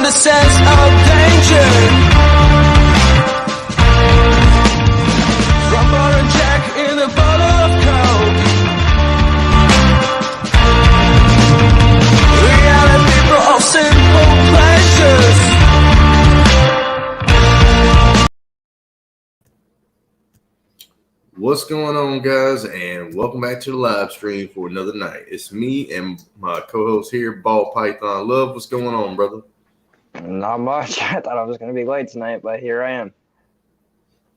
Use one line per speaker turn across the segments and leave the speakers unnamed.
Sense of danger from Baron Jack in a bottle of coke. We are the people of simple pleasures.
What's going on, guys, and welcome back to the live stream for another night. It's me and my co-host here, Ball Python Love. What's going on, brother?
Not much. I thought I was going to be late tonight, but here I am.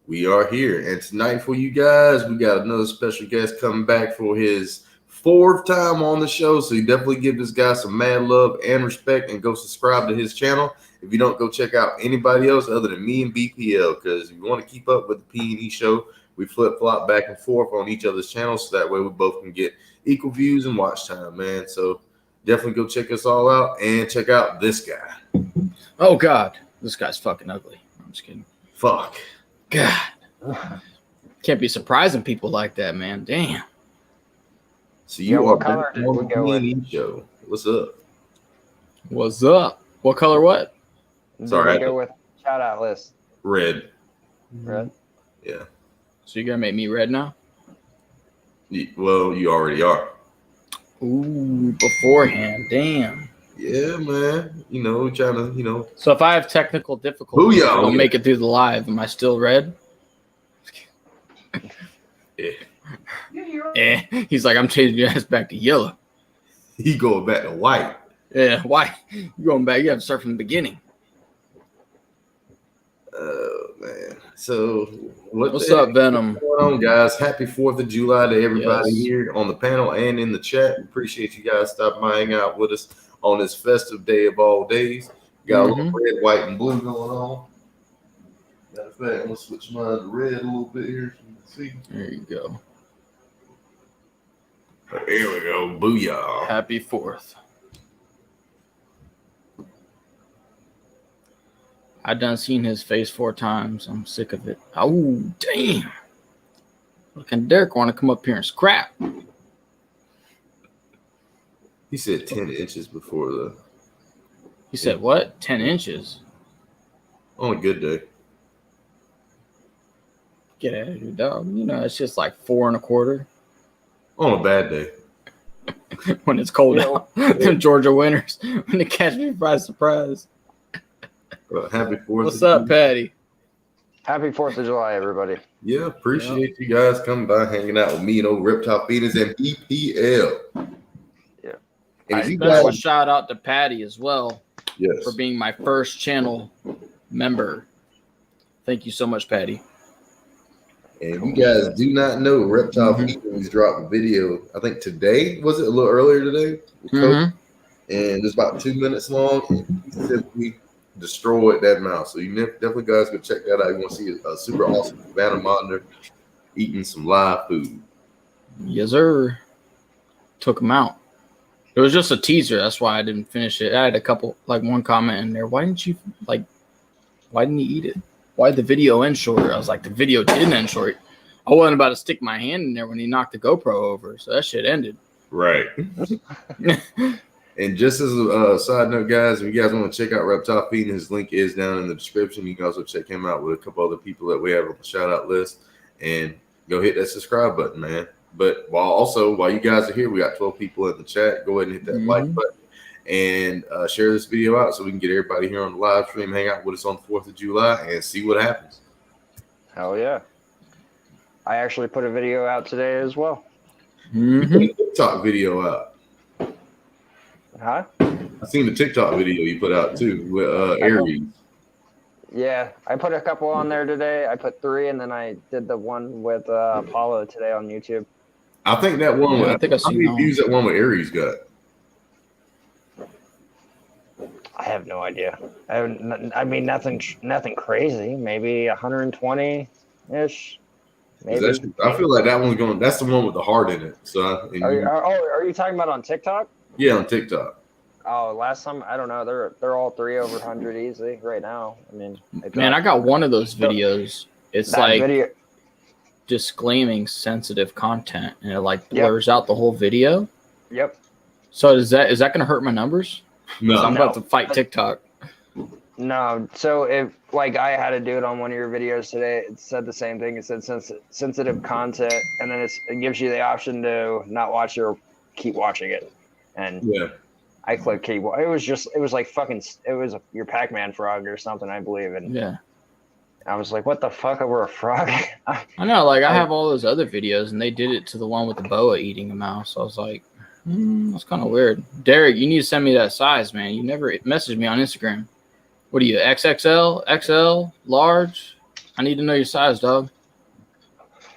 We are here, and tonight for you guys, we got another special guest coming back for his fourth time on the show, so you definitely give this guy some mad love and respect, and go subscribe to his channel. If you don't, go check out anybody else other than me and BPL, because if you want to keep up with the P&E show, we flip-flop back and forth on each other's channels, so that way we both can get equal views and watch time, man. So definitely go check us all out, and check out this guy.
Oh, God. This guy's fucking ugly. I'm just kidding.
Fuck.
God. Can't be surprising people like that, man. Damn.
So you are
what color did we go with?
Show. What's up?
What's up? What color what?
Sorry,
Did we go with shout out list?
Red.
Red.
Yeah.
So you're going to make me red now?
Well, you already are.
Ooh, beforehand. Damn.
Yeah, man. You know, trying to, you know.
So if I have technical difficulties,
Booyah.
I don't make it through the live. Am I still red?
Yeah.
He's like, I'm changing your ass back to yellow.
He going back to white.
Yeah, why? You going back? You have to start from the beginning.
Oh, man. So
What's up, Venom?
What's going on, guys? Happy 4th of July to everybody
Yes.
here on the panel and in the chat. Appreciate you guys stopping by, hanging out with us on this festive day of all days. Got a little red, white, and blue going on. Matter of fact, I'm going to switch mine to red a little bit here so you can see.
There you go.
Here we go. Booyah.
Happy 4th. I done seen his face 4 times. I'm sick of it. Oh, damn. Looking Derek want to come up here and scrap.
He said 10 inches before the.
He said what? 10 inches?
On a good day.
Get out of here, dog. You know, it's just like 4 1/4
On a bad day.
when it's cold out. Them Georgia winters. When they catch me by surprise.
Happy 4th.
What's up, Patty?
Happy 4th of July, everybody.
Yeah, appreciate you guys coming by, hanging out with me and old Reptile Feeders and EPL.
Yeah.
And if you
Special
guys,
shout out to Patty as well
yes,
for being my first channel member. Thank you so much, Patty.
and if you guys do not know, Reptile Feeders dropped a video, I think today, was it a little earlier today? With Coach, and it's about 2 minutes long, and he simply destroyed that mouse. So you definitely guys go check that out. You want to see a super awesome Savannah monitor eating some live food.
Yes, sir. Took him out. It was just a teaser. That's why I didn't finish it. I had a couple, like one comment in there. Why didn't you eat it? Why did the video end short? I was like, the video didn't end short. I wasn't about to stick my hand in there when he knocked the GoPro over. So that shit ended.
Right. And just as a side note, guys, if you guys want to check out Reptile Feeding, his link is down in the description. You can also check him out with a couple other people that we have on the shout out list. And go hit that subscribe button, man. But while you guys are here, we got 12 people in the chat. Go ahead and hit that like button and share this video out so we can get everybody here on the live stream, hang out with us on the 4th of July and see what happens.
Hell yeah. I actually put a video out today as well.
You put a TikTok video out.
Huh?
I seen the TikTok video you put out too with Aries.
Yeah, I put a couple on there today. I put 3, and then I did the one with Apollo today on YouTube.
I think that one.
Yeah, I think I
how
seen
many
that
views that one with Aries got?
I have no idea. I mean, nothing crazy. Maybe 120 ish. Maybe.
I feel like that one's going. That's the one with the heart in it. So,
Are you talking about on TikTok?
yeah, on TikTok.
Oh, last time I don't know. They're all 3 over 100 easy right now. I mean,
Man, I got one of those videos. It's
that
like
video.
disclaiming sensitive content, and it like blurs out the whole video.
Yep.
So is that going to hurt my numbers?
No,
I'm about to fight TikTok.
No. So if like I had to do it on one of your videos today, it said the same thing. It said sensitive content, and then it gives you the option to not watch it or keep watching it. And
yeah.
I clicked keep. It was like fucking. It was your Pac-Man frog or something, I believe. And
Yeah.
I was like, what the fuck over a frog?
I know, like I have all those other videos, and they did it to the one with the boa eating a mouse. I was like, that's kind of weird. Derek, you need to send me that size, man. You never messaged me on Instagram. What are you, XXL, XL, large? I need to know your size, dog.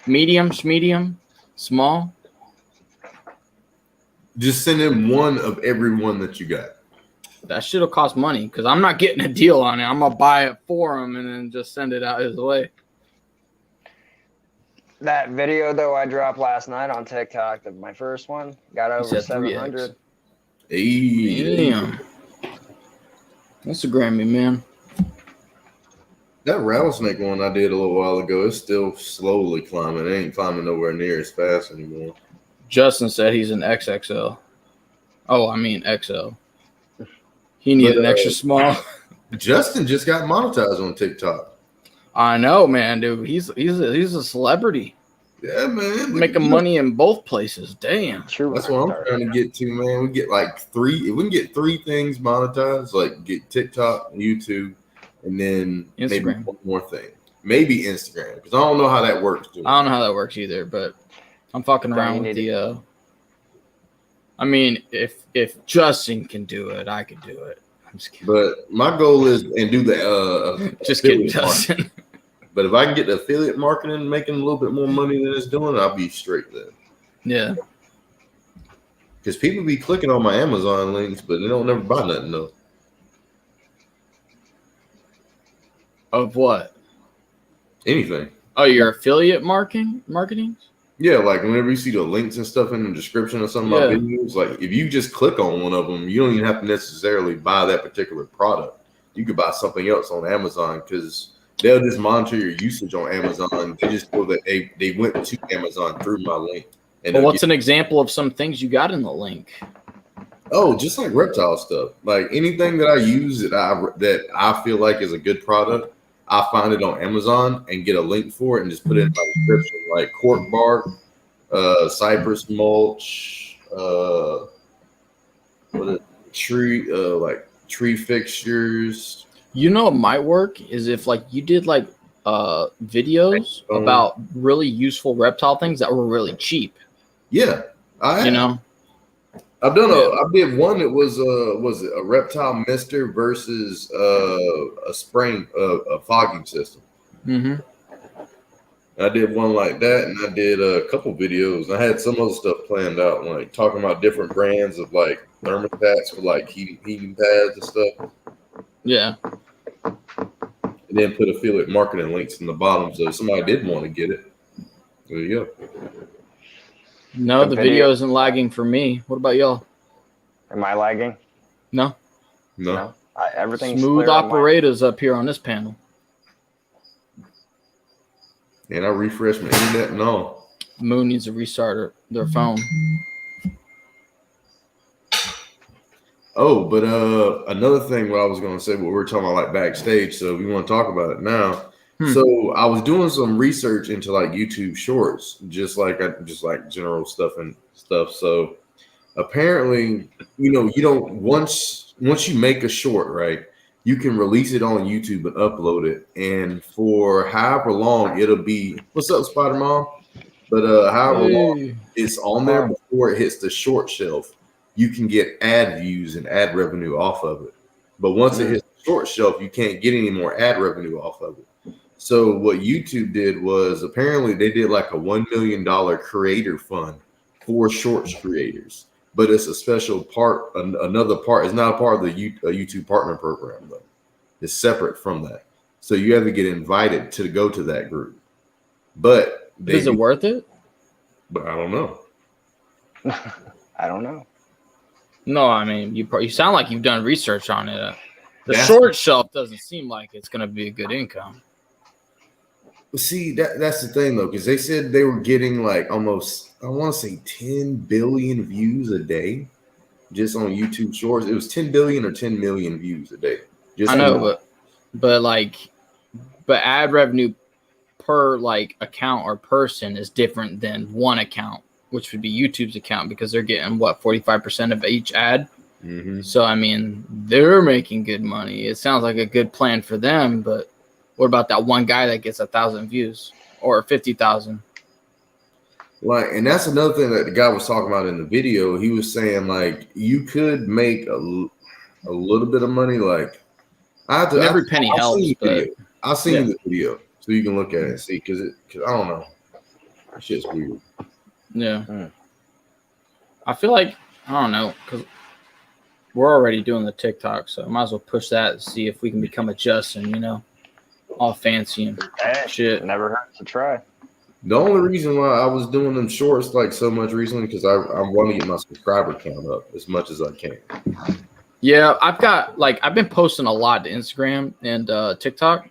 Medium, small.
Just send him one of every one that you got.
That shit'll cost money because I'm not getting a deal on it. I'm gonna buy it for him and then just send it out his way.
That video though I dropped last night on TikTok, my first one, got over 700.
Hey,
damn. Instagram me, man.
that rattlesnake one I did a little while ago is still slowly climbing. It ain't climbing nowhere near as fast anymore.
Justin said he's an XXL. Oh, I mean XL. He needed an extra small.
Justin just got monetized on TikTok.
I know, man, dude. He's a celebrity.
Yeah, man.
Making money in both places. Damn.
True.
That's what I'm trying to get to, man. We get like 3. If we can get 3 things monetized, like get TikTok, YouTube, and then
Instagram.
maybe one more thing. Maybe Instagram, because I don't know how that works.
I don't know how that works either, but I'm fucking around with the. I mean, if Justin can do it, I can do it. I'm just kidding.
But my goal is and do the
just kidding, Justin.
But if I can get the affiliate marketing making a little bit more money than it's doing, I'll be straight there.
Yeah.
Because people be clicking on my Amazon links, but they don't never buy nothing though.
Of what?
Anything.
Oh, your affiliate marketing?
Yeah, like whenever you see the links and stuff in the description of some of my videos, like if you just click on one of them, you don't even have to necessarily buy that particular product. You could buy something else on Amazon because they'll just monitor your usage on Amazon. They just feel that they went to Amazon through my link. And
well, what's an example of some things you got in the link?
Oh, just like Reptile stuff. Like anything that I use that I feel like is a good product, I find it on Amazon and get a link for it and just put it in my description. Like cork bark, cypress mulch, tree fixtures.
You know what might work is if like you did like videos about really useful reptile things that were really cheap.
Yeah,
you know.
I've done I did one that was it a reptile mister versus a spraying a fogging system.
Mm-hmm.
I did one like that, and I did a couple videos. I had some other stuff planned out, like talking about different brands of like thermostats for like heating pads and stuff.
Yeah.
And then put affiliate marketing links in the bottom, so if somebody did want to get it, there you go.
No, the video isn't lagging for me. What about y'all?
Am I lagging?
No.
Everything's
smooth operators up here on this panel.
And I refreshed my internet and all.
Moon needs to restart their phone.
Oh, but another thing what I was going to say, what we were talking about like backstage, so we want to talk about it now. So I was doing some research into like YouTube Shorts, just like general stuff and stuff. So apparently, you don't once you make a short, right, you can release it on YouTube and upload it, and for however long it'll be. What's up, Spider Mom? But however long it's on there before it hits the short shelf, you can get ad views and ad revenue off of it. But once it hits the short shelf, you can't get any more ad revenue off of it. So what YouTube did was apparently they did like a $1 million creator fund for shorts creators. but it's a special part, another part. It's not a part of the YouTube partner program though. It's separate from that. So you have to get invited to go to that group. But
is it worth it?
But I don't know.
I don't know.
No, I mean you sound like you've done research on it. The short shelf doesn't seem like it's going to be a good income.
See, that's the thing though, because they said they were getting like almost, I want to say 10 billion views a day just on YouTube Shorts. It was 10 billion or 10 million views a day.
I know, but ad revenue per like account or person is different than one account, which would be YouTube's account, because they're getting 45% of each ad.
Mm-hmm.
So I mean, they're making good money. It sounds like a good plan for them, but what about that one guy that gets 1,000 views or 50,000?
Like, and that's another thing that the guy was talking about in the video. He was saying like you could make a little bit of money. Like,
every penny helps. But
I'll send you the video so you can look at it and see, because I don't know, that shit's weird.
Yeah, I feel like I don't know, because we're already doing the TikTok, so I might as well push that and see if we can become a Justin, you know, all fancy and shit.
Never hurts to try.
The only reason why I was doing them shorts like so much recently, because I want to get my subscriber count up as much as I can.
Yeah, I've been posting a lot to Instagram and TikTok,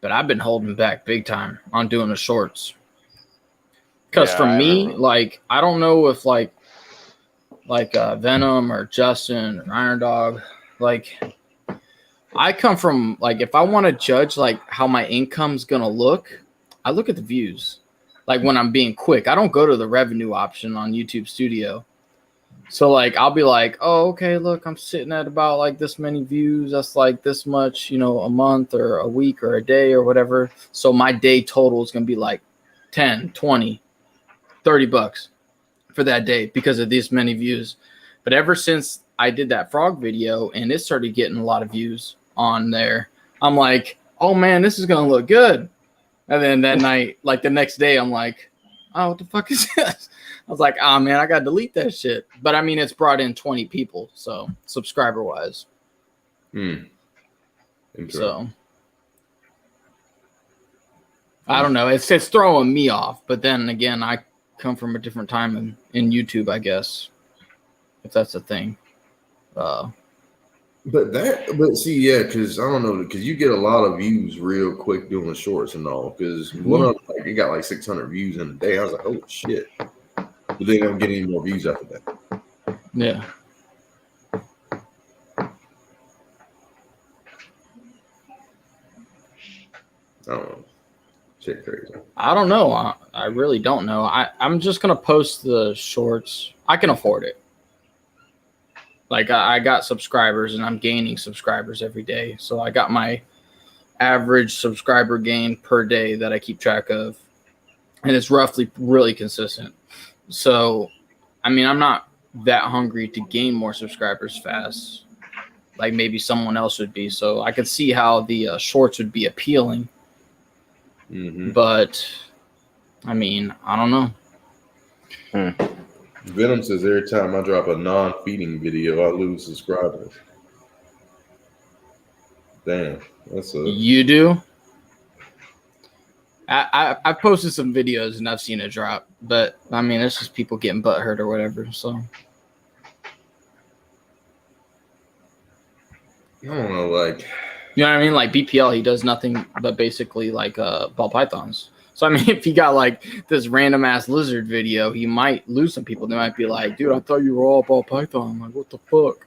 but I've been holding back big time on doing the shorts. Because for me, like, I don't know if like Venom or Justin or Iron Dog, like, I come from, like, if I want to judge like how my income's gonna look, I look at the views. Like, when I'm being quick, I don't go to the revenue option on YouTube Studio. So like, I'll be like, oh, okay, look, I'm sitting at about like this many views. That's like this much, you know, a month or a week or a day or whatever. So my day total is gonna be like 10, 20, $30 for that day because of these many views. But ever since I did that frog video and it started getting a lot of views on there, I'm like, oh man, this is gonna look good. And then that night, like the next day, I'm like, oh, what the fuck is this? I was like, oh man, I gotta delete that shit. But I mean, it's brought in 20 people, so subscriber wise. So I don't know. It's throwing me off. But then again, I come from a different time in YouTube, I guess, if that's a thing.
But see, yeah, because I don't know, because you get a lot of views real quick doing shorts and all. Because one of them, like, it got like 600 views in a day. I was like, oh shit! But they don't get any more views after that.
Yeah.
I don't know. Shit crazy.
I don't know. I really don't know. I'm just gonna post the shorts. I can afford it. Like, I got subscribers and I'm gaining subscribers every day. So I got my average subscriber gain per day that I keep track of. And it's roughly really consistent. So, I mean, I'm not that hungry to gain more subscribers fast, like maybe someone else would be. So I could see how the shorts would be appealing.
Mm-hmm.
But, I mean, I don't know.
Venom says every time I drop a non-feeding video, I lose subscribers. Damn, that's a.
You do? I posted some videos and I've seen it drop, but I mean, it's just people getting butthurt or whatever. So
I don't know, like,
you know what I mean? Like BPL, he does nothing but basically like ball pythons. So I mean, if he got like this random ass lizard video, he might lose some people. They might be like, dude, I thought you were all ball python. I'm like, what the fuck?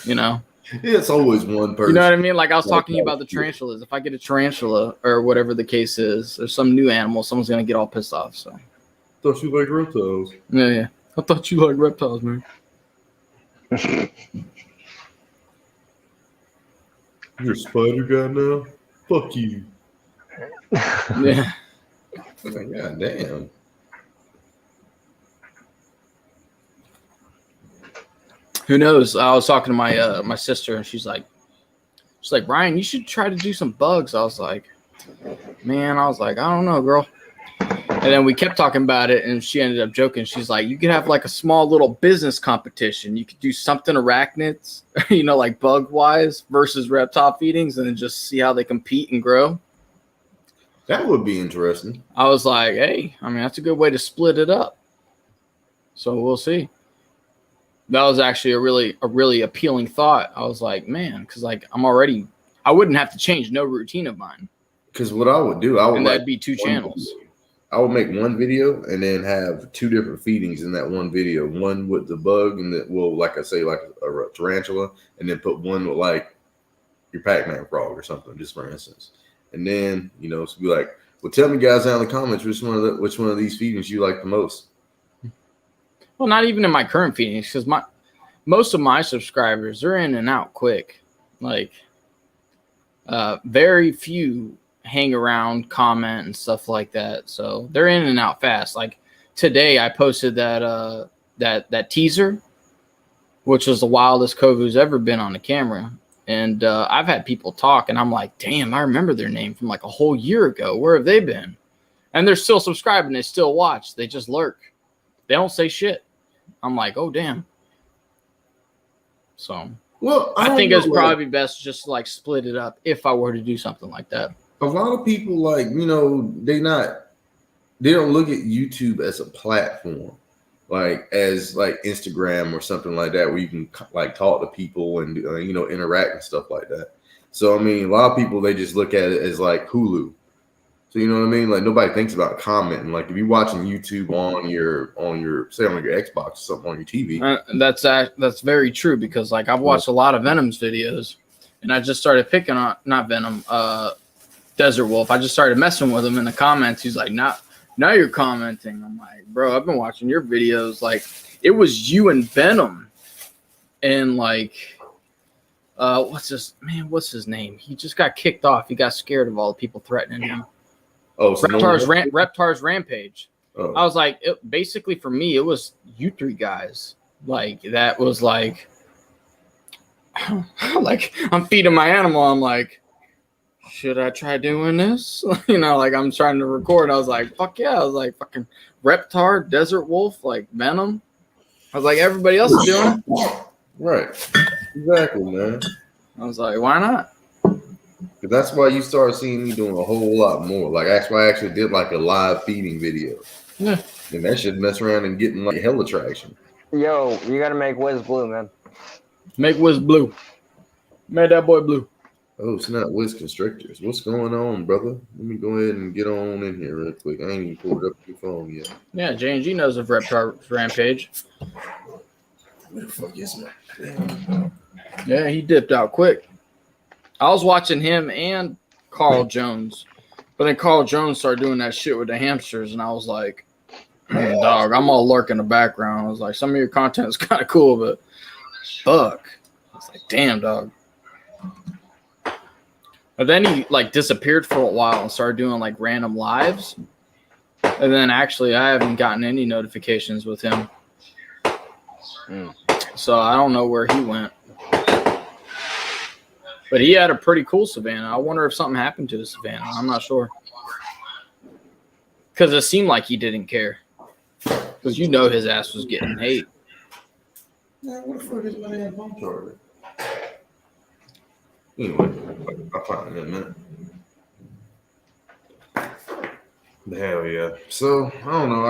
You know?
It's always one person.
You know what I mean? Like I was talking to you about the tarantulas. If I get a tarantula or whatever the case is, or some new animal, someone's gonna get all pissed off. So
Thought you like reptiles.
yeah. I thought you liked reptiles, man.
You're a spider guy now? Fuck you.
Yeah.
God damn.
Who knows? I was talking to my my sister, and she's like, Brian, you should try to do some bugs. I was like, man, I don't know, girl. And then we kept talking about it, and she ended up joking. She's like, you could have like a small little business competition. You could do something arachnids, like bug-wise versus reptile feedings, and then just see how they compete and grow.
That would be interesting.
I was like, hey, I mean, that's a good way to split it up. So we'll see. That was actually a really appealing thought. I was like, man, because like I wouldn't have to change no routine of mine.
Because what I would do,
and that'd be 2 channels.
I would make one video and then have 2 different feedings in that one video. One with the bug and that will, like I say, like a tarantula, and then put one with like your Pac-Man frog or something, just for instance. And then, so be like, well, tell me guys down in the comments which one of these feedings you like the most.
Well, not even in my current feedings, because most of my subscribers are in and out quick. Like, very few hang around, comment, and stuff like that. So they're in and out fast. Like today, I posted that teaser, which was the wildest Kovu's ever been on the camera. And I've had people talk, and I'm like, damn, I remember their name from like a whole year ago. Where have they been? And they're still subscribing. They still watch. They just lurk. They don't say shit. I'm like, oh, damn. So,
well,
I think it's probably best just to like split it up if I were to do something like that.
A lot of people they don't look at YouTube as a platform, like as like Instagram or something like that, where you can like talk to people and interact and stuff like that. So I mean, a lot of people, they just look at it as like Hulu. So you know what I mean? Like nobody thinks about commenting. Like if you're watching YouTube on your Xbox or something on your TV.
That's very true, because like I've watched a lot of Venom's videos, and I just started picking on not Venom, Desert Wolf. I just started messing with him in the comments. He's like, now you're commenting. I'm like, bro, I've been watching your videos. Like it was you and Venom, and like what's his name? He just got kicked off. He got scared of all the people threatening him.
Oh, so
Reptar's Rampage.
Oh.
I was like, basically for me, it was you 3 guys. Like that was like, like I'm feeding my animal. I'm like, should I try doing this? Like I'm trying to record. I was like, fuck yeah. I was like, fucking Reptar, Desert Wolf, like Venom. I was like, everybody else is doing it.
Right. Exactly, man.
I was like, why not?
That's why you started seeing me doing a whole lot more. Like that's why I actually did like a live feeding video.
Yeah.
And that shit mess around and getting like hella traction.
Yo, you gotta make Wiz blue, man.
Make Wiz blue. Made that boy blue.
Oh, it's not Wiz Constrictors. What's going on, brother? Let me go ahead and get on in here real quick. I ain't even pulled up your phone yet.
Yeah, J&G knows of Reptar's Rampage.
Where the fuck is that?
Yeah, he dipped out quick. I was watching him and Carl Jones, but then Carl Jones started doing that shit with the hamsters, and I was like, dog, I'm all lurking in the background. I was like, some of your content is kind of cool, but fuck. I was like, damn, dog. But then he like disappeared for a while and started doing like random lives. And then actually I haven't gotten any notifications with him. So I don't know where he went. But he had a pretty cool savannah. I wonder if something happened to the savannah. I'm not sure. Because it seemed like he didn't care. Because his ass was getting hate.
Man, what the fuck is my damn phone charger? Anyway, I'll find it in a minute. The hell yeah. So, I don't know.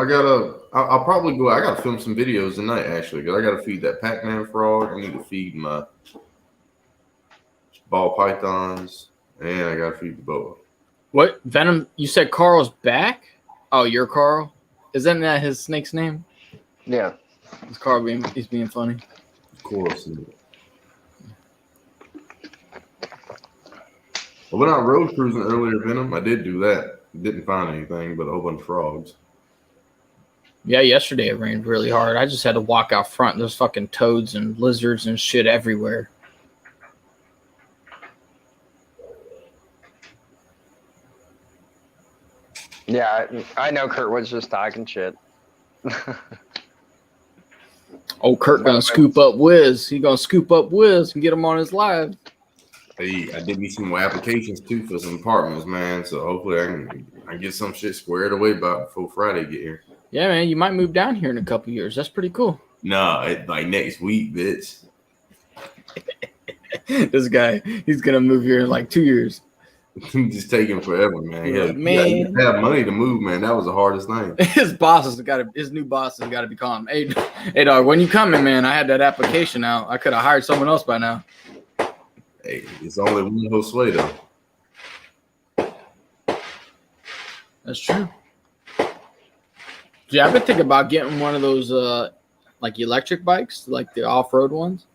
I'll probably go. I gotta film some videos tonight, actually, because I gotta feed that Pac-Man frog. I need to feed my ball pythons, and I gotta feed the boa.
What? Venom? You said Carl's back? Oh, you're Carl? Isn't that his snake's name?
Yeah.
Is Carl he's being funny?
Of course. Well, when I road cruising earlier, Venom, I did do that. Didn't find anything but a whole bunch of frogs.
Yeah, yesterday it rained really hard. I just had to walk out front. There's fucking toads and lizards and shit everywhere.
Yeah, I know Kurt was just talking shit.
Oh, Kurt gonna scoop up Wiz. He gonna scoop up Wiz and get him on his live.
Hey, I did me some more applications too for some apartments, man. So hopefully I can get some shit squared away by before Friday get here.
Yeah, man, you might move down here in a couple years. That's pretty cool.
Nah, like next week, bitch.
This guy, he's gonna move here in like 2 years.
Just taking forever, man.
Yeah,
Yeah,
man.
you gotta have money to move, man. That was the hardest thing.
His new boss has got to be calling. Hey, dog, when you coming, man? I had that application out. I could have hired someone else by now.
Hey, it's only one Josue though.
That's true. Yeah, I've been thinking about getting one of those like electric bikes, like the off-road ones,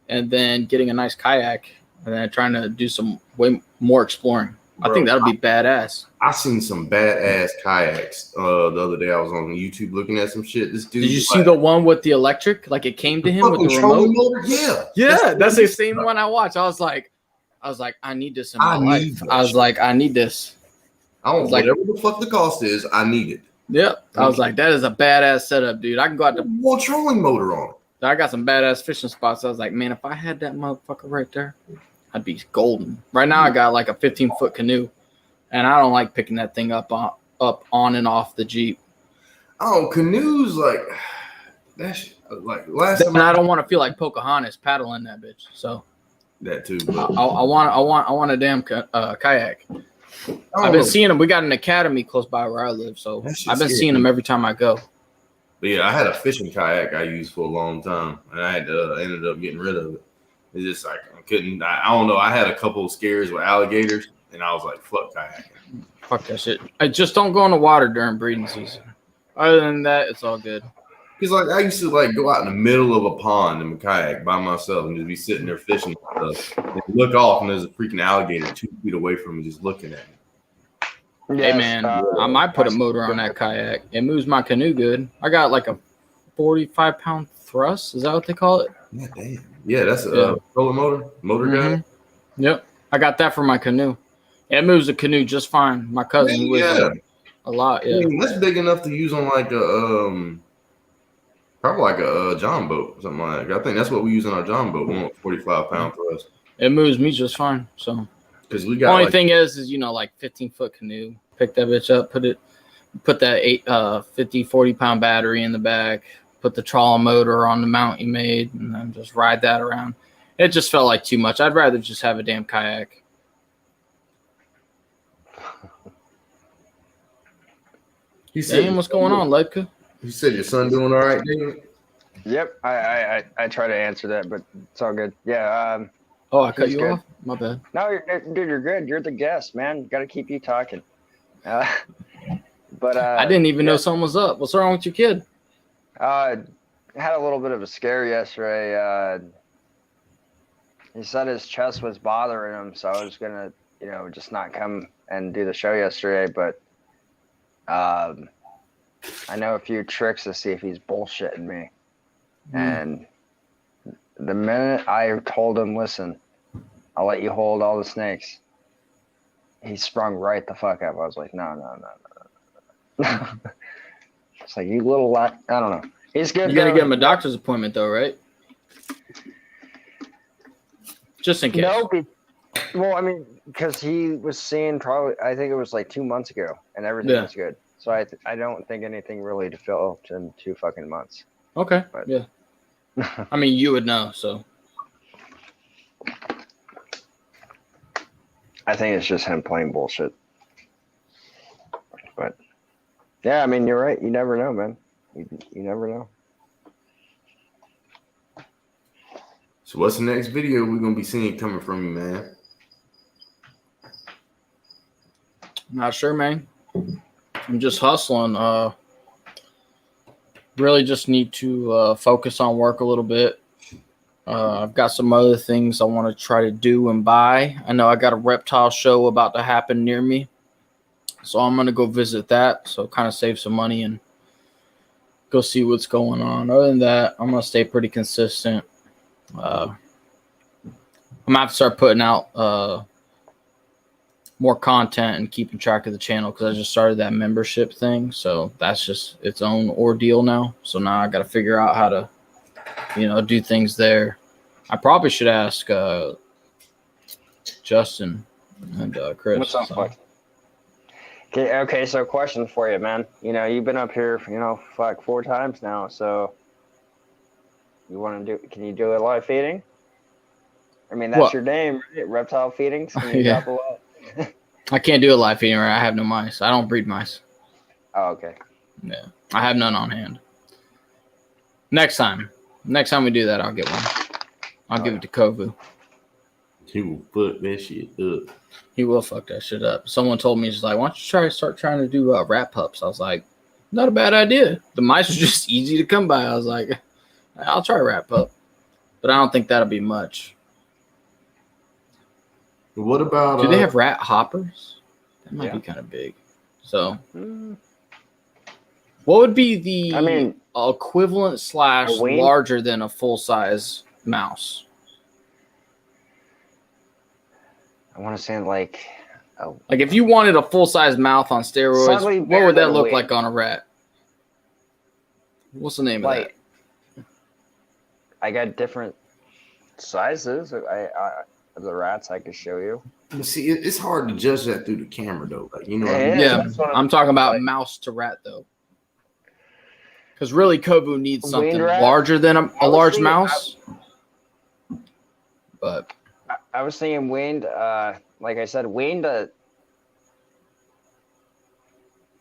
and then getting a nice kayak, and then trying to do some way more exploring.
Bro,
I think that'll be badass.
I seen some badass kayaks the other day. I was on YouTube looking at some shit. This dude.
Did you see the one with the electric? Like it came to him with the remote?
Motor? Yeah.
Yeah, that's the same one I watched. I was like, I need this in my life. I was like, I need this.
I don't
like,
whatever the fuck the cost is, I need it.
Yep. I was like, that is a badass setup, dude. I can go out to
one trolling motor on it.
I got some badass fishing spots. I was like, man, if I had that motherfucker right there, I'd be golden. Right now, I got like a 15-foot canoe, and I don't like picking that thing up on and off the Jeep.
Oh, canoes like that's like last time.
I don't want to feel like Pocahontas paddling that bitch. So
that too.
I want a damn kayak. I've been seeing them. We got an academy close by where I live, so I've been seeing them every time I go.
But yeah, I had a fishing kayak I used for a long time, and I had ended up getting rid of it. It's just like I couldn't. I don't know. I had a couple of scares with alligators, and I was like, "Fuck kayaking."
Fuck that shit. I just don't go in the water during breeding season. Other than that, it's all good.
Because like I used to like go out in the middle of a pond in a kayak by myself and just be sitting there fishing and stuff. And look off, and there's a freaking alligator 2 feet away from me, just looking at me.
Yes, hey man, I might put a motor on that kayak. It moves my canoe good. I got like a 45-pound thrust. Is that what they call it?
Yeah, damn. Yeah, that's a trolling motor guy.
Yep, I got that for my canoe. It moves the canoe just fine. My cousin was a lot. Yeah,
I mean, that's big enough to use on like a probably like a John boat, something like that. I think that's what we use on our John boat. We want 45-pound thrust.
It moves me just fine. So
because we got
only thing is like 15-foot canoe. Pick that bitch up, put that 40-pound battery in the back, put the trolling motor on the mount you made, and then just ride that around. It just felt like too much. I'd rather just have a damn kayak. Damn, what's going on, Ledka?
You said your son doing all right, David?
Yep, I try to answer that, but it's all good. Yeah.
I cut you off? My bad.
No, dude, you're good. You're the guest, man. Got to keep you talking. But
I didn't even know something was up. What's wrong with your kid?
Had a little bit of a scare yesterday. He said his chest was bothering him, so I was gonna, just not come and do the show yesterday. But I know a few tricks to see if he's bullshitting me. And the minute I told him, listen, I'll let you hold all the snakes, he sprung right the fuck up. I was like, no. It's like, you little I don't know. He's good.
You're going to get him a doctor's appointment, though, right? Just in case.
No, well, I mean, because he was seeing probably, I think it was like 2 months ago, and everything was good. So I don't think anything really developed in 2 fucking months.
Okay. But, yeah. I mean, you would know, so.
I think it's just him playing bullshit. But, yeah, I mean, you're right. You never know, man. You never know.
So what's the next video we're going to be seeing coming from you, man?
Not sure, man. I'm just hustling. Really just need to focus on work a little bit. I've got some other things I want to try to do and buy. I know I got a reptile show about to happen near me, so I'm going to go visit that, so kind of save some money and go see what's going on. Other than that, I'm going to stay pretty consistent. I'm going to have to start putting out more content and keeping track of the channel because I just started that membership thing, so that's just its own ordeal now. So now I got to figure out how to do things there. I probably should ask Justin and Chris.
What's up,
so.
fuck? Okay, so question for you, man. You know, you've been up here, 4 times now. So, can you do a live feeding? I mean, that's
What?
your name, right? Reptile Feedings. Can you
Yeah.
drop a lot?
I can't do a live feeding, right? I have no mice. I don't breed mice.
Oh, okay.
Yeah, I have none on hand. Next time we do that, I'll get one. I'll give it to Kovu.
He will fuck that shit up.
He will fuck that shit up. Someone told me, he's like, why don't you start trying to do rat pups? I was like, not a bad idea. The mice are just easy to come by. I was like, I'll try rat pup. But I don't think that'll be much.
What about
Do they have rat hoppers? That might
Yeah.
be kind of big. So what would be the equivalent / larger than a full-size mouse?
I want to say like
if you wanted a full-size mouth on steroids,
Slightly
what
bigger
would that
than a
look
wing.
like on a rat? What's the name of that?
like I got different sizes. I of the rats I could show you.
See, it's hard to judge that through the camera, though. Like, you know what I mean?
Yeah,
Yeah,
that's what
I'm talking about
like-
mouse to rat, though. Because really, Kovu needs something
Winged rat?
larger than a
was
large
thinking-
mouse. But
I was thinking winged. Like I said, winged.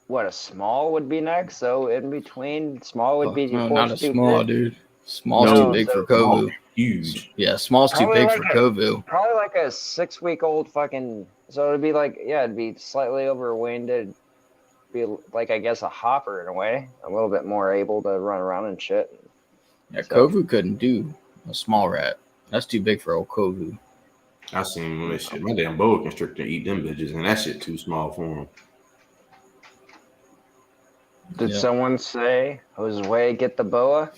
What a small would be next. So in between, small would be.
no,
of
not a
course, too
small,
big.
dude. Small's
No,
too big for
small.
Kovu.
Huge.
Yeah, small's too
Probably
big
like
for
a-
Kovu.
Probably like a 6-week-old fucking. So it'd be like, yeah, it'd be slightly over winged. It'd be like, I guess, a hopper in a way. A little bit more able to run around and shit.
Yeah,
So-
Kovu couldn't do a small rat. That's too big for old Kovu.
I seen that shit. My damn boa constrictor eat them bitches, and that shit too small for him.
Did
Yeah.
someone say, Jose, get the boa?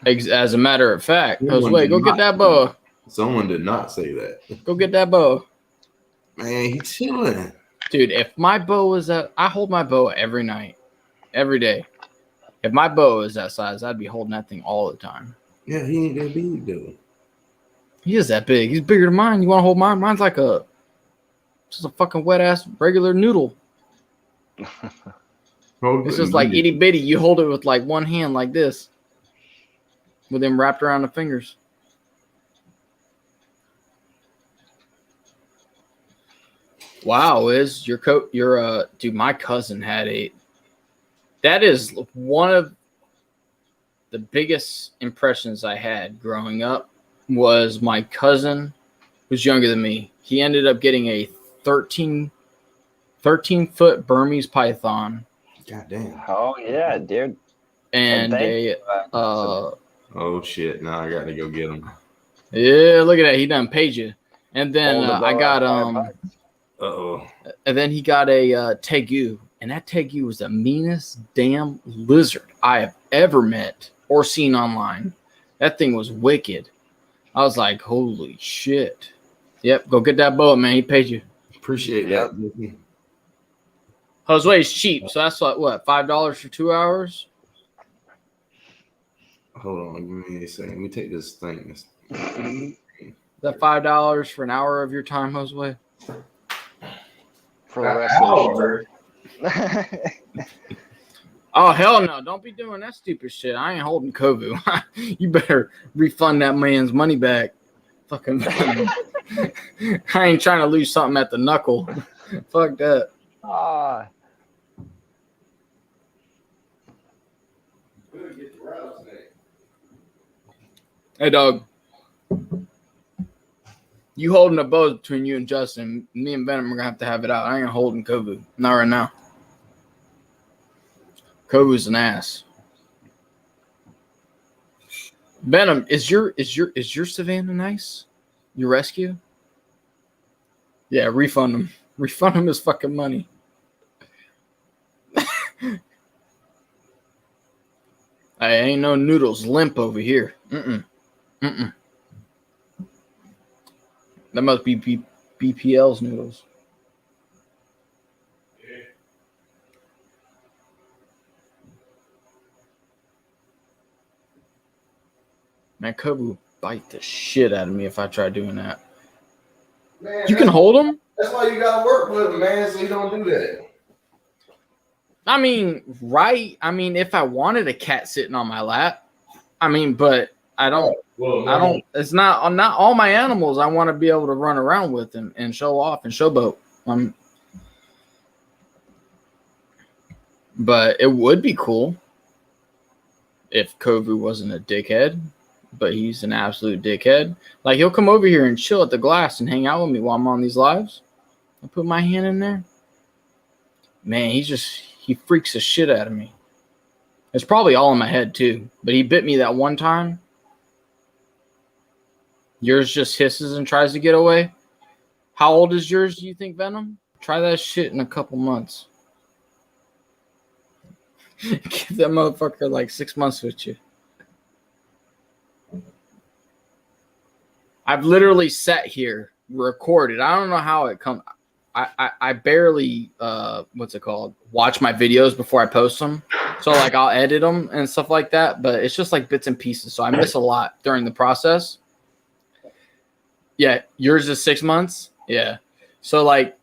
As a matter of fact,
Someone
Jose,
did
go get
not.
that boa.
Someone did not say that.
Go get that boa.
Man, he chilling.
Dude, if my boa is I hold my boa every night, every day. If my boa is that size, I'd be holding that thing all the time.
Yeah, he ain't that big, though.
He is that big. He's bigger than mine. You want to hold mine? Mine's like just a fucking wet ass regular noodle. It's just like itty bitty. You hold it with like one hand like this, with them wrapped around the fingers. Wow, dude, my cousin had a. That is one of the biggest impressions I had growing up. Was my cousin, who's younger than me. He ended up getting a 13-foot Burmese python.
God damn.
Oh, yeah, dude.
And
Oh, shit. Now I got to go get him.
yeah, look at that. He done paid you. And then
Hold the
I
boa
got
at $5.
Uh-oh.
and then he got a tegu, and that tegu was the meanest damn lizard I have ever met or seen online. That thing was wicked. I was like, holy shit. Yep, go get that boa, man. He paid you.
Appreciate
Yep.
that.
Josue's cheap, so that's like what, $5 for 2 hours?
Hold on. Give me a second. Let me take this thing.
Is that $5 for an hour of your time, Josue?
For the rest of the show.
Oh, hell no. Don't be doing that stupid shit. I ain't holding Kovu. You better refund that man's money back. Fucking I ain't trying to lose something at the knuckle. Fuck that.
Ah,
Hey, dog. You holding a bow between you and Justin. Me and Venom are going to have it out. I ain't holding Kovu. Not right now. Kovu's an ass. Venom, is your Savannah nice? Your rescue? Yeah, refund him. Refund him his fucking money. I ain't no noodles limp over here. Mm-mm. That must be BPL's noodles. Man, Kovu would bite the shit out of me if I tried doing that.
Man,
You can hold them.
That's why you gotta work with him, man, so you don't do that.
I mean, right? I mean, if I wanted a cat sitting on my lap, I mean, but I don't.
Well,
I don't. It's not all my animals. I want to be able to run around with and show off and showboat. But it would be cool if Kovu wasn't a dickhead. But he's an absolute dickhead. Like, he'll come over here and chill at the glass and hang out with me while I'm on these lives. I put my hand in there. Man, he freaks the shit out of me. It's probably all in my head too. But he bit me that one time. Yours just hisses and tries to get away. How old is yours, do you think, Venom? Try that shit in a couple months. Give that motherfucker like 6 months with you. I've literally sat here, recorded. I don't know how it comes. I barely, what's it called? Watch my videos before I post them. So, like, I'll edit them and stuff like that. But it's just like bits and pieces. So I miss a lot during the process. Yeah, yours is 6 months. Yeah. So, like,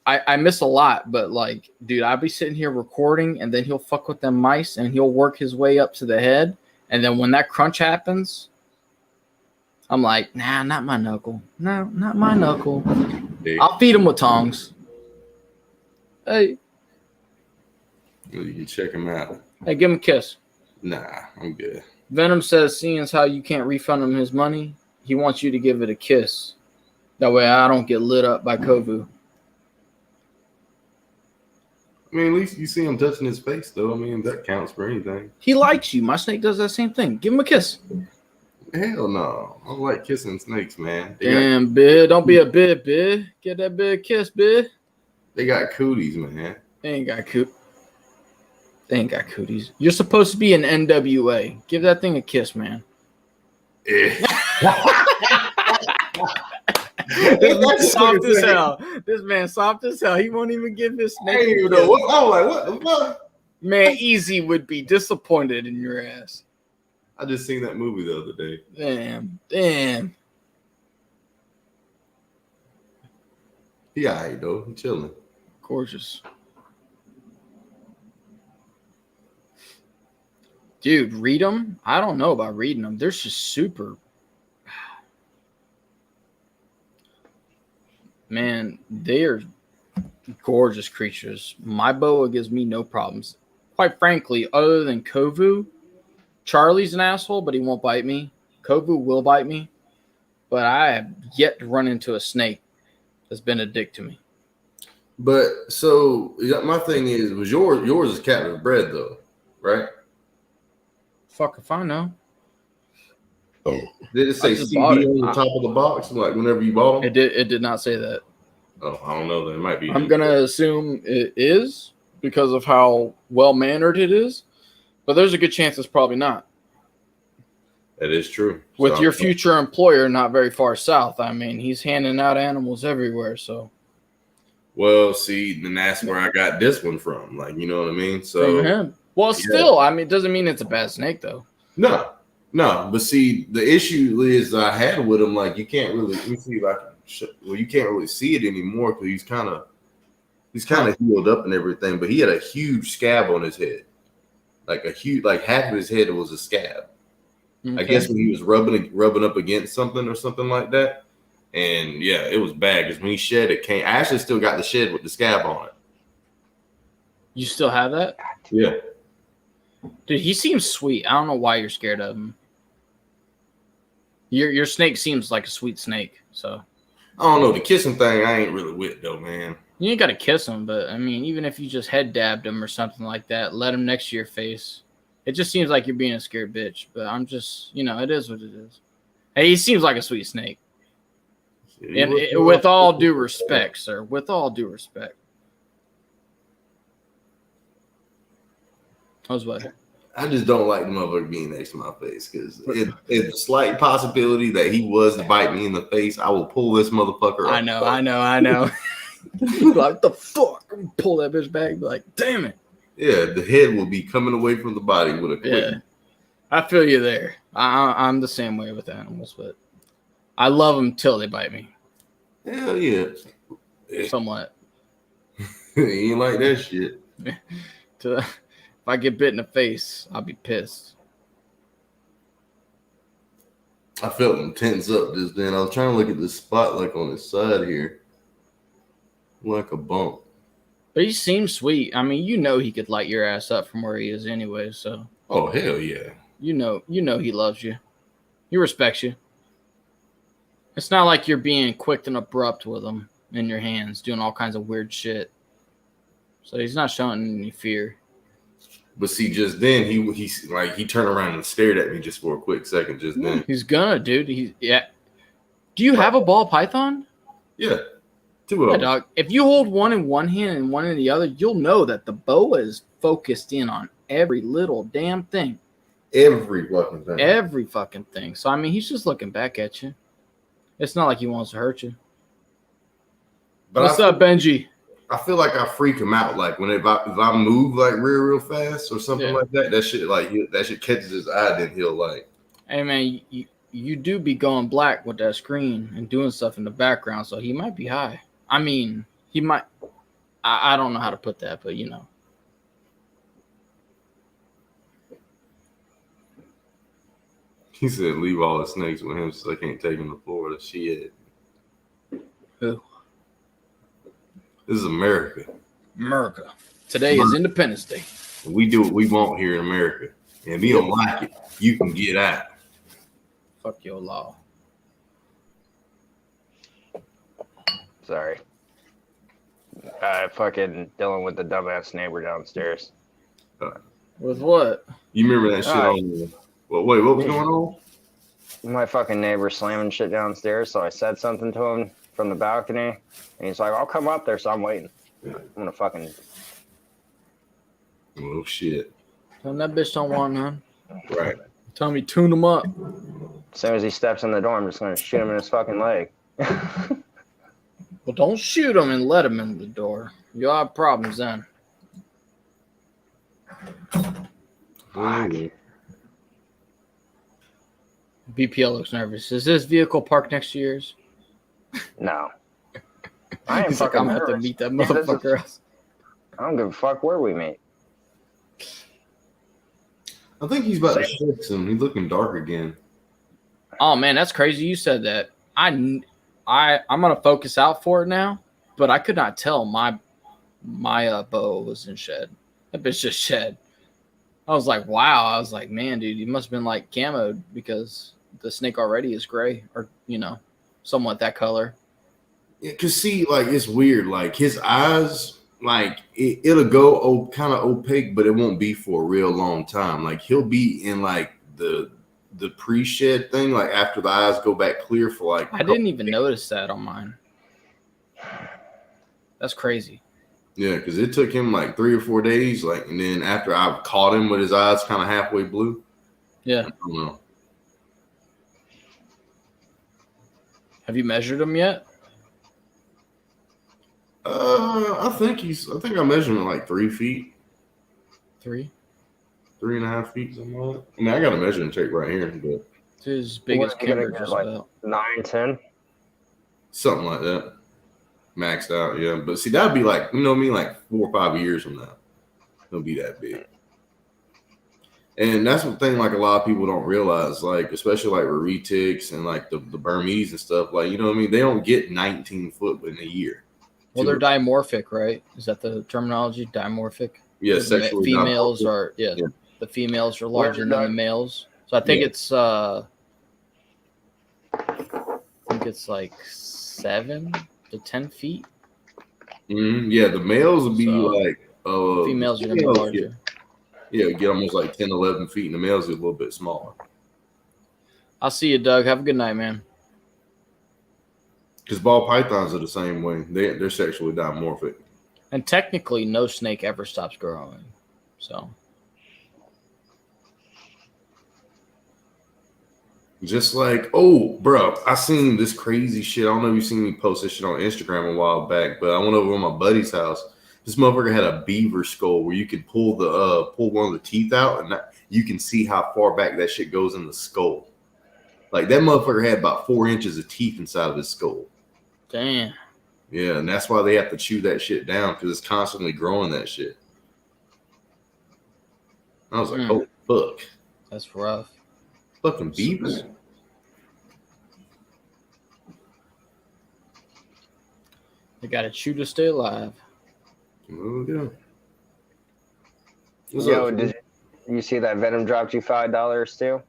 I miss a lot. But, like, dude, I'll be sitting here recording. And then he'll fuck with them mice. And he'll work his way up to the head. And then when that crunch happens, I'm like, nah, not my knuckle. No, not my knuckle.
Hey.
I'll feed him with tongs. Hey.
You can check him out.
Hey, give him a kiss.
Nah, I'm good.
Venom says, seeing as how you can't refund him his money, he wants you to give it a kiss. That way I don't get lit up by Kovu.
I mean, at least you see him touching his face, though. I mean, that counts for anything.
He likes you. My snake does that same thing. Give him a kiss.
Hell no. I don't like kissing snakes, man.
Damn, bid. Don't be a bid, bid. Get that bid kiss, bid.
They got cooties, man.
They ain't got cooties. You're supposed to be an NWA. Give that thing a kiss, man.
Yeah.
This man's soft as hell. This man soft as hell. He won't even give his snake.
I ain't even know. I'm like, what the fuck?
Man, Easy would be disappointed in your ass.
I just seen that movie the other day.
Damn.
He all right, though. He chilling.
Gorgeous. Dude, read them? I don't know about reading them. They're just super. Man, they are gorgeous creatures. My boa gives me no problems. Quite frankly, other than Kovu, Charlie's an asshole, but he won't bite me. Kovu will bite me. But I have yet to run into a snake that's been a dick to me.
But so my thing was yours is captive bred though, right?
Fuck if I know.
Oh, did it say CD on the top of the box? Like whenever you bought them,
It did not say that.
Oh, I don't know. Then it might be.
I'm gonna assume it is because of how well mannered it is, but there's a good chance it's probably not.
That is true.
With your future employer not very far south, I mean, he's handing out animals everywhere. So,
well, see, then that's where I got this one from. Like, you know what I mean? So,
from him. Well, still, I mean, it doesn't mean it's a bad snake, though.
No. But see, the issue is I had with him. Like, you can't really. Let me see if I can. Well, you can't really see it anymore because he's kind of healed up and everything. But he had a huge scab on his head, like half of his head was a scab. Okay. I guess when he was rubbing up against something or something like that. And yeah, it was bad because when he shed it came. I actually still got the shed with the scab on it.
You still have that?
Yeah.
Dude, he seems sweet. I don't know why you're scared of him. Your snake seems like a sweet snake, so.
I don't know. The kissing thing I ain't really with though, man.
You ain't got to kiss him, but I mean, even if you just head dabbed him or something like that, let him next to your face. It just seems like you're being a scared bitch, but I'm just, it is what it is. Hey, he seems like a sweet snake. And with all due respect, sir, with all due respect. How's what?
I just don't like the motherfucker being next to my face because it's a slight possibility that he was to bite me in the face. I will pull this motherfucker up.
I know. Like, the fuck? Pull that bitch back. Be like, damn it.
Yeah, the head will be coming away from the body with a quick.
Yeah, I feel you there. I'm the same way with animals, but I love them till they bite me.
Hell yeah.
Somewhat.
He ain't like that shit.
If I get bit in the face, I'll be pissed.
I felt him tense up just then. I was trying to look at the spot like on his side here. Like a bump.
But he seems sweet. I mean, you know he could light your ass up from where he is anyway, so
Oh hell yeah.
you know he loves you. He respects you. It's not like you're being quick and abrupt with him in your hands, doing all kinds of weird shit. So he's not showing any fear.
But see, just then he turned around and stared at me just for a quick second. Just then,
He's gonna, dude. Yeah. Do you have a ball python?
yeah, two of
Yeah,
them.
dog. If you hold one in one hand and one in the other, you'll know that the boa is focused in on every little damn thing.
Every fucking thing.
Every fucking thing. So I mean, he's just looking back at you. It's not like he wants to hurt you.
But
What's up, Benji?
I feel like I freak him out. Like if I move like real fast or something like that, that shit catches his eye. Then he'll like.
Hey man, you do be going black with that screen and doing stuff in the background, so he might be high. I mean, he might. I don't know how to put that, but you know.
He said, "Leave all the snakes with him, so they can't take him to Florida." Shit.
Who?
This is America.
America. Today is Independence Day.
We do what we want here in America. And if you don't like it, you can get out.
Fuck your law.
Sorry. Fucking dealing with the dumbass neighbor downstairs.
With what?
You remember that shit on the... Well, wait, what was going on?
My fucking neighbor slamming shit downstairs, so I said something to him from the balcony, and he's like, I'll come up there, so I'm waiting. I'm gonna fucking...
Oh, shit.
Tell him that bitch don't want none.
Right.
Tell me tune him up.
As soon as he steps in the door, I'm just gonna shoot him in his fucking leg.
Well, don't shoot him and let him in the door. You'll have problems then. BPL looks nervous. Is this vehicle parked next to yours?
No. I am
He's like,
fucking
I'm gonna have to
nervous.
meet that motherfucker.
I don't give a fuck where we meet.
I think he's about to shed some. He's looking dark again.
Oh man, that's crazy. You said that. I'm gonna focus out for it now, but I could not tell my boa was in shed. That bitch just shed. I was like, wow. I was like, man, dude, you must have been like camoed because the snake already is gray or somewhat that color.
Yeah, cause see, like it's weird. Like his eyes, like it'll go kind of opaque, but it won't be for a real long time. Like he'll be in like the pre-shed thing, like after the eyes go back clear for like.
I didn't even notice that on mine. That's crazy.
Yeah, because it took him like 3 or 4 days, like, and then after I caught him with his eyes kind of halfway blue.
Yeah.
I don't know.
Have you measured him yet?
I think I measured him like 3 feet, 3.5 feet, something like that. I mean, I got a measuring tape right here, but
It's as big as Kimber just
like
about.
9, 10.
something like that. Maxed out, yeah. But see, that'd be like, like 4 or 5 years from now. It'll be that big. And that's the thing, like a lot of people don't realize, like, especially like retics and like the Burmese and stuff, like, you know what I mean? They don't get 19 foot in a year.
Well, they're dimorphic, right? Is that the terminology? Dimorphic?
Yeah,
The
sexually
females
dimorphic.
are
Yeah.
the females are larger
Where's
than the
that?
males. So I think
Yeah.
it's like 7 to 10 feet.
Yeah, the males will be
So,
like
Females are gonna be larger.
Yeah, get almost like 10, 11 feet, and the males are a little bit smaller.
I'll see you, Doug. Have a good night, man.
Because ball pythons are the same way. They're sexually dimorphic.
And technically, no snake ever stops growing. So
Just like, oh, bro, I seen this crazy shit. I don't know if you seen me post this shit on Instagram a while back, but I went over to my buddy's house. This motherfucker had a beaver skull where you could pull one of the teeth out, and you can see how far back that shit goes in the skull. Like that motherfucker had about 4 inches of teeth inside of his skull.
Damn.
Yeah, and that's why they have to chew that shit down because it's constantly growing that shit. I was like, oh, fuck.
That's rough.
Fucking beavers.
They got to chew to stay alive.
Oh, yeah. What's
Yo,
up?
did you see that Venom dropped you $5 too?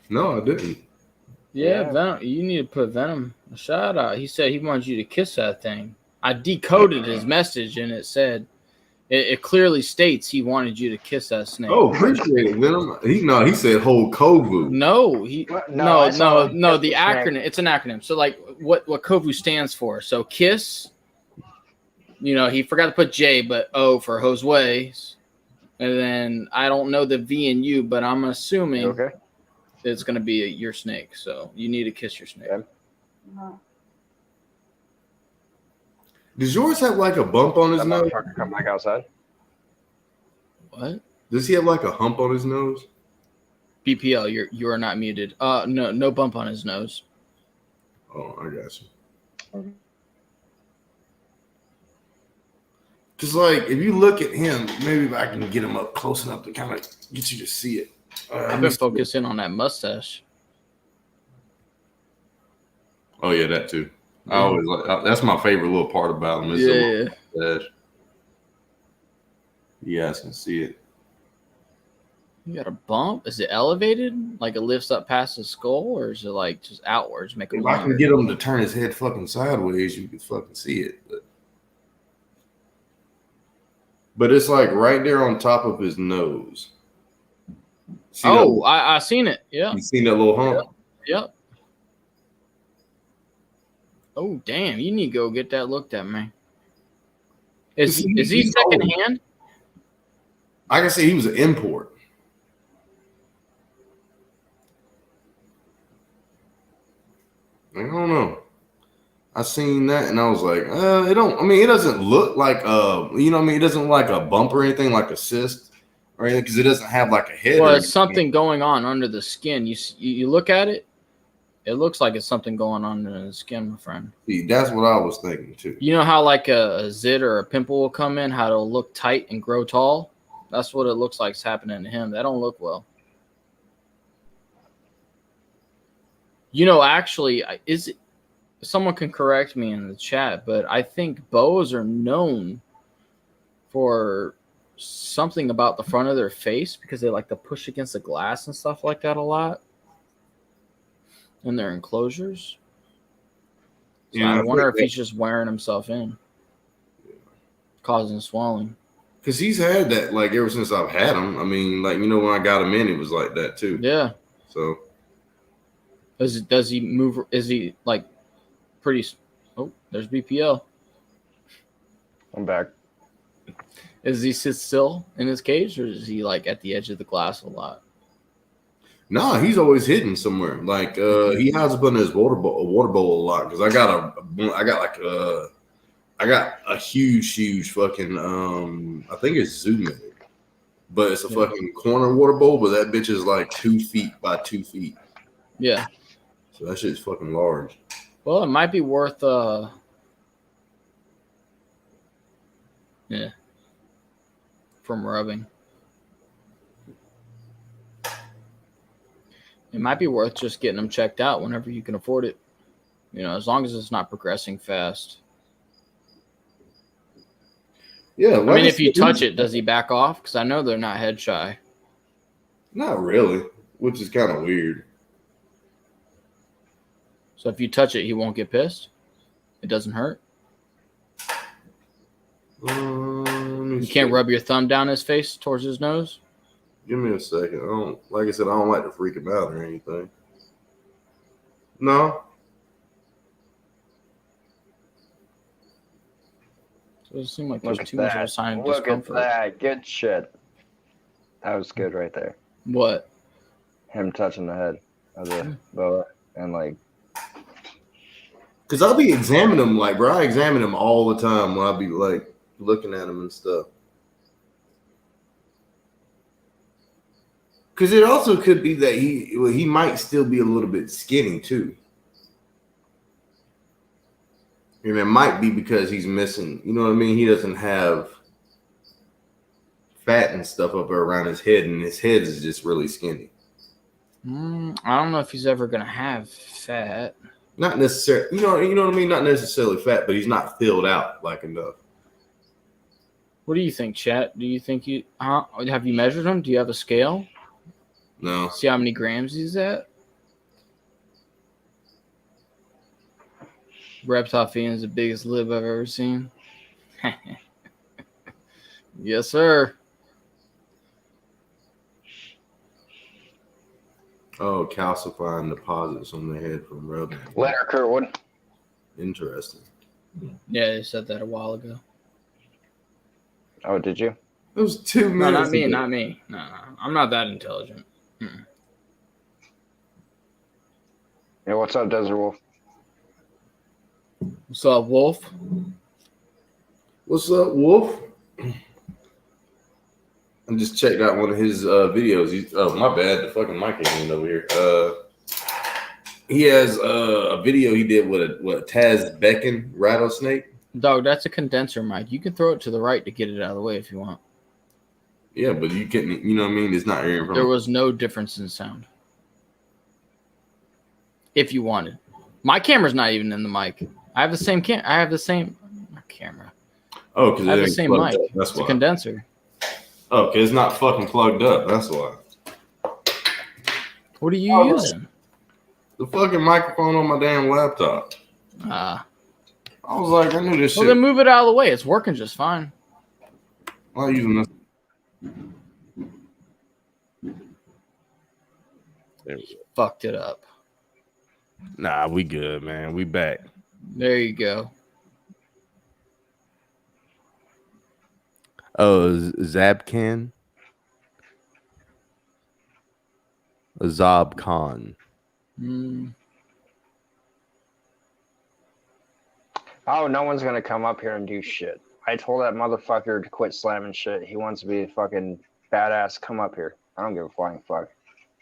No, I didn't.
Yeah,
Yeah.
Venom. You need to put Venom a shout out. He said he wants you to kiss that thing. I decoded his message and it said, it clearly states he wanted you to kiss that snake.
Oh, appreciate it, Venom. He said whole Kovu.
No,
I saw him
no.
kiss
The
the
acronym.
snake.
It's an acronym. So like, what Kovu stands for? So kiss. He forgot to put J, but O for Josue's. And then I don't know the V and U, but I'm assuming
Okay.
it's going to be your snake. So you need to kiss your snake.
Okay.
Does yours have like a bump on his
That
nose?
motherfucker come back outside.
What?
Does he have like a hump on his nose?
BPL, you are not muted. No bump on his nose.
Oh, I got you. Because, like, if you look at him, maybe if I can get him up close enough to kind of get you to see it.
I've been focusing on that mustache.
Oh, yeah, that too. I always like that's my favorite little part about him. Is the mustache. You guys can see it.
You got a bump? Is it elevated? Like it lifts up past his skull, or is it like just outwards? Make
If I can get him to turn his head fucking sideways, you can fucking see it. But it's like right there on top of his nose. See
I seen it. Yeah.
You seen that little hump?
Yep. Oh damn! You need to go get that looked at, man. Is he second hand?
I can say he was an import. I don't know. I seen that and I was like, it doesn't look like it doesn't look like a bump or anything like a cyst or anything because it doesn't have like a head.
Well, it's something going on under the skin. You look at it, it looks like it's something going on under the skin, my friend.
See, that's what I was thinking too.
You know how like a zit or a pimple will come in, how it'll look tight and grow tall? That's what it looks like is happening to him. That don't look well. Actually, someone can correct me in the chat, but I think boas are known for something about the front of their face because they like to push against the glass and stuff like that a lot in their enclosures. So I wonder if he's just wearing himself in, causing swelling.
Because he's had that like ever since I've had him. I mean, like when I got him in, it was like that too.
Yeah.
So
does he move? Is he like pretty? Oh, there's BPL.
I'm back.
Does he sit still in his cage, or is he like at the edge of the glass a lot?
No, he's always hidden somewhere. Like he hides up in his water bowl a lot. Because I got a huge fucking I think it's Zoom in it, but it's a fucking corner water bowl. But that bitch is like 2 feet by 2 feet.
Yeah.
So that shit's fucking large.
Well, it might be worth from rubbing. It might be worth just getting them checked out whenever you can afford it. As long as it's not progressing fast.
Yeah,
I mean, if you touch it, does he back off? Because I know they're not head shy.
Not really, which is kind of weird.
So if you touch it, he won't get pissed? It doesn't hurt? You can't rub your thumb down his face towards his nose?
Give me a second. Like I said, I don't like to freak him out or anything. No.
So it seems like there's
Look
too much
at
of a
that.
sign of
Look at
discomfort.
that. Good shit. That was good right there.
What?
Him touching the head of the boa and like.
Because I'll be examining him, like, bro. I examine him all the time when I'll be, like, looking at him and stuff. Because it also could be that he might still be a little bit skinny, too. And it might be because he's missing, you know what I mean? He doesn't have fat and stuff up around his head, and his head is just really skinny.
I don't know if he's ever gonna have fat.
Not necessarily, you know what I mean? Not necessarily fat, but he's not filled out like enough.
What do you think, chat? Do you think have you measured him? Do you have a scale?
No.
See how many grams he's at? Reptile feeding is the biggest lib I've ever seen. Yes, sir.
Oh, calcifying deposits on the head from rubbing.
Leonard Kirkwood.
Interesting.
Yeah, they said that a while ago.
Oh, did you?
It was 2 minutes.
No, not me,
ago.
not me. No, I'm not that intelligent.
Yeah, what's up, Desert Wolf?
What's up, Wolf?
What's up, Wolf? I just checked out one of his videos. Oh, my bad. The fucking mic ain't over here. He has a video he did with a Taz Becken rattlesnake.
Dog, that's a condenser mic. You can throw it to the right to get it out of the way if you want.
Yeah, but you can, you know what I mean? It's not hearing from.
There was no difference in sound. If you wanted. My camera's not even in the mic. I have the same camera.
Oh, because
I have the same mic.
That's
it's a
why.
condenser.
Oh, because it's not fucking plugged up. That's why.
What are you using?
The fucking microphone on my damn laptop. I was like, I knew this
Well,
shit.
then move it out of the way. It's working just fine.
I'm not using this. There we go.
Fucked it up.
Nah, we good, man. We back.
There you go.
Oh, Zabkan. Azab Khan.
Oh, no one's gonna come up here and do shit. I told that motherfucker to quit slamming shit. He wants to be a fucking badass. Come up here. I don't give a flying fuck.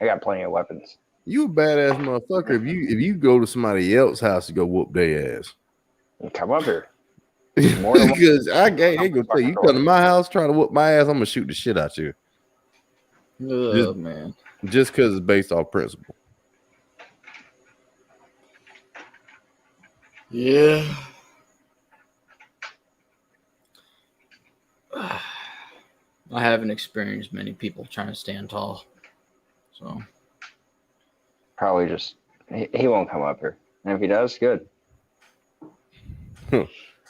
I got plenty of weapons.
You a badass motherfucker if you go to somebody else's house to go whoop their ass.
Come up here.
Because I ain't gonna tell you, you come to my house trying to whoop my ass, I'm gonna shoot the shit out you.
Oh, man.
Just because it's based off principle.
Yeah. I haven't experienced many people trying to stand tall. So
Probably just he won't come up here. And if he does, good.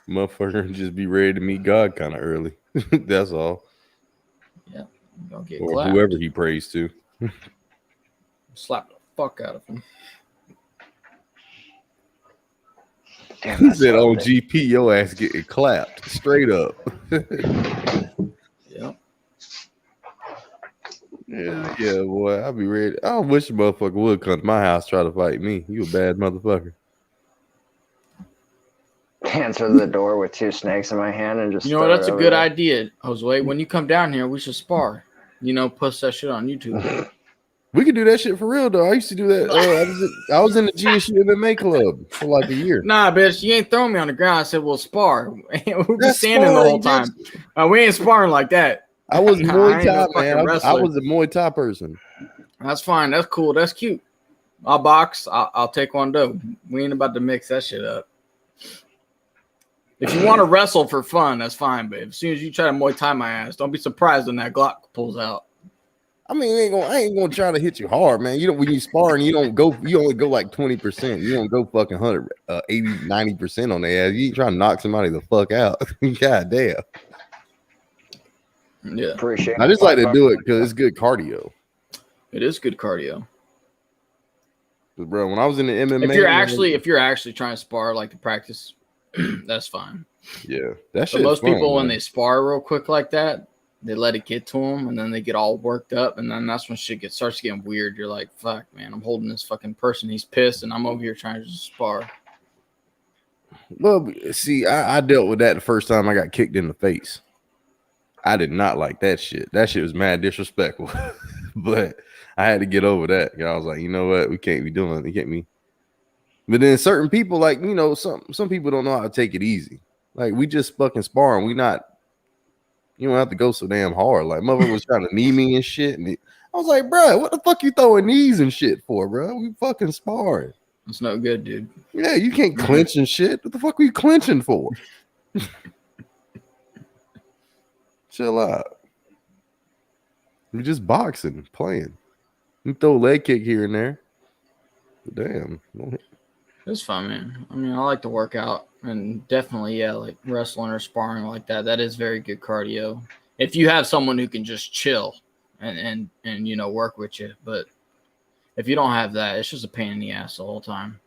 Motherfucker just be ready to meet God kind of early. That's all.
yeah, don't get
Or
clapped.
whoever he prays to.
Slap the fuck out of him.
Damn,
He
that's
said
so
on
big.
GP, your ass getting clapped straight up.
Yep.
Yeah, boy. I'll be ready. I wish a motherfucker would come to my house try to fight me. You a bad motherfucker.
Answer the door with two snakes in my hand and just.
You know what?
throw
That's
it
a
over
good
there.
idea, Jose. When you come down here, we should spar. You know, post that shit on YouTube.
We could do that shit for real, though. I used to do that. I was in the GSU MMA club for like a year.
Nah, bitch, you ain't throwing me on the ground. I said, we'll spar. We'll be
That's
standing the whole
sparring,
time. We ain't sparring like that.
I was
I
Muay
ain't no
Thai,
fucking
man. I
wrestler.
was a Muay Thai person.
That's fine. That's cool. That's cute. I'll box. I'll take one though. We ain't about to mix that shit up. If you want to wrestle for fun, that's fine. But as soon as you try to Muay Thai my ass, don't be surprised when that Glock pulls out.
I mean, I ain't gonna try to hit you hard, man. You know, when you sparring, you only go like 20%. You don't go fucking 100, 80, 90% on their ass. You ain't trying to knock somebody the fuck out. God damn.
Yeah,
Appreciate.
I just like to do it because it's good cardio.
it is good cardio.
'Cause, bro, when I was in the MMA,
If you're actually trying to spar like to practice, that's fine.
yeah, that shit.
But most people, when they spar real quick like that, they let it get to them, and then they get all worked up, and then that's when shit starts getting weird. You're like, fuck, man, I'm holding this fucking person. He's pissed, and I'm over here trying to just spar.
Well, see, I dealt with that the first time I got kicked in the face. I did not like that shit. That shit was mad disrespectful. But I had to get over that. I was like, you know what? We can't be doing it. You get me? But then certain people, like, you know, some people don't know how to take it easy. Like, we just fucking sparring. We not, you don't have to go so damn hard. Like, mother was trying to knee me and shit. And I was like, bro, what the fuck you throwing knees and shit for, bro? We fucking sparring.
It's no good, dude.
Yeah, you can't clinch and shit. What the fuck are you clinching for? Chill out. We're just boxing, playing. You throw a leg kick here and there. But damn.
It's fun, man. I mean, I like to work out, and definitely, yeah, like wrestling or sparring like that. That is very good cardio. If you have someone who can just chill and you know, work with you, but if you don't have that, it's just a pain in the ass the whole time.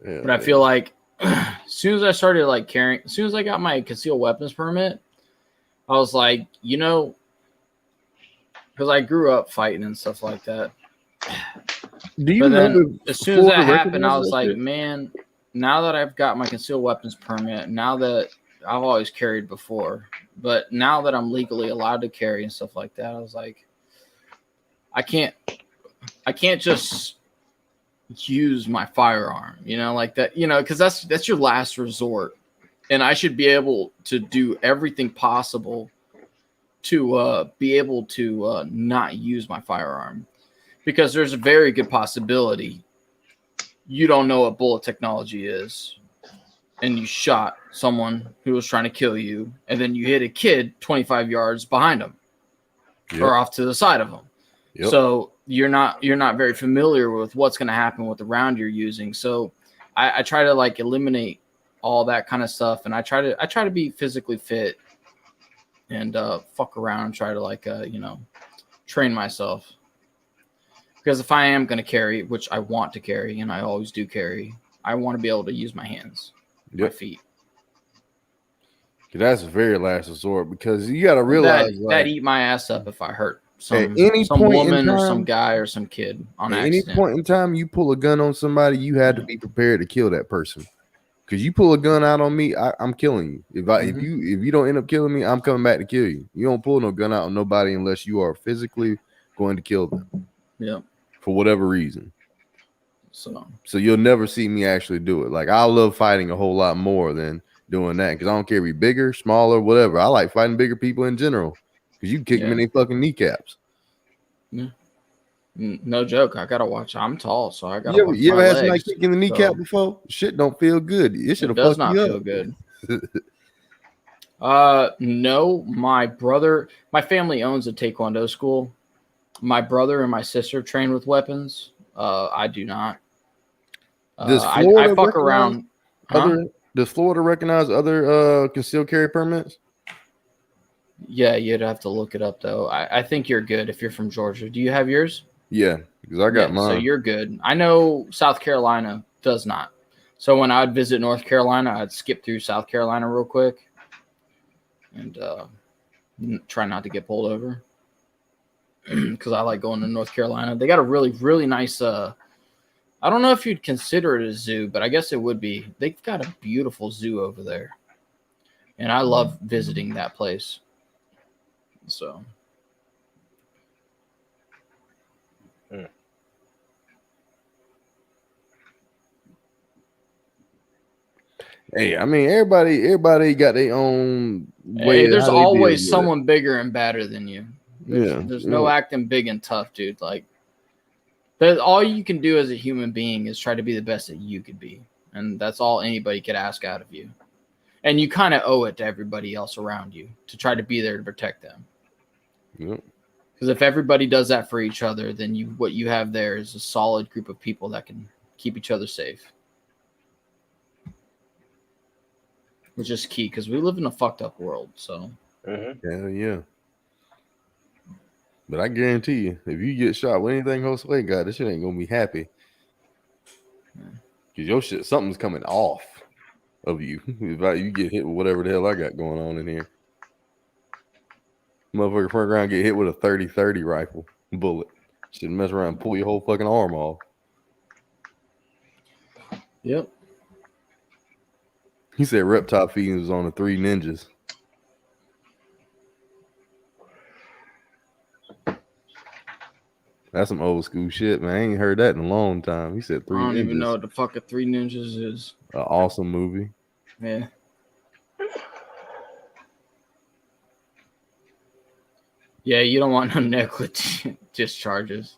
Yeah,
but I feel like as soon as I started like carrying, as soon as I got my concealed weapons permit, I was like, you know, because I grew up fighting and stuff like that.
Do you
but
know
then as soon as that happened, I was like,
shit?
man, now that I've got my concealed weapons permit, now that I've always carried before, but now that I'm legally allowed to carry and stuff like that, I was like, I can't just use my firearm, you know, like that, you know, because that's your last resort, and I should be able to do everything possible to be able to not use my firearm, because there's a very good possibility you don't know what bullet technology is, and you shot someone who was trying to kill you, and then you hit a kid 25 yards behind them or off to the side of them. So you're not very familiar with what's going to happen with the round you're using. So I try to like eliminate all that kind of stuff, and I try to be physically fit and fuck around and try to like you know, train myself, because if I am going to carry, which I want to carry and I always do carry, I want to be able to use my hands, my feet.
That's a very last resort, because you got to realize
that eat my ass up if I hurt some
point
woman or some guy or some kid on accident.
Any point in time you pull a gun on somebody, you had to be prepared to kill that person. Because you pull a gun out on me, I'm killing you. If you don't end up killing me, I'm coming back to kill you. You don't pull no gun out on nobody unless you are physically going to kill them.
Yeah.
For whatever reason.
So
you'll never see me actually do it. Like, I love fighting a whole lot more than doing that, because I don't care if you're bigger, smaller, whatever. I like fighting bigger people in general, because you can kick them in their fucking kneecaps.
Yeah. No joke. I gotta watch. I'm tall, so I gotta.
You ever had somebody kick in the kneecap before? Shit don't feel good. It should have fucked you up. It does not
feel good. No, my family owns a taekwondo school. My brother and my sister train with weapons. I do not.
Does Florida
I fuck around.
Does Florida recognize other concealed carry permits?
Yeah, you'd have to look it up though. I think you're good if you're from Georgia. Do you have yours?
Yeah, because I got mine.
So you're good. I know South Carolina does not. So when I'd visit North Carolina, I'd skip through South Carolina real quick and try not to get pulled over, because I like going to North Carolina. They got a really, really nice I don't know if you'd consider it a zoo, but I guess it would be. They've got a beautiful zoo over there, and I love visiting that place. So.
Hey, I mean, everybody got their own way.
Hey, there's always someone bigger and badder than you. There's no acting big and tough, dude. Like, all you can do as a human being is try to be the best that you could be, and that's all anybody could ask out of you. And you kind of owe it to everybody else around you to try to be there to protect them. Because if everybody does that for each other, then what you have there is a solid group of people that can keep each other safe. Which is key, because we live in a fucked up world. So,
hell yeah. But I guarantee you, if you get shot with anything Jose got, this shit ain't gonna be happy. Because your shit, something's coming off of you. If you get hit with whatever the hell I got going on in here. Motherfucker front around get hit with a 30-30 rifle bullet. Should mess around and pull your whole fucking arm off.
Yep.
He said Reptile feeding was on the 3 Ninjas.
That's some old school shit, man. I ain't heard that in a long time. He said
I
Three
don't even know
Ninjas.
what the fuck a Three Ninjas is.
An awesome movie.
Yeah. Yeah, you don't want no negligent discharges.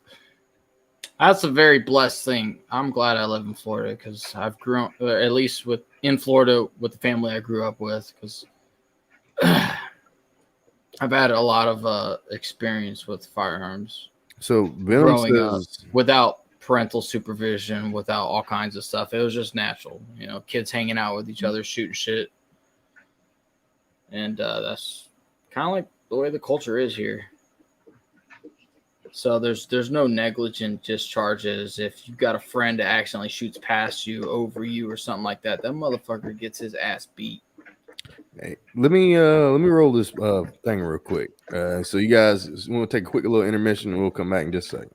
That's a very blessed thing. I'm glad I live in Florida because I've grown, at least in Florida with the family I grew up with, because I've had a lot of experience with firearms.
So Venom
Growing up
says,
without parental supervision, without all kinds of stuff. It was just natural, kids hanging out with each other, shooting shit. And that's kind of like the way the culture is here. So there's no negligent discharges. If you've got a friend that accidentally shoots past you, over you, or something like that, that motherfucker gets his ass beat.
hey, let me roll this thing real quick. So you guys, we'll take a quick little intermission and we'll come back in just a second.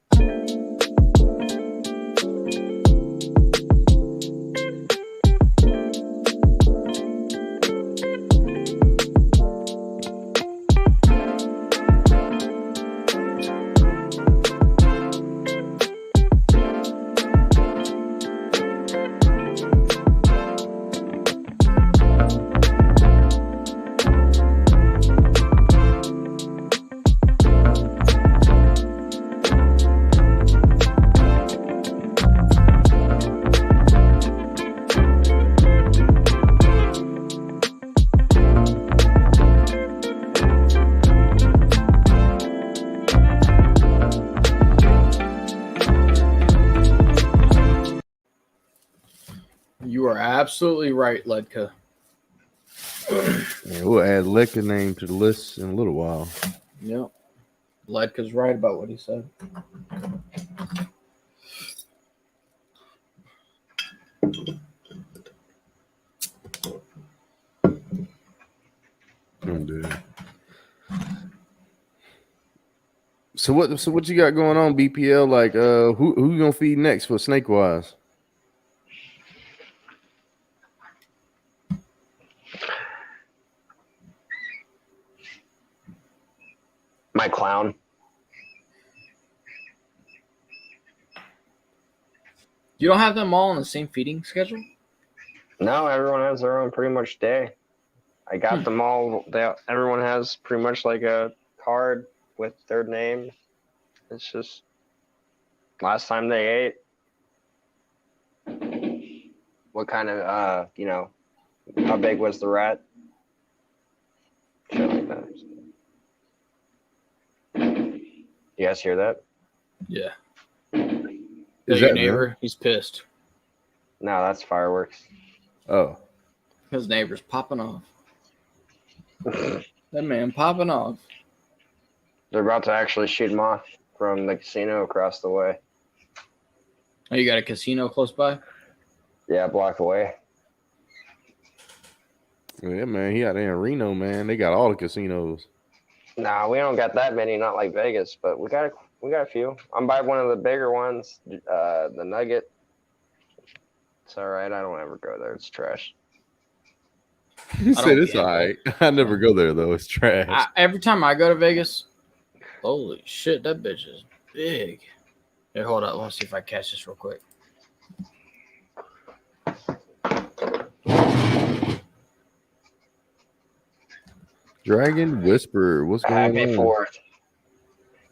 You are absolutely right, Ledka.
Yeah, we'll add Lecter name to the list in a little while.
Yep. Ledka's right about what he said.
I'm dead. So what you got going on, BPL? Like who you gonna feed next for Snake Wise?
My clown.
You don't have them all on the same feeding schedule?
No, everyone has their own pretty much day. I got them all. Everyone has pretty much like a card with their name. It's just last time they ate. What kind of how big was the rat? Shit like that. You guys hear that?
Yeah.
Is
Your
that
neighbor?
them?
He's pissed.
No, that's fireworks.
Oh.
His neighbor's popping off. That man popping off.
They're about to actually shoot him off from the casino across the way.
Oh, you got a casino close by?
Yeah, a block away.
Yeah, man, he out there in Reno, man. They got all the casinos.
Nah, we don't got that many, not like Vegas, but we got a few. I'm by one of the bigger ones, the Nugget. It's all right. I don't ever go there. It's trash.
He said it's
get
all right. I never go there though. It's trash.
Every time I go to Vegas, holy shit, that bitch is big. Here, hold up. Let's see if I catch this real quick.
Dragon Whisperer, what's going
Happy
on?
4th.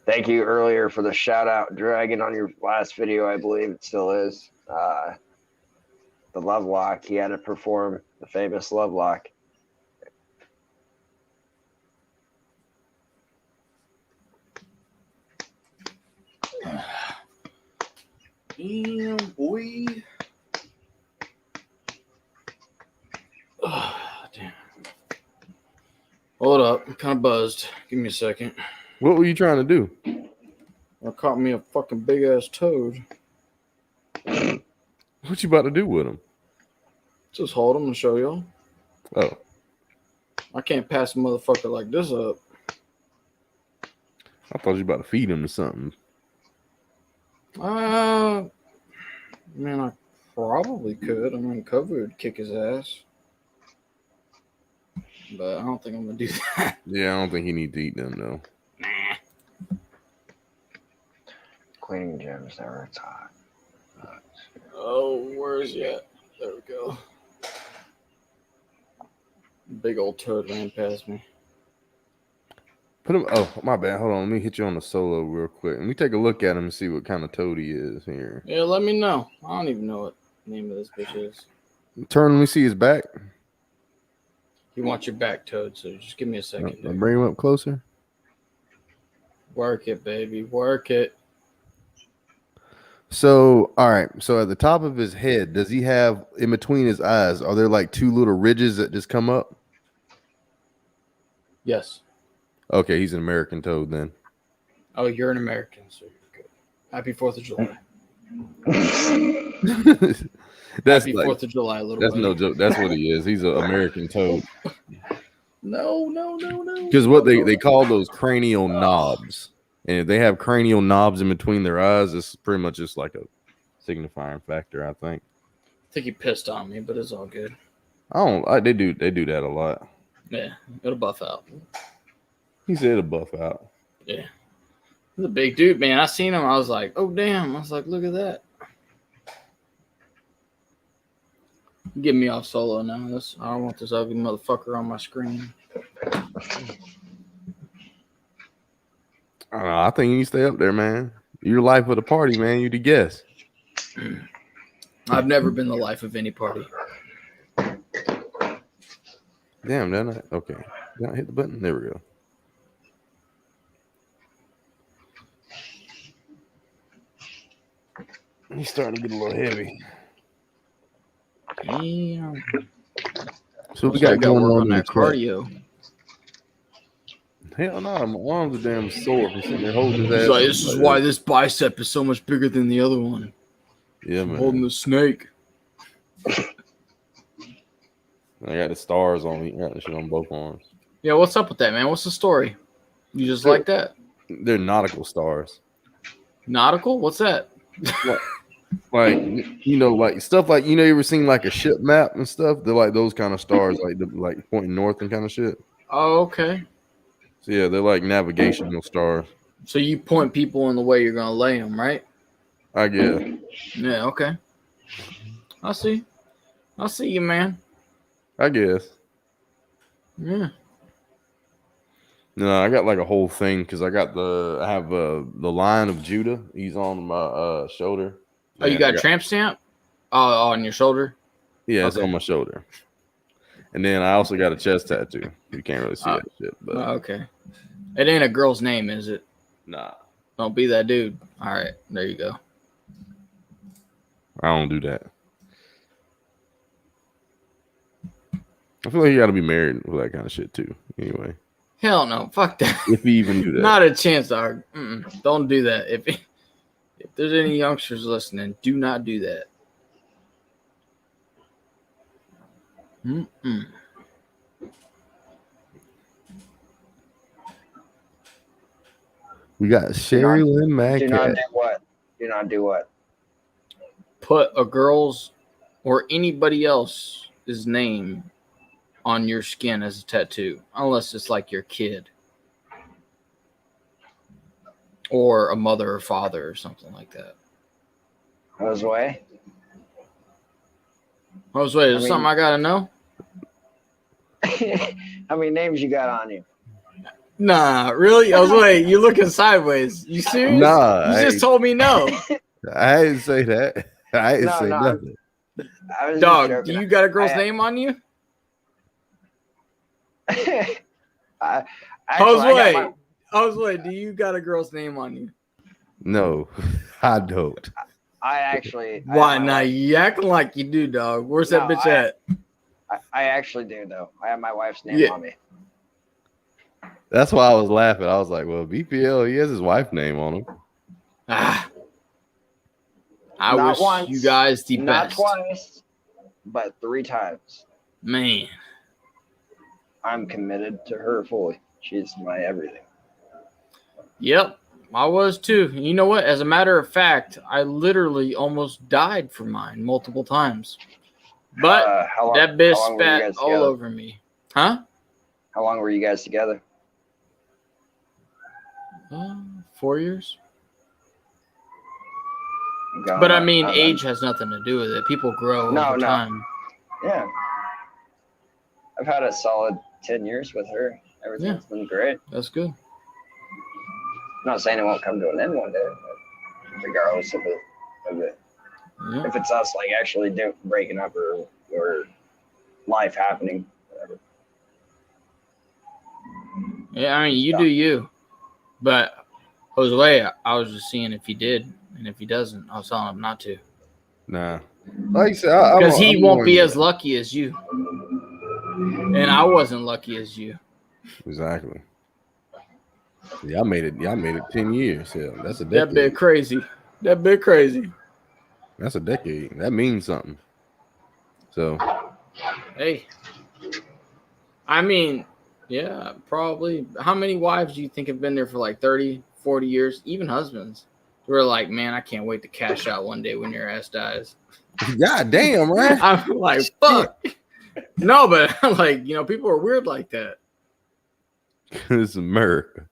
Thank you earlier for the shout out, Dragon, on your last video. I believe it still is. The love lock. He had to perform the famous love lock.
Damn, boy. Oh, damn. Hold up. I'm kind of buzzed. Give me a second.
What were you trying to do?
I caught me a fucking big ass toad.
What you about to do with him?
Just hold him and show y'all.
Oh,
I can't pass a motherfucker like this up.
I thought you were about to feed him to something.
Man, I probably could. I mean, Kobe would kick his ass. But I don't think I'm going to do that.
Yeah, I don't think he needs to eat them though.
Nah.
Cleaning gems never. It's hot.
Oh, where is he at? There we go. Big old toad ran past me.
Put him. Oh, my bad. Hold on. Let me hit you on the solo real quick. Let me take a look at him and see what kind of toad he is here.
Yeah, let me know. I don't even know what the name of this bitch is.
Turn. Let me see his back.
You want your back, Toad, so just give me a second.
I'll bring him up closer.
Work it, baby. Work it.
So, all right. So, at the top of his head, does he have in between his eyes? Are there like two little ridges that just come up?
Yes.
Okay, he's an American toad then.
Oh, you're an American, so you're good. Happy 4th of July.
That's
Happy
like,
4th of July, little
that's
buddy.
no joke. That's what he is. He's an American toad.
No.
Because what they call those cranial knobs, and if they have cranial knobs in between their eyes, it's pretty much just like a signifying factor, I think.
I think he pissed on me, but it's all good.
They do that a lot.
Yeah, it'll buff out.
He said it'll buff out.
Yeah. He's a big dude, man. I seen him. I was like, oh, damn. I was like, look at that. Get me off solo now. I don't want this ugly motherfucker on my screen.
I don't know. I think you need to stay up there, man. You're life of the party, man. You the guest.
I've never been the life of any party.
Damn, didn't I? Okay. Did I hit the button? There we go. He's starting to get a little heavy.
Damn.
So we
So I
got
got
going
work
on
on
in
that
the chat.
cardio.
Hell no, my arms are damn sore from sitting there holding his ass.
He's like, this is why this bicep is so much bigger than the other one.
Yeah,
I'm
man.
holding the snake.
I got the stars on me. I got the shit on both arms.
Yeah, what's up with that, man? What's the story? You just like that?
They're nautical stars.
Nautical? What's that?
Like, you know, like stuff like, you ever seen like a ship map and stuff? They're like those kind of stars, like pointing north and kind of shit.
Oh, okay.
So yeah, they're like navigational stars.
So you point people in the way you're going to lay them, right?
I guess.
Yeah, okay. I see you, man.
I guess.
Yeah.
No, I got like a whole thing because I have the Lion of Judah. He's on my shoulder.
Oh, you got a tramp stamp? Oh, on your shoulder?
Yeah, it's
Okay.
on my shoulder. And then I also got a chest tattoo. You can't really see that shit, but
Okay. It ain't a girl's name, is it?
nah,
Don't be that dude. All right, there you go.
I don't do that. I feel like you got to be married with that kind of shit too. Anyway,
Hell no, fuck that.
if you even do that,
Not a chance, dog. Don't do that. If there's any youngsters listening, do not do that.
we got Sherry Lynn Mack.
Do not do what? Do not do what?
Put a girl's or anybody else's name on your skin as a tattoo, unless it's like your kid or a mother or father or something like that.
Josue?
Jose, is something I gotta know?
How many names you got on you?
Nah, really? Jose, you looking sideways. You serious?
Nah,
you just told me no.
I didn't say that. I didn't say nothing.
I was
Dog,
just
do
joking.
you got a girl's name on you? Jose, do you got a girl's name on you?
No, I don't.
Why not? You acting like you do, dog. Where's that bitch at?
I actually do, though. I have my wife's name on me.
That's why I was laughing. I was like, well, BPL, he has his wife's name on him.
I wish
once,
you guys the
not
best.
Not twice, but 3 times.
Man.
I'm committed to her fully. She's my everything.
Yep, I was too. You know what? As a matter of fact, I literally almost died for mine multiple times. But that bitch spat all over me. Huh?
How long were you guys together?
4 years.
going
But I
up,
mean,
and
age has nothing to do with it. People grow
No,
over
no.
time.
yeah, I've had a solid 10 years with her. Everything's been great.
That's good.
I'm not saying it won't come to an end one day, but regardless of it,
Yeah.
if it's us like actually breaking up or life happening, whatever.
Yeah, I mean, you do you. But Jose, I was just seeing if he did, and if he doesn't, I was telling him not to.
Nah. Like I said,
Because he won't be as lucky as you. And I wasn't lucky as you.
Exactly. Y'all made it 10 years. Yeah, that's a
That
decade.
bit crazy. That bit crazy.
That's a decade. That means something. So
Hey. I mean, yeah, probably. How many wives do you think have been there for like 30, 40 years? Even husbands. Who are like, man, I can't wait to cash out one day when your ass dies.
God damn, right?
I'm like, fuck. No, but like, you know, people are weird like that.
It's America.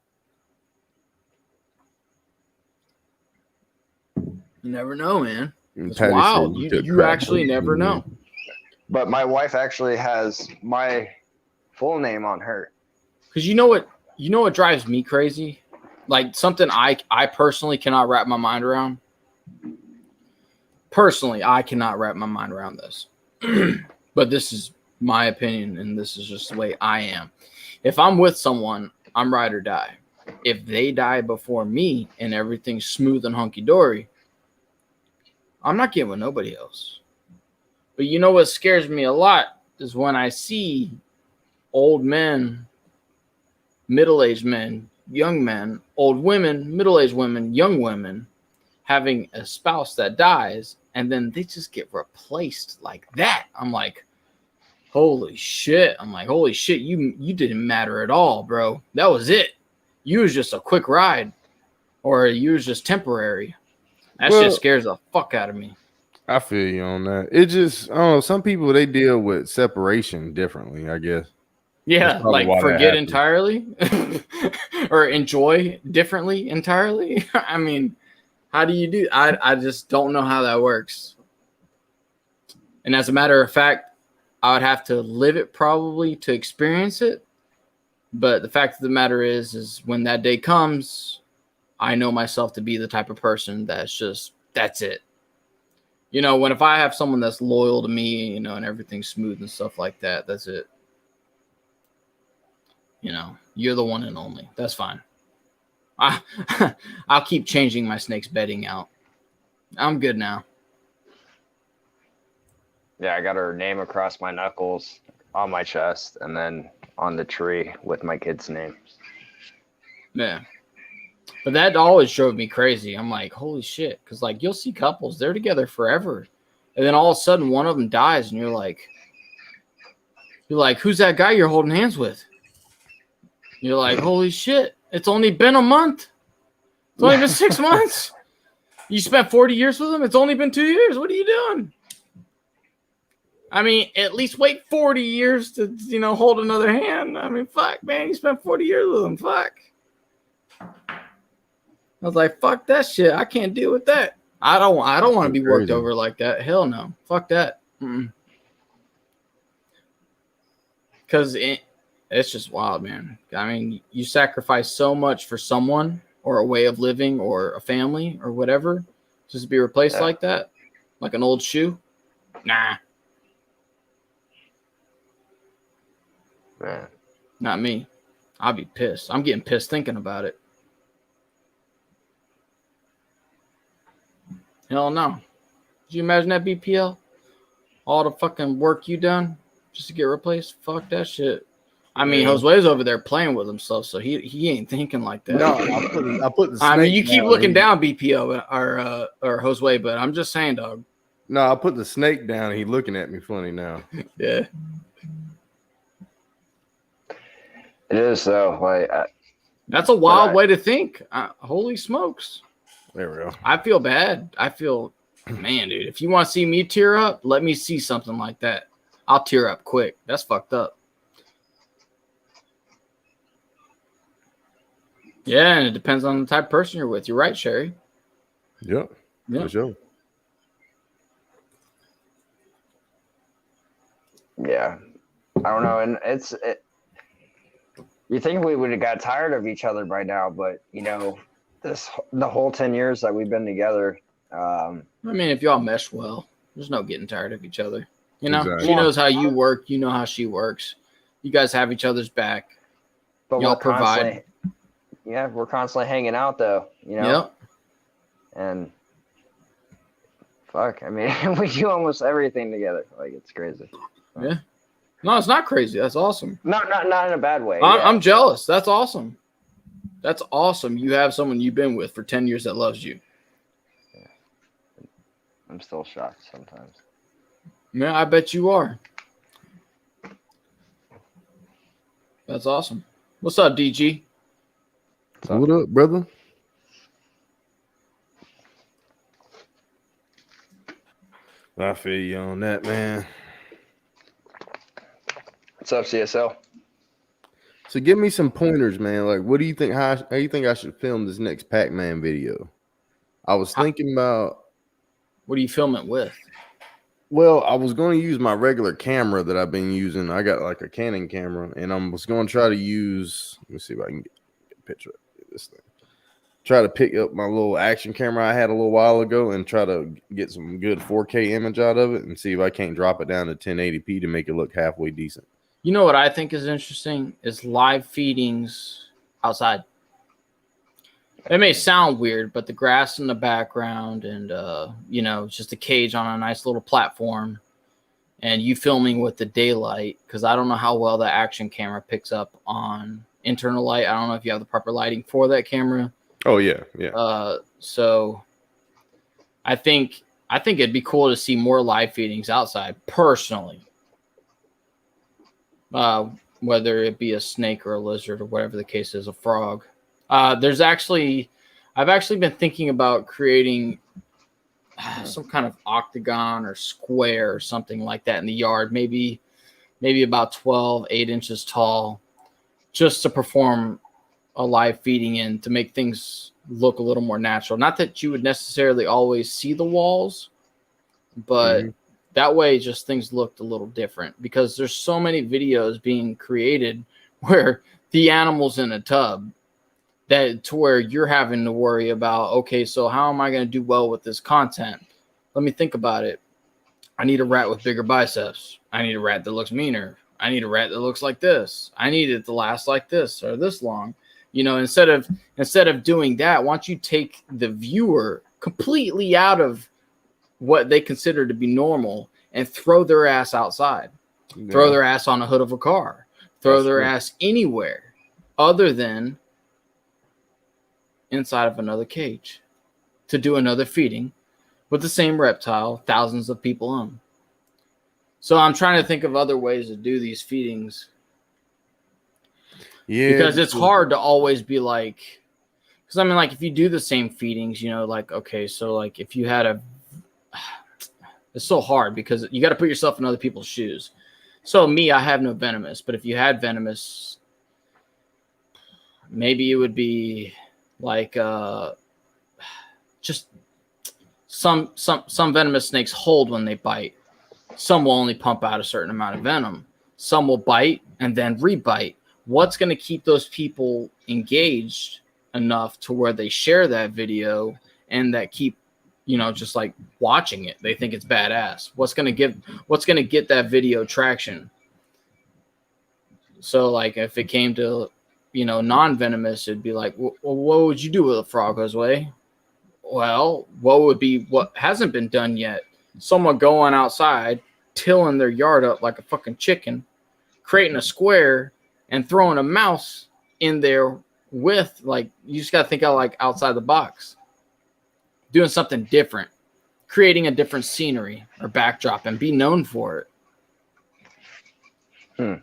You never know, man. It's
Patty
wild.
said
You
took crap.
actually never know.
But my wife actually has my full name on her.
Because you know what drives me crazy? Like something I personally cannot wrap my mind around. Personally, I cannot wrap my mind around this. But this is my opinion, and this is just the way I am. If I'm with someone, I'm ride or die. If they die before me and everything's smooth and hunky-dory, I'm not getting with nobody else. But you know what scares me a lot is when I see old men, middle-aged men, young men, old women, middle-aged women, young women having a spouse that dies, and then they just get replaced like that. I'm like, holy shit. You didn't matter at all, bro. That was it. You was just a quick ride, or you was just temporary. That shit scares the fuck out of me.
I feel you on that. It just, I don't know. Some people, they deal with separation differently, I guess.
Yeah, like forget entirely or enjoy differently entirely. I mean, how do you do? I just don't know how that works. And as a matter of fact, I would have to live it probably to experience it. But the fact of the matter is when that day comes, I know myself to be the type of person that's it. You know, if I have someone that's loyal to me, you know, and everything's smooth and stuff like that, that's it. You know, you're the one and only. That's fine. I'll keep changing my snake's bedding out. I'm good now.
Yeah, I got her name across my knuckles, on my chest, and then on the tree with my kid's name.
Yeah. But that always drove me crazy. I'm like, holy shit. Because, like, you'll see couples, they're together forever. And then all of a sudden, one of them dies, and you're like, who's that guy you're holding hands with? You're like, holy shit. It's only been a month. It's only been 6 months. You spent 40 years with him? It's only been 2 years. What are you doing? I mean, at least wait 40 years to, you know, hold another hand. I mean, fuck, man. You spent 40 years with him. Fuck. I was like, fuck that shit. I can't deal with that. I don't want to be worked over like that. Hell no. Fuck that. Because it's just wild, man. I mean, you sacrifice so much for someone or a way of living or a family or whatever just to be replaced like that, like an old shoe. Nah.
Man.
Not me. I'll be pissed. I'm getting pissed thinking about it. Hell no. Could you imagine that, BPL? All the fucking work you done just to get replaced? Fuck that shit. I mean, Josue's over there playing with himself, so he ain't thinking like that.
No, I put the snake
I mean, you keep
down.
looking down, BPO or Josue, but I'm just saying, dog.
No, I put the snake down, and he looking at me funny now.
Yeah.
It is, though. Like,
that's a wild way to think. Holy smokes.
There we go.
I feel bad. I feel, man, dude, if you want to see me tear up, let me see something like that. I'll tear up quick. That's fucked up. Yeah, and it depends on the type of person you're with. You're right, Sherry.
Yep.
Yeah.
For sure.
Yeah, I don't know, and you think we would have got tired of each other by now, but the whole 10 years that we've been together.
I mean, if y'all mesh well, there's no getting tired of each other. You know,
Exactly.
she knows how you work. You know how she works. You guys have each other's back.
But
Y'all
we're
provide.
we're constantly hanging out though,
Yep.
and fuck, I mean, we do almost everything together. Like, it's crazy.
Yeah. No, it's not crazy. That's awesome.
Not in a bad way.
I'm jealous. That's awesome. That's awesome. You have someone you've been with for 10 years that loves you.
I'm still shocked sometimes.
Yeah, I bet you are. That's awesome. What's up, DG?
What up, brother? I feel you on that, man.
What's up, CSL?
So give me some pointers, man. Like, what do you think? How you think I should film this next Pac-Man video? I was thinking about.
What do you film it with?
Well, I was going to use my regular camera that I've been using. I got like a Canon camera, and I was going to try to use. Let me see if I can get a picture of this thing. Try to pick up my little action camera I had a little while ago and try to get some good 4K image out of it and see if I can't drop it down to 1080p to make it look halfway decent.
You know what I think is interesting is live feedings outside. It may sound weird, but the grass in the background and, just a cage on a nice little platform and you filming with the daylight, because I don't know how well the action camera picks up on internal light. I don't know if you have the proper lighting for that camera.
Oh, yeah.
So I think it'd be cool to see more live feedings outside, personally. Whether it be a snake or a lizard or whatever the case is, a frog. I've actually been thinking about creating some kind of octagon or square or something like that in the yard, maybe about 8 inches tall, just to perform a live feeding in to make things look a little more natural. Not that you would necessarily always see the walls, but that way just things looked a little different, because there's so many videos being created where the animal's in a tub that to where you're having to worry about, okay, so how am I going to do well with this content? Let me think about it. I need a rat with bigger biceps. I need a rat that looks meaner. I need a rat that looks like this. I need it to last like this or this long. Instead of doing that, why don't you take the viewer completely out of what they consider to be normal and throw their ass outside, throw their ass on the hood of a car, throw their ass anywhere other than inside of another cage to do another feeding with the same reptile, thousands of people on. So I'm trying to think of other ways to do these feedings. Yeah, because it's hard to always be like, because I mean, like if you do the same feedings, okay, so like if you had it's so hard because you got to put yourself in other people's shoes. So me, I have no venomous, but if you had venomous, maybe it would be like just some venomous snakes hold when they bite. Some will only pump out a certain amount of venom. Some will bite and then rebite. What's going to keep those people engaged enough to where they share that video and that keep, just like watching it? They think it's badass. What's going to get that video traction? So like if it came to, non-venomous, it'd be like, well, what would you do with a frog, Jose? Well, what hasn't been done yet? Someone going outside, tilling their yard up like a fucking chicken, creating a square and throwing a mouse in there with, like, you just got to think out like outside the box, doing something different, creating a different scenery or backdrop and be known for it.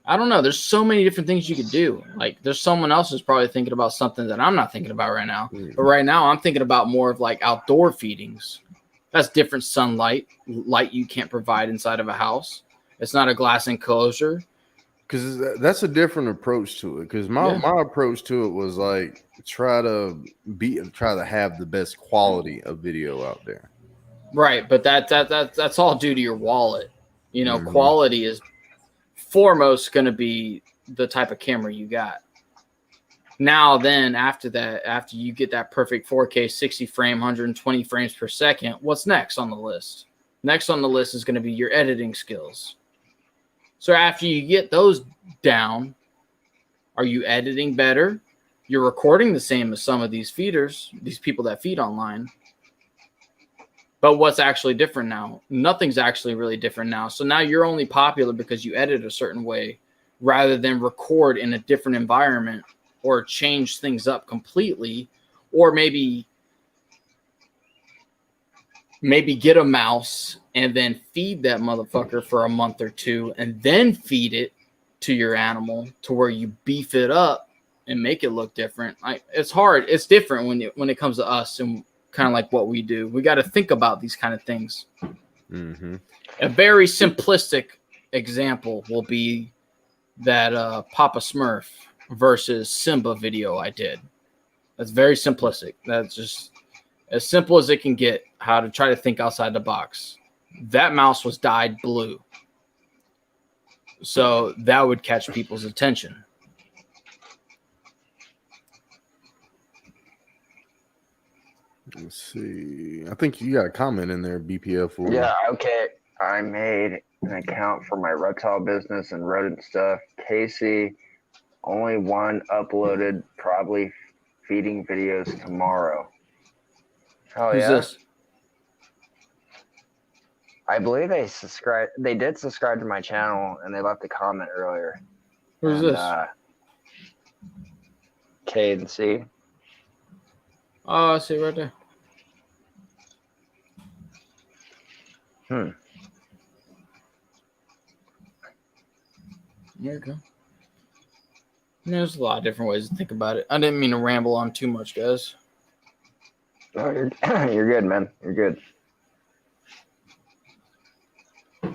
I don't know. There's so many different things you could do. Like there's someone else who's probably thinking about something that I'm not thinking about right now. But right now I'm thinking about more of like outdoor feedings. That's different sunlight, light you can't provide inside of a house. It's not a glass enclosure.
Because that's a different approach to it. Because my approach to it was like try to have the best quality of video out there.
Right, but that's all due to your wallet. You know,
Mhm.
quality is foremost going to be the type of camera you got. Now, then, after that, after you get that perfect 4K 60 frame, 120 frames per second, what's next on the list? Next on the list is going to be your editing skills. So after you get those down, are you editing better? You're recording the same as some of these feeders, these people that feed online. But what's actually different now? Nothing's actually really different now. So now you're only popular because you edit a certain way rather than record in a different environment or change things up completely, or maybe get a mouse and then feed that motherfucker for a month or two and then feed it to your animal to where you beef it up and make it look different. It's hard. It's different when it comes to us and kind of like what we do. We got to think about these kind of things.
Mm-hmm.
A very simplistic example will be that Papa Smurf versus Simba video I did. That's very simplistic. That's just as simple as it can get, how to try to think outside the box. That mouse was dyed blue. So that would catch people's attention.
Let's see. I think you got a comment in there, BPF. For
Yeah, okay. I made an account for my reptile business and rodent stuff. Casey, only one uploaded, probably feeding videos tomorrow. Oh,
Who's
yeah?
this?
I believe they did subscribe to my channel and they left a comment earlier.
Who's
And,
this?
K and C.
Oh, I see right there.
Hmm.
There you go. There's a lot of different ways to think about it. I didn't mean to ramble on too much, guys.
Oh, you're good, man. You're good.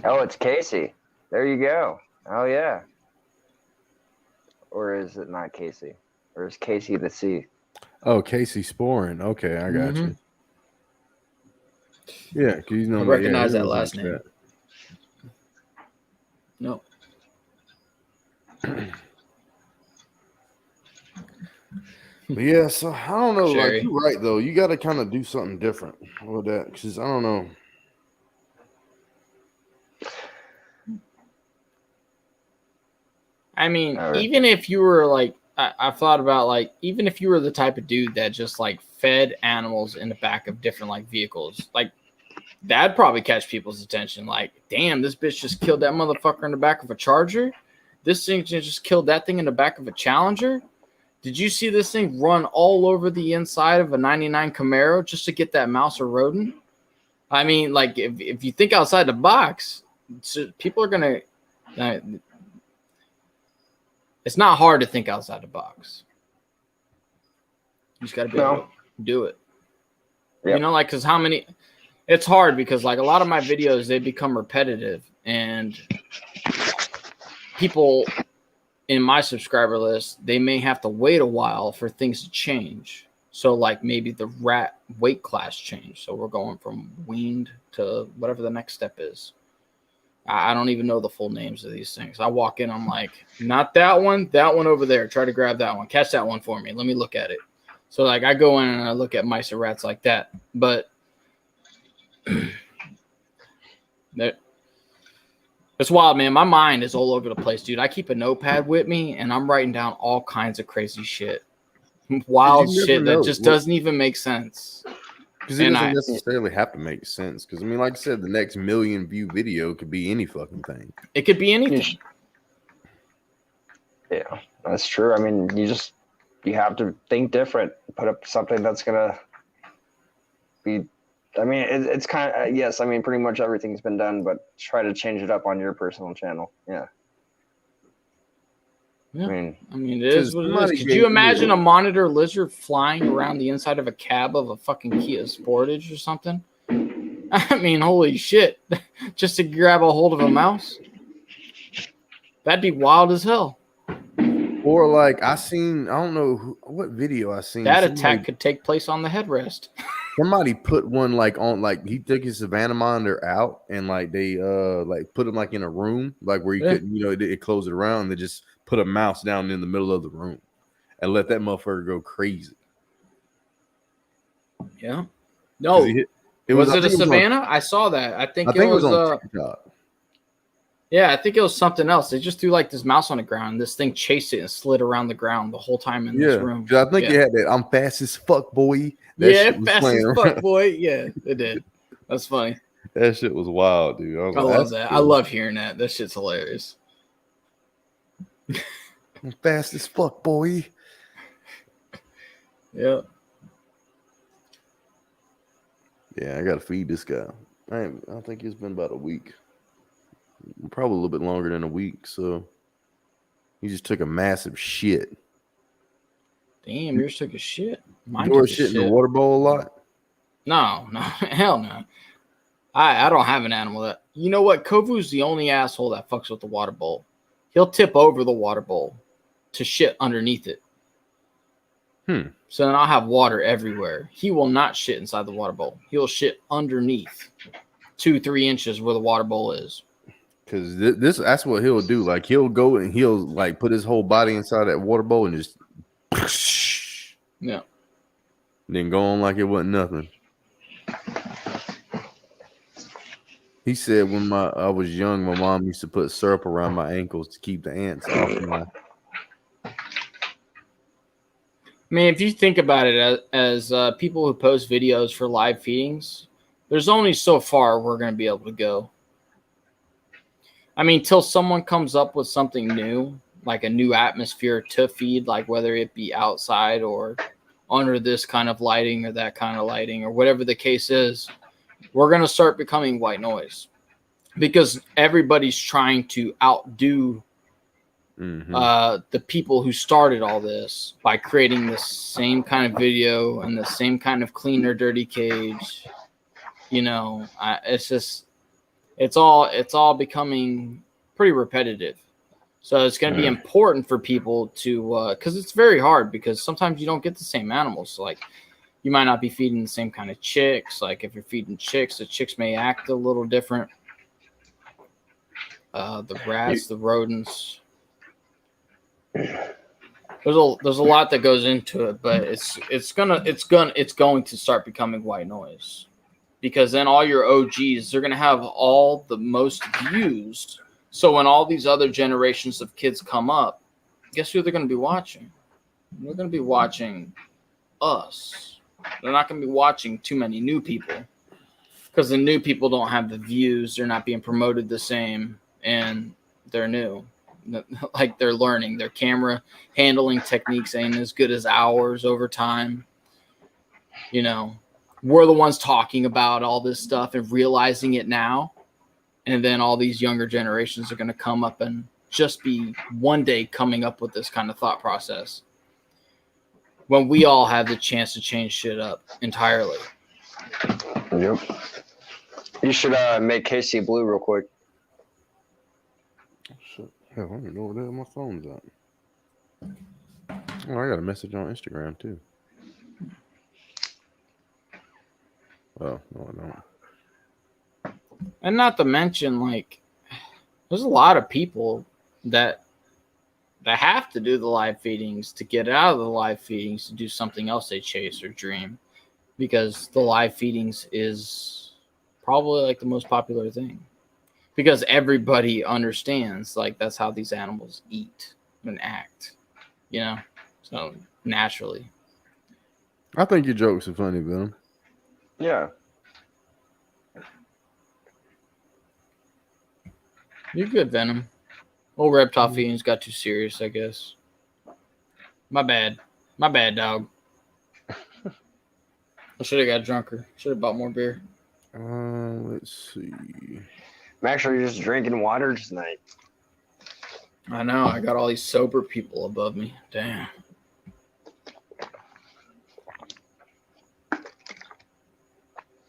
Oh, it's Casey. There you go. Oh, yeah. Or is it not Casey? Or is Casey the C?
Oh, Casey Sporin. Okay, I got you. Yeah, because you know,
I recognize
he
that
was
last
like
name. No.
But yeah, so I don't know.
Sherry.
Like, you're right though. You got to kind of do something different with that because I don't know.
I mean,
All right.
even if you were like, I've thought about like, even if you were the type of dude that just like fed animals in the back of different like vehicles, like that'd probably catch people's attention. Like, damn, this bitch just killed that motherfucker in the back of a Charger. This thing just killed that thing in the back of a Challenger. Did you see this thing run all over the inside of a 99 Camaro just to get that mouse or rodent? I mean, like, if you think outside the box, people are going to... It's not hard to think outside the box. You just got to be able to do it.
Yep.
You know, like, because how many... It's hard because, like, a lot of my videos, they become repetitive. And people in my subscriber list, they may have to wait a while for things to change. So, like, maybe the rat weight class change. So we're going from weaned to whatever the next step is. I don't even know the full names of these things. I walk in, I'm like, not that one over there. Try to grab that one. Catch that one for me. Let me look at it. So, like, I go in and I look at mice and rats like that. But it's wild, man. My mind is all over the place, dude. I keep a notepad with me, and I'm writing down all kinds of crazy shit. Wild shit that just doesn't even make sense.
Because it doesn't necessarily have to make sense. Because, I mean, like I said, the next 1 million view video could be any fucking thing.
It could be anything.
Yeah, that's true. I mean, you have to think different. Put up something that's going to be... I mean, it's kind of... yes, I mean, pretty much everything's been done, but try to change it up on your personal channel. Yeah.
Yeah.
I
mean, it is what it is. Could you imagine a monitor lizard flying around the inside of a cab of a fucking Kia Sportage or something? I mean, holy shit. Just to grab a hold of a mouse? That'd be wild as hell.
Or, like, I don't know what video I seen.
That attack could take place on the headrest.
somebody put one like on like he took his Savannah monitor out and like they like put him like in a room like where you couldn't it closed it around and they just put a mouse down in the middle of the room and let that motherfucker go crazy.
Yeah. No. Was it a Savannah? I saw that. I think it was on TikTok. Yeah, I think it was something else. They just threw like this mouse on the ground. And this thing chased it and slid around the ground the whole time in this room.
I think it had that "I'm fast as fuck, boy."
Fast as fuck, boy. Yeah, it did. That's funny.
That shit was wild, dude.
I love that. Cool. I love hearing that. That shit's hilarious.
I'm fast as fuck, boy.
Yeah.
Yeah, I gotta feed this guy. I think it's been about a week. Probably a little bit longer than a week. So he just took a massive shit.
Damn, yours took a shit.
Mine took a shit in the water bowl a lot?
No, hell no. I don't have an animal that. You know what? Kovu's the only asshole that fucks with the water bowl. He'll tip over the water bowl to shit underneath it. So then I'll have water everywhere. He will not shit inside the water bowl. He'll shit underneath 2-3 inches where the water bowl is.
Because that's what he'll do. Like he'll go and he'll like put his whole body inside that water bowl and just then go on like it wasn't nothing. He said when I was young, my mom used to put syrup around my ankles to keep the ants off my.
I mean, if you think about it as people who post videos for live feedings, there's only so far we're going to be able to go. I mean, till someone comes up with something new, like a new atmosphere to feed, like whether it be outside or under this kind of lighting or that kind of lighting or whatever the case is, we're going to start becoming white noise because everybody's trying to outdo the people who started all this by creating the same kind of video and the same kind of clean or dirty cage. You know, it's all becoming pretty repetitive. So it's going to be important for people to, because it's very hard because sometimes you don't get the same animals. So like you might not be feeding the same kind of chicks. Like if you're feeding chicks, the chicks may act a little different. The rats, the rodents. There's a lot that goes into it, but it's going to start becoming white noise because then all your OGs, they're going to have all the most views. So when all these other generations of kids come up, guess who they're going to be watching? They're going to be watching us. They're not going to be watching too many new people because the new people don't have the views. They're not being promoted the same, and they're new. Like they're learning. Their camera handling techniques ain't as good as ours over time. You know, we're the ones talking about all this stuff and realizing it now. And then all these younger generations are going to come up and just be one day coming up with this kind of thought process when we all have the chance to change shit up entirely.
Yep. You should make Casey blue real quick.
Hell, I don't even know where the hell my phone's at. Oh, I got a message on Instagram too. Oh, no, I don't.
And not to mention, like, there's a lot of people that have to do the live feedings to get out of the live feedings to do something else they chase or dream, because the live feedings is probably like the most popular thing. Because everybody understands, like, that's how these animals eat and act, you know? So, naturally.
I think your jokes are funny, Venom.
Yeah.
You're good, Venom. Old reptile feedings got too serious, I guess. My bad. My bad, dog. I should have got drunker. Should have bought more beer.
Let's see.
I'm actually just drinking water tonight.
I know. I got all these sober people above me. Damn.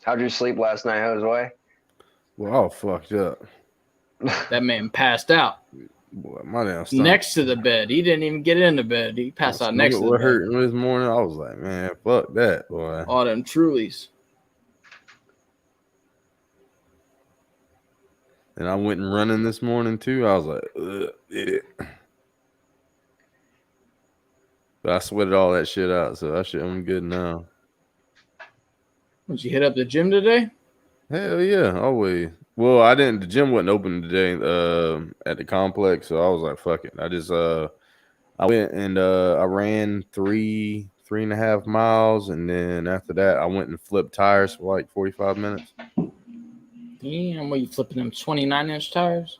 How'd you sleep last night, Josue?
Well, all fucked up.
That man passed out.
Boy, my damn stomach.
Next to the bed. He didn't even get into bed. He passed out next to the bed.
What hurt this morning? I was like, man, fuck that, boy.
All them Trulies.
And I went and running this morning too. I was like, ugh. But I sweated all that shit out, so I'm good now.
Did you hit up the gym today?
Hell yeah, always. Well, I didn't. The gym wasn't open today at the complex, so I was like, fuck it. I went and I ran 3.5 miles, and then after that, I went and flipped tires for like 45 minutes.
Damn, what you flipping them 29-inch tires?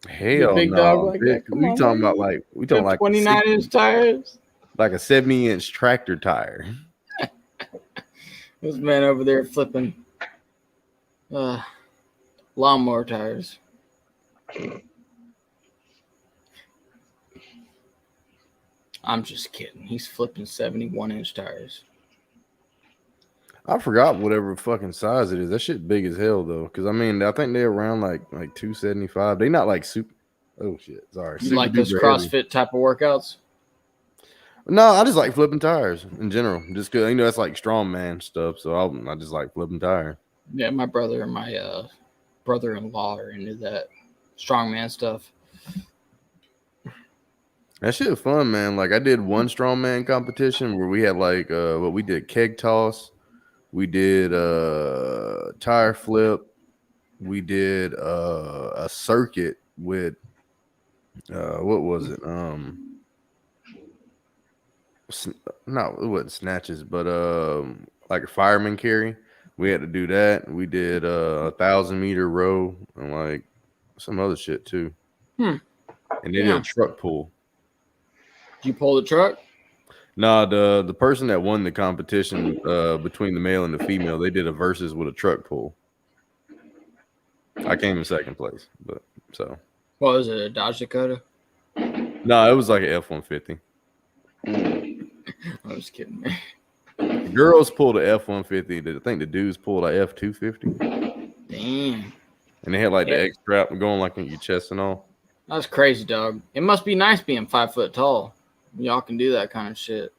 Hell
big
no,
dog like
bitch.
that? Come
We
on,
talking
man.
about like
29-inch tires.
like a 70-inch tractor tire.
This man over there flipping lawnmower tires. I'm just kidding. He's flipping 71-inch tires.
I forgot whatever fucking size it is. That shit big as hell though. Because I mean, I think they're around like 275. They not like super. Oh shit, sorry.
You
Super
like those
duper
CrossFit
heavy.
type of workouts?
No, I just like flipping tires in general. Just because that's like strongman stuff. So I just like flipping tires.
Yeah, my brother and my brother-in-law are into that strongman stuff.
That shit fun, man. Like I did one strongman competition where we had like what we did keg toss, we did tire flip, we did a circuit with what was it? No, it wasn't snatches, but like a fireman carry. We had to do that. We did 1,000-meter row and like some other shit too. And they did a truck pull.
Did you pull the truck?
No, the person that won the competition between the male and the female, they did a versus with a truck pull. I came in second place, but so.
What was it, a Dodge Dakota?
No, it was like an F-150.
I was kidding, man.
The girls pulled a F-150. I think the dudes pulled a F-250.
Damn.
And they had like the X strap going like in your chest and all.
That's crazy, dog. It must be nice being 5 foot tall. Y'all can do that kind of shit.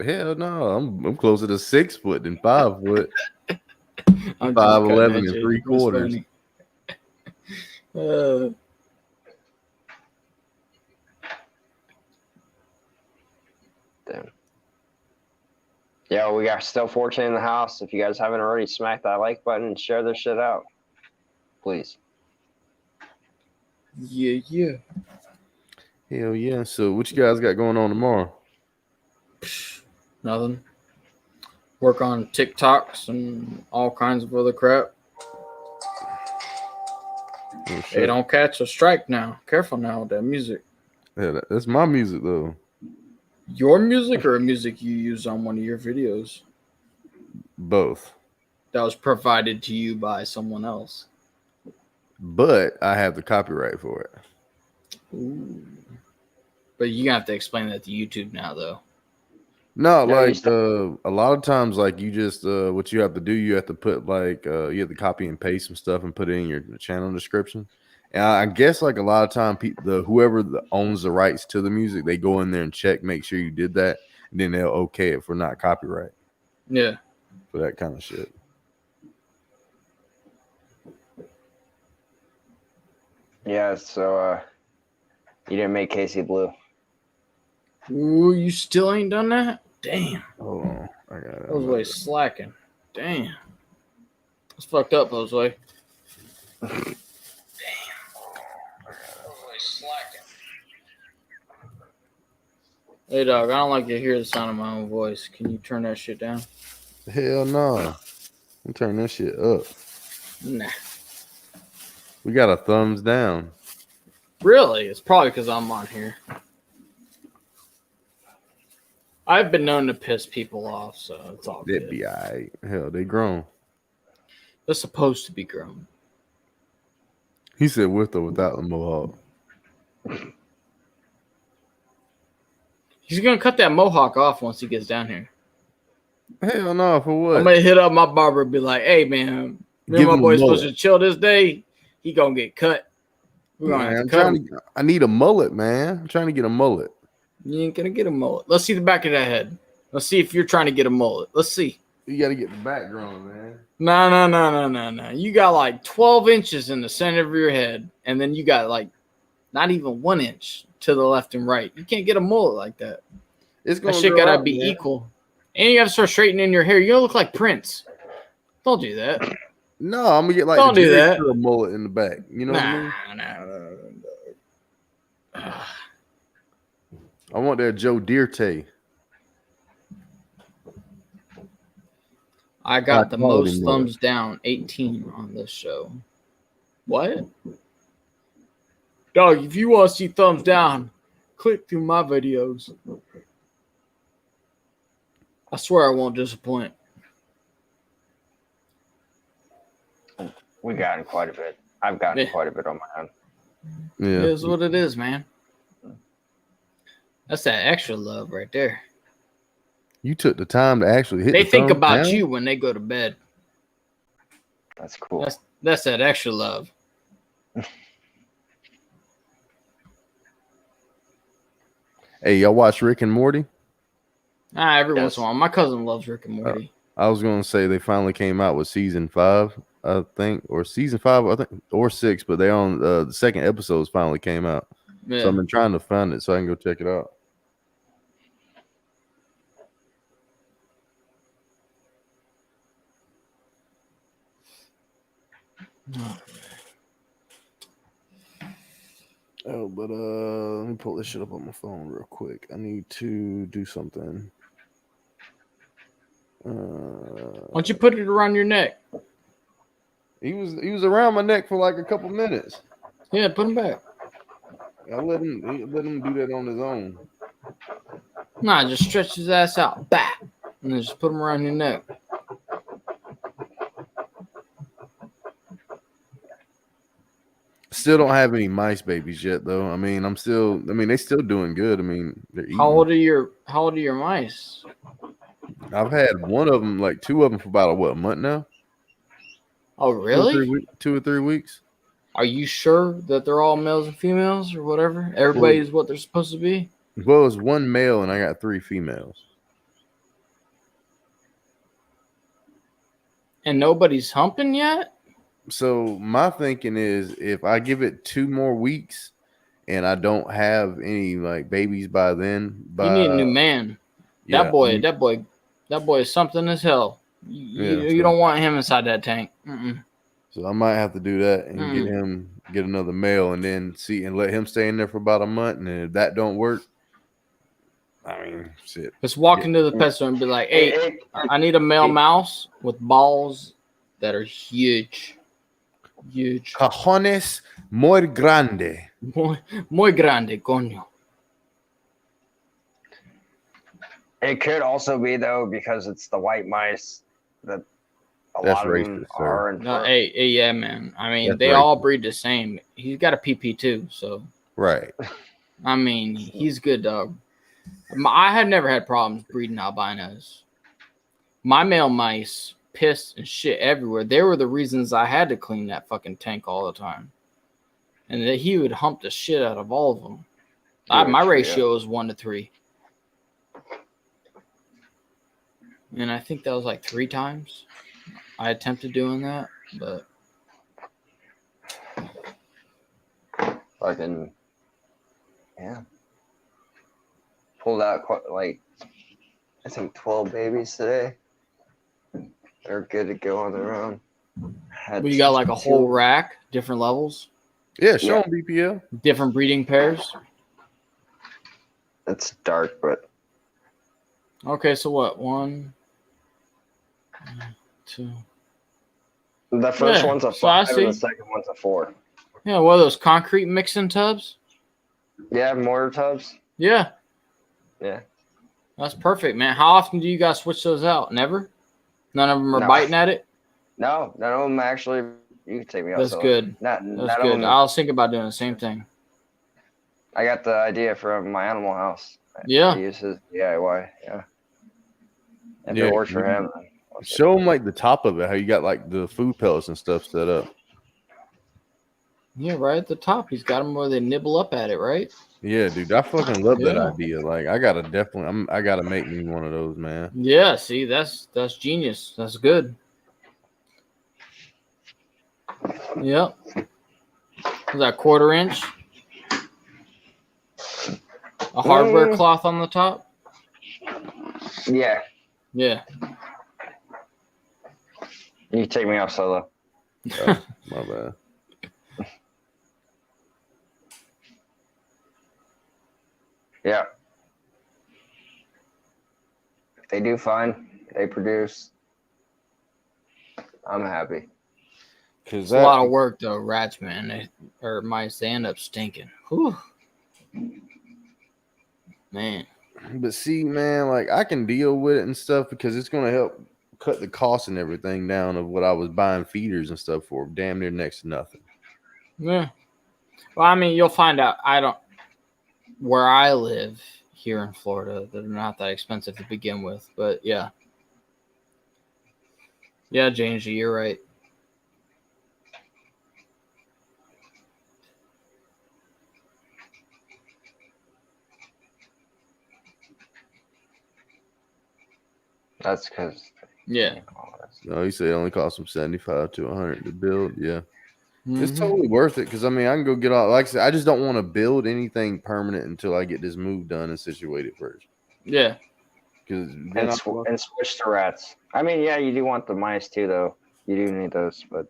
Hell no, I'm closer to 6 foot than 5 foot.
I'm
5'11" and 3/4.
Damn. Yo, we got still 14 in the house. If you guys haven't already, smack that like button and share this shit out, please.
Yeah.
Hell yeah. So what you guys got going on tomorrow?
Nothing. Work on TikToks and all kinds of other crap.
Oh,
Hey, don't catch a strike now. Careful now with that music.
Yeah, that's my music though.
Your music or music you use on one of your videos?
Both.
That was provided to you by someone else.
But I have the copyright for it.
Ooh. But you have to explain that to YouTube now, though.
No,
No,
like a lot of times, like you just what you have to do, you have to put like you have to copy and paste some stuff and put it in your channel description. And I guess like a lot of time, whoever owns the rights to the music, they go in there and check, make sure you did that, and then they'll okay it for not copyright.
Yeah.
For that kind of shit.
Yeah, so you didn't make Casey blue.
Ooh, you still ain't done that? Damn.
Hold on. I got it.
Josue slacking. Damn. That's fucked up, Josue. Damn. Josue slacking. Hey, dog, I don't like to hear the sound of my own voice. Can you turn that shit down?
Hell no. I'm turning that shit up.
Nah.
We got a thumbs down.
Really? It's probably because I'm on here. I've been known to piss people off, so it's all
That'd
good.
be all right. Hell, they grown.
They're supposed to be grown.
He said with or without the mohawk.
He's going to cut that mohawk off once he gets down here.
Hell no, for what?
I'm going to hit up my barber and be like, hey, man,
Give
remember my
him a
boy's
mullet.
supposed to chill this day? He going to get cut. We're going to have to cut him.
I need a mullet, man. I'm trying to get a mullet.
You ain't going to get a mullet. Let's see the back of that head. Let's see if you're trying to get a mullet. Let's see.
You got to get the back growing, man.
No. You got like 12 inches in the center of your head, and then you got like not even 1 inch to the left and right. You can't get a mullet like that.
It's
That
gonna
shit
grow
gotta
out,
be
man.
equal. And you gotta start straightening your hair. You're gonna look like Prince. Don't do that.
No, I'm gonna get like
Don't
the
do
Jerry
that.
Curl mullet in the back. You know what I mean?
Nah.
I want that Joe Dierte.
I got the
quality
most
mullet.
thumbs down, 18 on this show. What? Dog, if you want to see thumbs down, click through my videos. I swear I won't disappoint.
We gotten quite a bit. I've gotten quite a bit on my own.
Yeah.
It is what it is, man. That's that extra love right there.
You took the time to actually hit
They
the
think
thumbs
about
down?
you when they go to bed.
That's cool.
That's that extra love.
Hey, y'all watch Rick and Morty?
Every
Yes.
once in a while. My cousin loves Rick and Morty.
I was gonna say they finally came out with season 5, I think, or season 5, I think, or 6, but they on the second episodes finally came out.
Yeah.
So I've been trying to find it so I can go check it out. Oh, but let me pull this shit up on my phone real quick. I need to do something.
Why don't you put it around your neck?
He was around my neck for like a couple minutes.
Yeah, put him back.
I let him do that on his own.
Nah, just stretch his ass out. Bah! And then just put him around your neck.
Still don't have any mice babies yet, though. I mean, they still doing good. I mean, they're eating.
How old are your mice?
I've had one of them, like 2 of them, for about a month now.
Oh, really?
2 or 3 weeks.
Are you sure that they're all males and females or whatever? Everybody is what they're supposed to be?
Well, it's 1 male and I got 3 females.
And nobody's humping yet?
So my thinking is, if I give it 2 more weeks and I don't have any like babies by then,
You need a new man.
yeah,
That boy is something as hell. You don't want him inside that tank. Mm-mm.
So I might have to do that and get another male, and then see and let him stay in there for about a month. And if that don't work, I mean, shit.
Just walk into the pet store and be like, "Hey, I need a male mouse with balls that are huge, huge,
Cajones muy grande.
muy grande, coño."
It could also be though because it's the white mice that a
That's
lot of them
racist, sir.
are. And
No, hey, yeah, man. I mean,
That's
they
right.
all breed the same. He's got a PP too, so
Right.
I mean, he's good, dog. I have never had problems breeding albinos. My male mice pissed and shit everywhere. They were the reasons I had to clean that fucking tank all the time. And that he would hump the shit out of all of them. My ratio is 1 to 3. And I think that was like 3 times I attempted doing that, but
fucking yeah. Pulled out like I think 12 babies today. They're good to go on their own.
you got like a whole rack, different levels,
Yeah, show him BPL.
different breeding pairs.
It's dark, but
Okay, so what? 1, 2.
the first
Yeah,
one's a
so I
5 and the
see.
second one's a 4.
Yeah, what are those concrete mixing tubs?
Yeah, mortar tubs.
Yeah,
Yeah.
that's perfect, man. How often do you guys switch those out? Never? None of them are
No.
biting at it?
No, none of them actually. You can take me out.
That's good.
Not
That's
of
good.
them.
I was thinking about doing the same thing.
I got the idea from my animal house.
Yeah.
He uses DIY. Yeah. If
Yeah,
it works for him.
Show him like the top of it, how you got like the food pellets and stuff set up.
Yeah, right at the top. He's got them where they nibble up at it, right?
Yeah, dude, I fucking love that
Yeah.
idea. Like, I gotta make me one of those, man.
Yeah, see, that's genius. That's good. Yep. Is that 1/4 inch? A hardware cloth on the top?
Yeah.
Yeah.
You take me off solo.
Oh, my bad.
Yeah. They do fine. They produce. I'm happy.
Because
It's a lot of work though, rats, man. Or mice, they end up stinking. Whew. Man.
But see, man, like I can deal with it and stuff because it's gonna help cut the cost and everything down of what I was buying feeders and stuff for damn near next to nothing.
Yeah. Well, I mean, you'll find out. Where I live here in Florida, they're not that expensive to begin with. But yeah. Yeah, James, you're right.
That's because.
Yeah.
No, you say it only costs them $75 to $100 to build. Yeah. It's
Mhm.
totally worth it because I mean I can go get all. Like I said, I just don't want to build anything permanent until I get this move done and situated first.
Yeah.
Because
And switch to rats. I mean, yeah, you do want the mice too, though. You do need those, but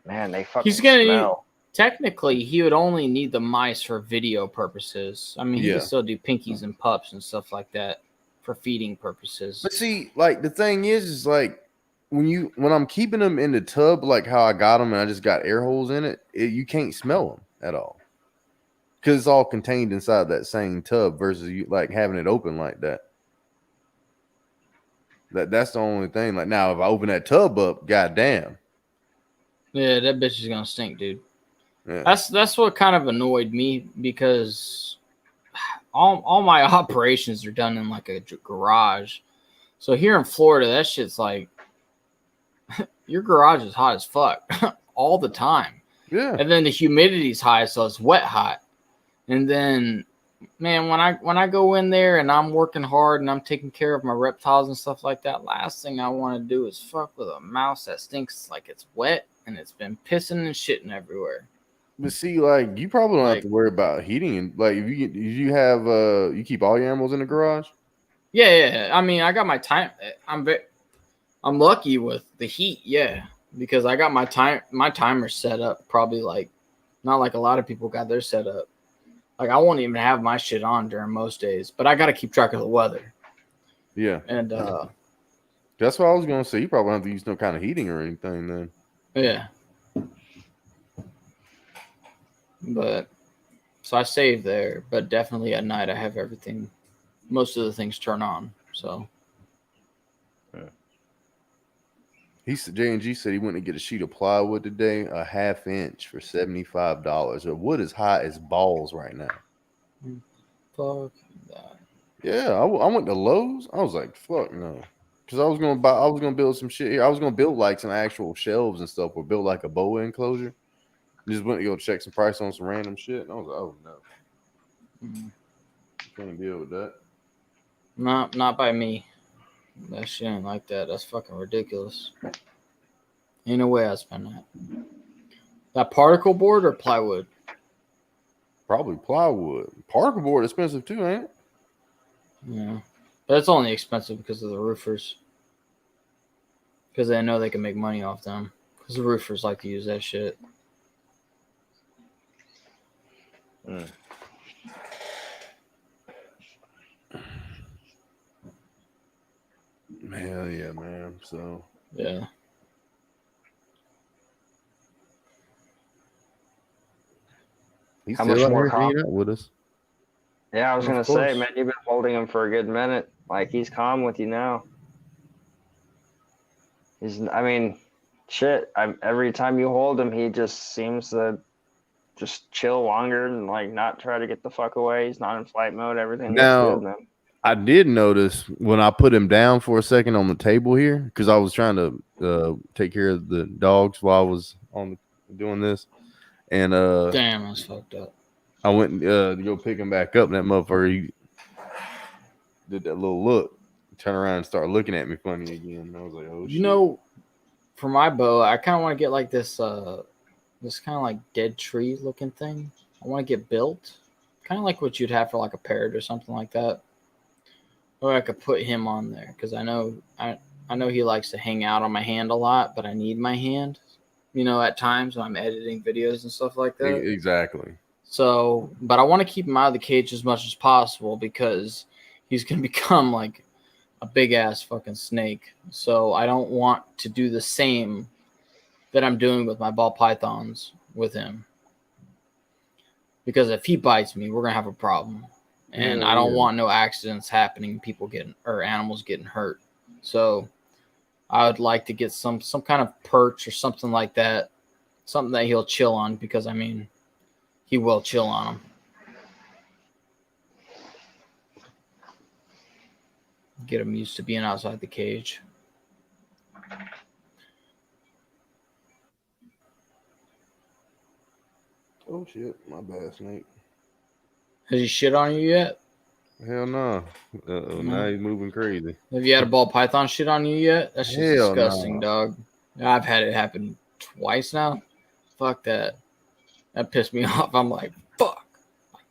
man, they fucking
He's gonna
smell.
Technically, he would only need the mice for video purposes. I mean, he
Yeah.
can still do pinkies and pups and stuff like that for feeding purposes.
But see, like the thing is like when I'm keeping them in the tub, like how I got them, and I just got air holes in it, you can't smell them at all because it's all contained inside that same tub versus you like having it open like that. That's the only thing. Like now, if I open that tub up, goddamn.
Yeah, that bitch is gonna stink, dude.
Yeah.
That's what kind of annoyed me because all my operations are done in like a garage. So here in Florida, that shit's like your garage is hot as fuck all the time.
Yeah.
And then the humidity's high, so it's wet hot. And then, man, when I go in there and I'm working hard and I'm taking care of my reptiles and stuff like that, last thing I want to do is fuck with a mouse that stinks like it's wet and it's been pissing and shitting everywhere.
But see, like you probably don't have to worry about heating. And like if you have you keep all your animals in the garage.
Yeah. I mean, I got my time. I'm lucky with the heat, yeah, because I got my timer set up probably like not like a lot of people got their set up. Like I won't even have my shit on during most days, but I got to keep track of the weather.
Yeah,
and
that's what I was gonna say. You probably don't have to use no kind of heating or anything then.
Yeah, but so I save there, but definitely at night I have everything. Most of the things turn on, so.
He said J&G said he went to get a sheet of plywood today, a 1/2 inch for $75. The wood is hot as balls right now.
Fuck that.
Yeah, I went to Lowe's. I was like, fuck no, because I was gonna build some shit here. I was gonna build like some actual shelves and stuff, or build like a boa enclosure. Just went to go check some price on some random shit, and I was like, oh no, can't deal with that.
Not by me. That shit ain't like that. That's fucking ridiculous. Ain't no way I spend that. That particle board or plywood?
Probably plywood. Particle board expensive too, ain't it?
Yeah. But it's only expensive because of the roofers. Because they know they can make money off them. Because the roofers like to use that shit.
Hell yeah, man. So
yeah.
He's
How
still
much
out
more
here hanging out with us.
Yeah, I was gonna
Of
say,
course.
man, you've been holding him for a good minute. Like he's calm with you now. I mean, shit. Every time you hold him, he just seems to just chill longer and like not try to get the fuck away. He's not in flight mode. Everything looks
Now,
good, man.
I did notice when I put him down for a second on the table here, because I was trying to take care of the dogs while I was doing this. And
Damn, that's fucked up.
I went to go pick him back up, and that motherfucker he did that little look, turn around and start looking at me funny again. And I was like, oh shit.
You know, for my bow, I kind of want to get like this this kind of like dead tree looking thing. I want to get built, kind of like what you'd have for like a parrot or something like that. Or I could put him on there because I know he likes to hang out on my hand a lot, but I need my hand, you know, at times when I'm editing videos and stuff like that.
Exactly.
So, but I want to keep him out of the cage as much as possible because he's going to become like a big ass fucking snake. So I don't want to do the same that I'm doing with my ball pythons with him. Because if he bites me, we're going to have a problem. And I don't want no accidents happening, people getting or animals getting hurt. So I would like to get some kind of perch or something like that, something that he'll chill on because I mean, he will chill on them. Get him used to being outside the cage.
Oh shit, my bad, Snake.
Has he shit on you yet?
Hell no. Now he's moving crazy.
Have you had a ball python shit on you yet? That's just
Hell
disgusting,
no.
dog. I've had it happen twice now. Fuck that. That pissed me off. I'm like, fuck.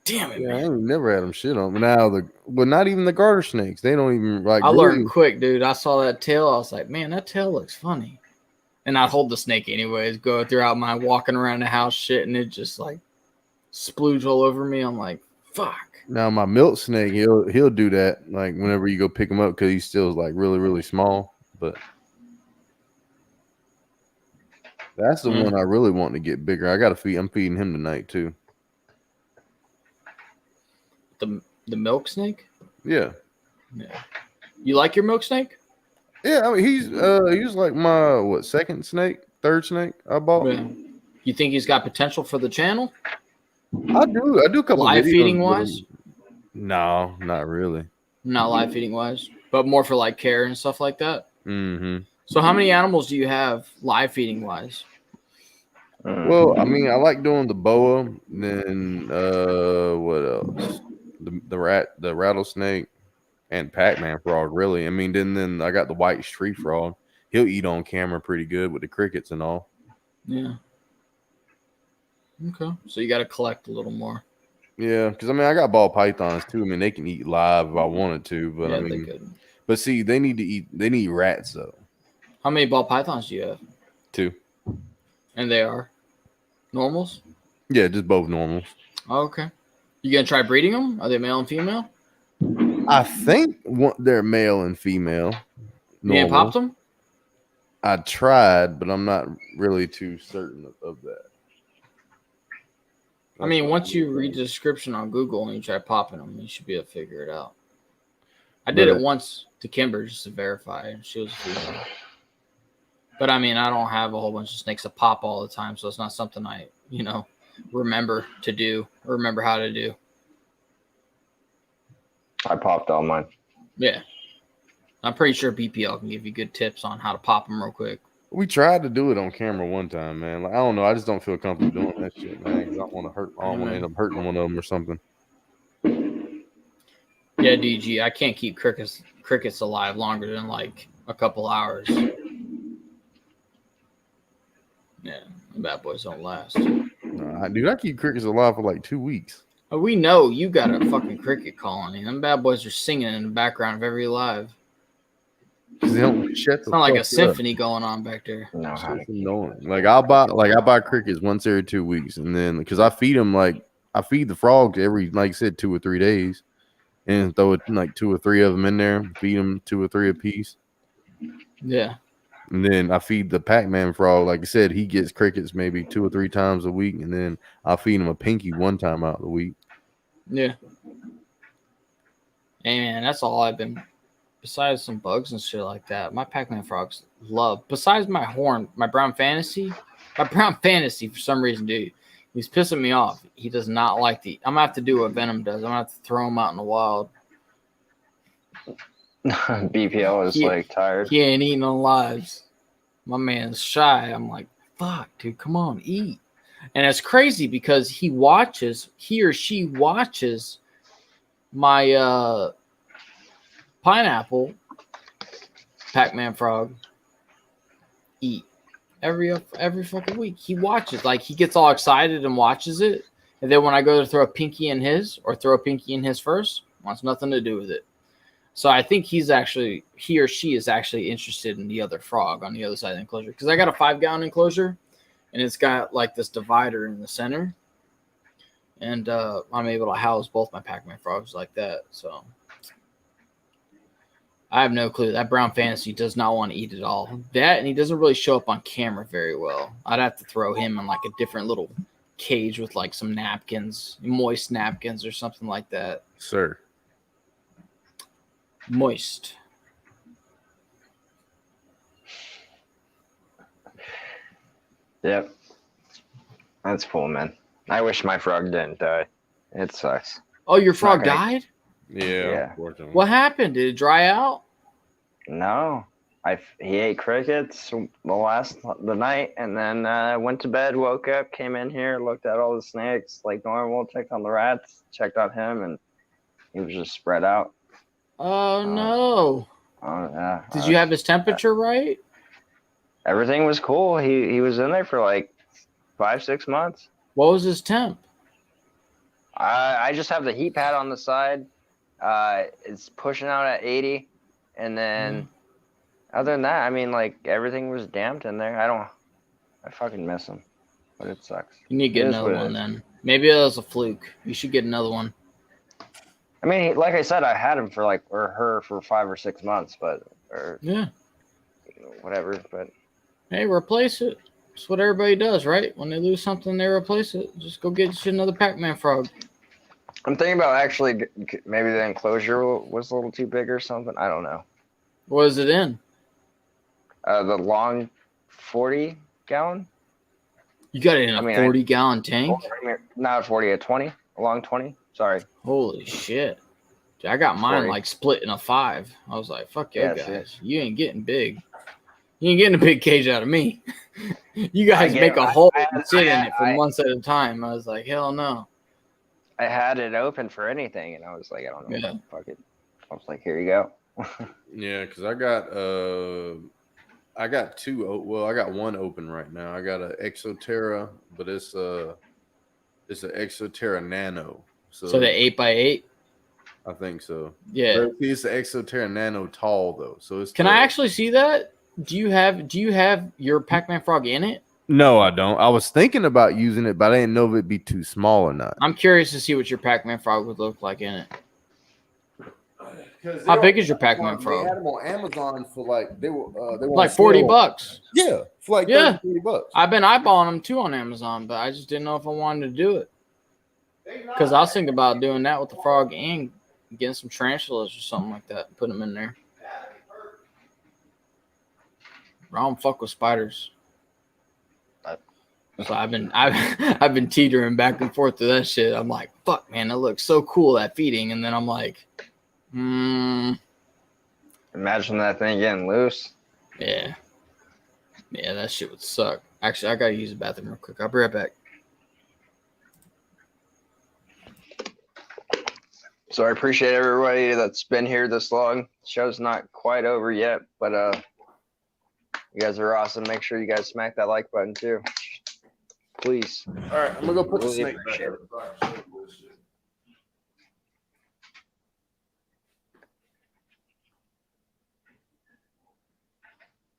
Damn it,
Yeah, I
man.
ain't never had them shit on me. Now but not even the garter snakes. They don't even like.
I
really,
learned quick, dude. I saw that tail. I was like, man, that tail looks funny. And I'd hold the snake anyways, go throughout my walking around the house shit, and it just like splooge all over me. I'm like, fuck.
Now my milk snake, he'll do that like whenever you go pick him up because he's still like really really small. But that's the one I really want to get bigger. I got to feed. I'm feeding him tonight too.
The milk snake?
Yeah.
Yeah. You like your milk snake?
Yeah, I mean he's like my second snake, third snake I bought.
Yeah. You think he's got potential for the channel?
I do a couple
live
videos
feeding
with
wise?
him. No, not really.
Not live feeding wise, but more for like care and stuff like that.
Mm-hmm.
So how many animals do you have live feeding wise?
Well, I mean, I like doing the boa, then what else? The rattlesnake and Pac-Man frog, really. I mean, then I got the white tree frog. He'll eat on camera pretty good with the crickets and all.
Yeah. Okay. So you got to collect a little more.
Yeah, because I mean, I got ball pythons too. I mean, they can eat live if I wanted to, but
Yeah,
I
they
mean,
could.
but see, they need to eat. They need rats though.
How many ball pythons do you have?
2.
And they are normals?
Yeah, just both normals.
Oh, okay. You gonna try breeding them? Are they male and female?
I think they're male and female.
You ain't popped them?
I tried, but I'm not really too certain of that.
I mean, once you read the description on Google and you try popping them, you should be able to figure it out. I did it once to Kimber just to verify, and she was a female. But I mean, I don't have a whole bunch of snakes to pop all the time, so it's not something I, remember to do or remember how to do.
I popped all mine.
Yeah. I'm pretty sure BPL can give you good tips on how to pop them real quick.
We tried to do it on camera one time, man. Like, I don't know. I just don't feel comfortable doing that shit, man. Because I don't want to hurt. I don't want to end up hurting one of them or something.
Yeah, DG, I can't keep crickets alive longer than like a couple hours. Yeah, the bad boys don't last.
Dude, I keep crickets alive for like 2 weeks.
We know you got a fucking cricket colony. Them bad boys are singing in the background of every live.
They don't shut
It's not like a symphony going on back there.
No,
It's annoying. Like I buy crickets once every 2 weeks, and then because I feed them I feed the frogs every, like I said, 2 or 3 days, and throw it like 2 or 3 of them in there, feed them 2 or 3 a piece.
Yeah.
And then I feed the Pac-Man frog. Like I said, he gets crickets maybe 2 or 3 times a week, and then I'll feed him a pinky 1 time out of the week.
Yeah. Hey man, that's all I've been. Besides some bugs and shit like that, my Pac-Man frogs love. Besides my horn, my brown fantasy for some reason, dude, he's pissing me off. He does not like I'm gonna have to do what Venom does. I'm gonna have to throw him out in the wild.
BPL is tired.
He ain't eating on lives. My man's shy. I'm like, fuck, dude, come on, eat. And it's crazy because he or she watches my pineapple Pac-Man frog eat every fucking week. He watches, like he gets all excited and watches it, and then when I go to throw a pinky in his first, wants nothing to do with it. So I think he or she is actually interested in the other frog on the other side of the enclosure, because I got a 5-gallon enclosure and it's got like this divider in the center, and I'm able to house both my Pac-Man frogs like that. So I have no clue. That brown fantasy does not want to eat it all. That, and he doesn't really show up on camera very well. I'd have to throw him in like a different little cage with like some napkins, moist napkins or something like that.
Sir.
Moist.
Yep. That's cool, man. I wish my frog didn't die. It sucks.
Oh, your frog
gonna-
died?
Yeah.
Unfortunately.
What happened? Did it dry out?
No. He ate crickets the night, and then went to bed, woke up, came in here, looked at all the snakes like normal, checked on the rats, checked on him, and he was just spread out.
Oh, no.
Yeah.
Did you have his temperature right?
Everything was cool. He was in there for like 5-6 months.
What was his temp?
I just have the heat pad on the side. It's pushing out at 80, and then other than that, I mean, like everything was damped in there. I fucking miss him, but it sucks.
You need to get
It is
another
what it
one
is.
then. Maybe it was a fluke. You should get another one.
I mean, like I said, I had him for her for 5 or 6 months, or
Yeah.
whatever. But
Hey, replace it. That's what everybody does, right? When they lose something, they replace it. Just go get you another Pac-Man frog.
I'm thinking about actually maybe the enclosure was a little too big or something. I don't know.
What is it in?
The long 40-gallon.
You got it in a
I mean,
40-gallon tank?
Not a 40, a 20, a long 20. Sorry.
Holy shit. Dude, I got mine
40.
like split in a 5. I was like, fuck you
Yeah,
guys. You ain't getting big. You ain't getting a big cage out of me. You guys
I
make
get-
a hole
I-
and sit in
I-
it for
I-
months at a time. I was like, hell no.
I had it open for anything, and I was like, I don't know.
Yeah.
Fuck it. I was like, here you go.
Yeah, because I got two. Well, I got one open right now. I got an Exoterra, but it's an Exoterra Nano. So
So the 8x8?
I think so.
Yeah.
But it's the Exoterra Nano tall though. So it's.
Can I actually see that? Do you have your Pac-Man frog in it?
No, I don't. I was thinking about using it, but I didn't know if it'd be too small or not.
I'm curious to see what your Pac-Man frog would look like in it. How big is your Pac-Man frog?
They had them on Amazon for like they were
Like
on
$40
sale.
bucks.
Yeah, for like
Yeah.
30, $40.
I've been eyeballing them too on Amazon, but I just didn't know if I wanted to do it. Because I was thinking about doing that with the frog and getting some tarantulas or something like that and put them in there. I don't fuck with spiders. So I've been teetering back and forth to that shit. I'm like, fuck, man, that looks so cool, that feeding. And then I'm like,
Imagine that thing getting loose.
yeah. Yeah, that shit would suck. Actually, I gotta use the bathroom real quick. I'll be right back.
So I appreciate everybody that's been here this long. Show's not quite over yet, but you guys are awesome. Make sure you guys smack that like button too. Please.
All right, I'm gonna go put the
Really
snake back.
appreciate
up.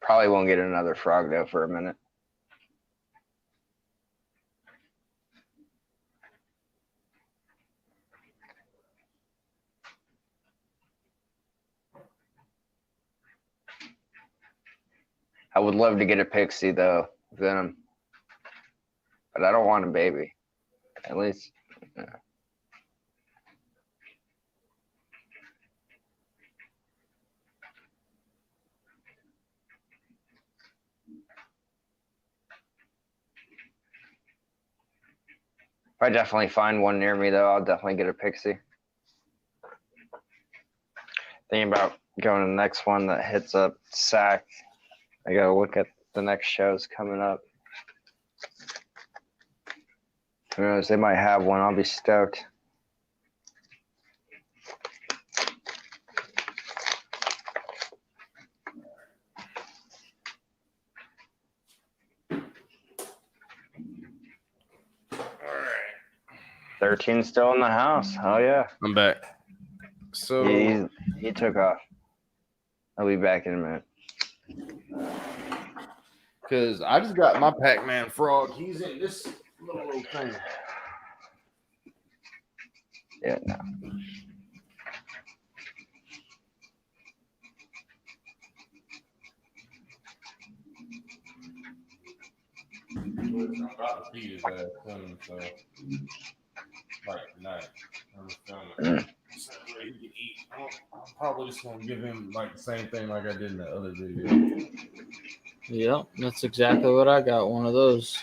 Probably won't get another frog though for a minute. I would love to get a pixie though, Venom. But I don't want a baby. At least, yeah. If I definitely find one near me though, I'll definitely get a pixie. Thinking about going to the next one that hits up SAC. I gotta look at the next shows coming up. Who knows? They might have one. I'll be stoked.
All right.
13 still in the house. Oh yeah.
I'm back. So
He took off. I'll be back in a minute.
because I just got my Pac-Man frog. He's in this little thing.
Yeah, no.
I'm about to feed his ass soon, so like tonight. I'm just filming. So where he can eat. I'm probably just gonna give him like the same thing like I did in the other video.
Yep, that's exactly what I got. One of those.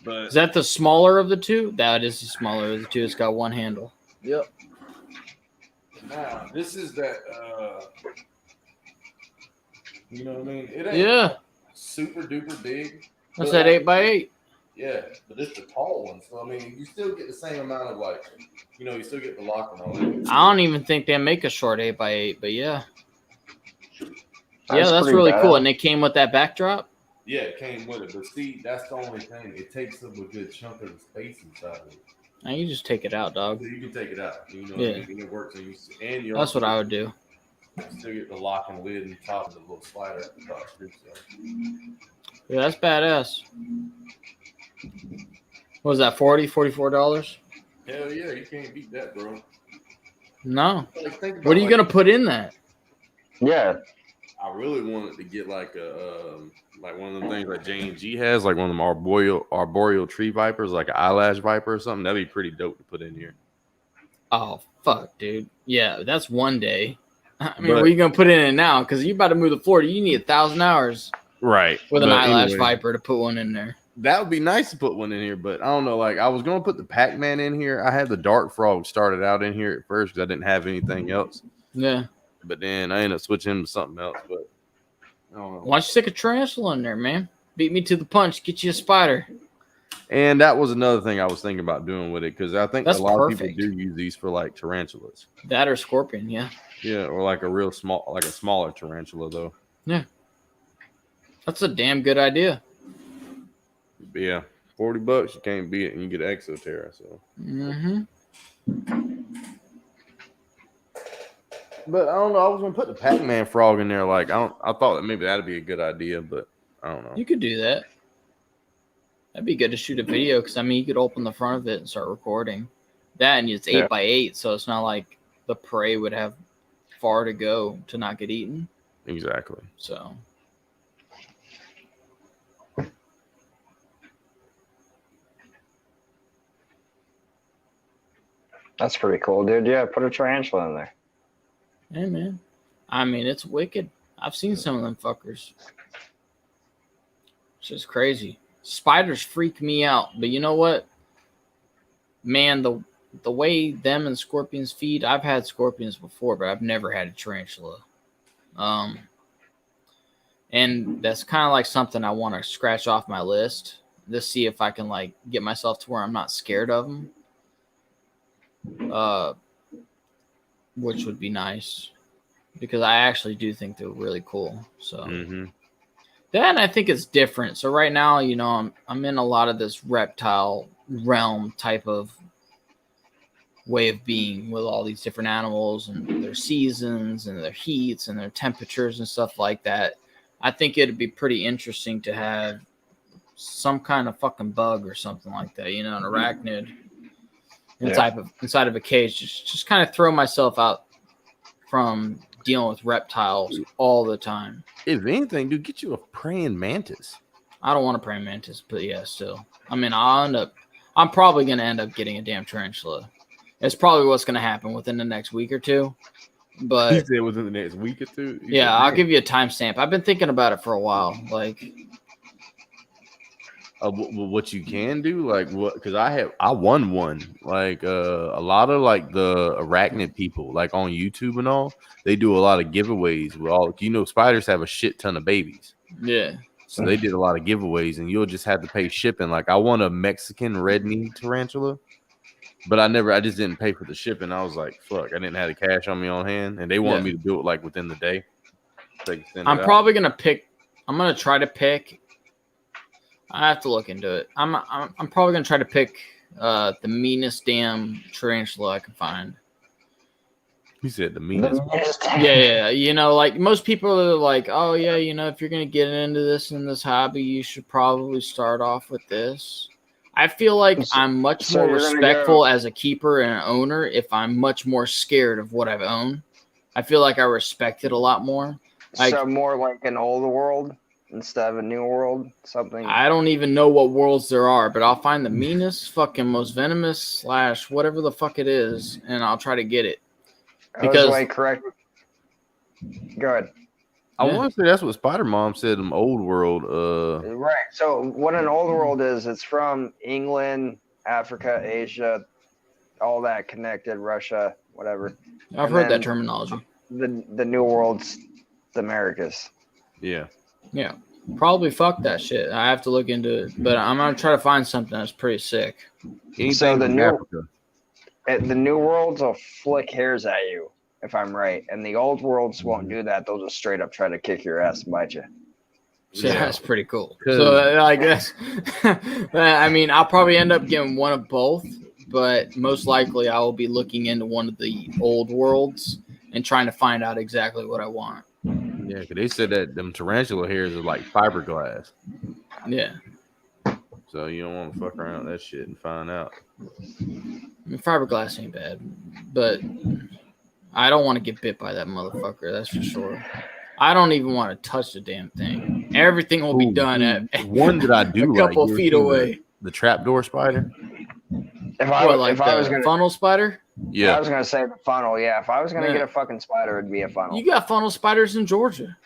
But
Is that the smaller of the two? That is the smaller of the two. It's got one handle.
yep. Now this is that you know what I mean? It ain't
Yeah,
super duper big.
that's
but
that 8x8.
Yeah, but it's the tall one. So I mean you still get the same amount of like you still get the locking on it.
I don't even think they make a short 8x8, but yeah.
That's
That's
pretty
really cool.
badass.
And it came with that backdrop?
Yeah, it came with it. But see, that's the only thing. It takes up a good chunk of the space inside of it.
Now you just take it out, dog.
So you can take it out.
Yeah.
And it works. And you
That's what I would do.
still get the lock and lid and top of the little slider at the top too. So.
Yeah, that's badass. What was that, $44?
Hell yeah, you can't beat that, bro.
No.
Like, think about,
What are you going to put in that?
Yeah.
I really wanted to get like a like one of them things like J&G has, like one of them arboreal tree vipers, like an eyelash viper or something. That'd be pretty dope to put in here.
Oh, fuck, dude. Yeah, that's one day. I mean,
But-
where are you going to put it in now? Because you're about to move to Florida. You need 1,000 hours
Right.
with an
But
eyelash
anyway,
viper to put one in there.
That would be nice to put one in here, but I don't know. Like I was gonna put the Pac-Man in here. I had the Dark Frog started out in here at first because I didn't have anything else.
Yeah.
But then I ended up switching him to something else. But I don't know.
Why don't you stick a tarantula in there, man? Beat me to the punch. Get you a spider.
And that was another thing I was thinking about doing with it because I think
That's
a lot of
perfect.
people do use these for like tarantulas.
That or scorpion, yeah.
Yeah, or like a smaller tarantula though.
That's a damn good idea.
But yeah, $40 you can't beat it, and you get Exoterra. So,
Mm-hmm.
but I don't know. I was gonna put the Pac-Man frog in there. Like I thought that maybe that'd be a good idea, but I don't know.
You could do that. That'd be good to shoot a video because, I mean, you could open the front of it and start recording. That, and it's 8x8, so it's not like the prey would have far to go to not get eaten.
Exactly.
So,
That's pretty cool, dude. Yeah, put a tarantula in there.
hey, man. I mean, it's wicked. I've seen some of them fuckers. It's just crazy. Spiders freak me out, but you know what? Man, the way them and scorpions feed, I've had scorpions before, but I've never had a tarantula. And that's kind of like something I want to scratch off my list. Just see if I can like get myself to where I'm not scared of them. Which would be nice because I actually do think they're really cool. So then I think it's different. So right now, I'm in a lot of this reptile realm type of way of being with all these different animals and their seasons and their heats and their temperatures and stuff like that. I think it'd be pretty interesting to have some kind of fucking bug or something like that, an arachnid inside of a cage. Just kind of throw myself out from dealing with reptiles all the time.
If anything, dude, get you a praying mantis.
I don't want a praying mantis, but yeah, still. I mean, I'm probably going to end up getting a damn tarantula. It's probably what's going to happen within the next week or two. But
You said within the next week or two?
yeah, I'll give you a timestamp. I've been thinking about it for a while. Like,
what you can do, like what? Because I won one. Like a lot of like the arachnid people, like on YouTube and all, they do a lot of giveaways with all. Spiders have a shit ton of babies.
yeah.
So they did a lot of giveaways, and you'll just have to pay shipping. Like I want a Mexican red knee tarantula, but I just didn't pay for the shipping. I was like, fuck, I didn't have the cash on me on hand, and they wanted me to do it like within the day. So they could send it
I'm
out.
probably gonna pick. I'm gonna try to pick. I have to look into it. I'm probably gonna try to pick the meanest damn tarantula I can find.
He said the meanest.
Yeah. You know, like most people are like, oh yeah, you know, if you're gonna get into this hobby, you should probably start off with this. I feel like I'm much more respectful as a keeper and an owner if I'm much more scared of what I've owned. I feel like I respect it a lot more. Like,
so more like an old world instead of a new world, something.
I don't even know what worlds there are, but I'll find the meanest, fucking most venomous / whatever the fuck it is, and I'll try to get it. Because
correct. Go ahead.
I want to say that's what Spider Mom said in Old World.
Right. So what an old world is, it's from England, Africa, Asia, all that connected, Russia, whatever.
I've heard that terminology.
The new world's the Americas.
Yeah.
Yeah. Probably fuck that shit. I have to look into it, but I'm gonna try to find something that's pretty sick.
So the new worlds will flick hairs at you, if I'm right, and the old worlds won't do that. They'll just straight up try to kick your ass and bite you.
So that's pretty cool. So I guess, I mean, I'll probably end up getting one of both, but most likely I will be looking into one of the old worlds and trying to find out exactly what I want.
Yeah, because they said that them tarantula hairs are like fiberglass.
Yeah.
So you don't want to fuck around with that shit and find out.
I mean, fiberglass ain't bad, but I don't want to get bit by that motherfucker. That's for sure. I don't even want to touch the damn thing. Everything will be done at
one that I do
a couple feet away.
The trapdoor spider.
If I was gonna
funnel spider.
Yeah,
I was gonna say the funnel. Yeah, if I was gonna get a fucking spider, it'd be a funnel.
You got funnel spiders in Georgia.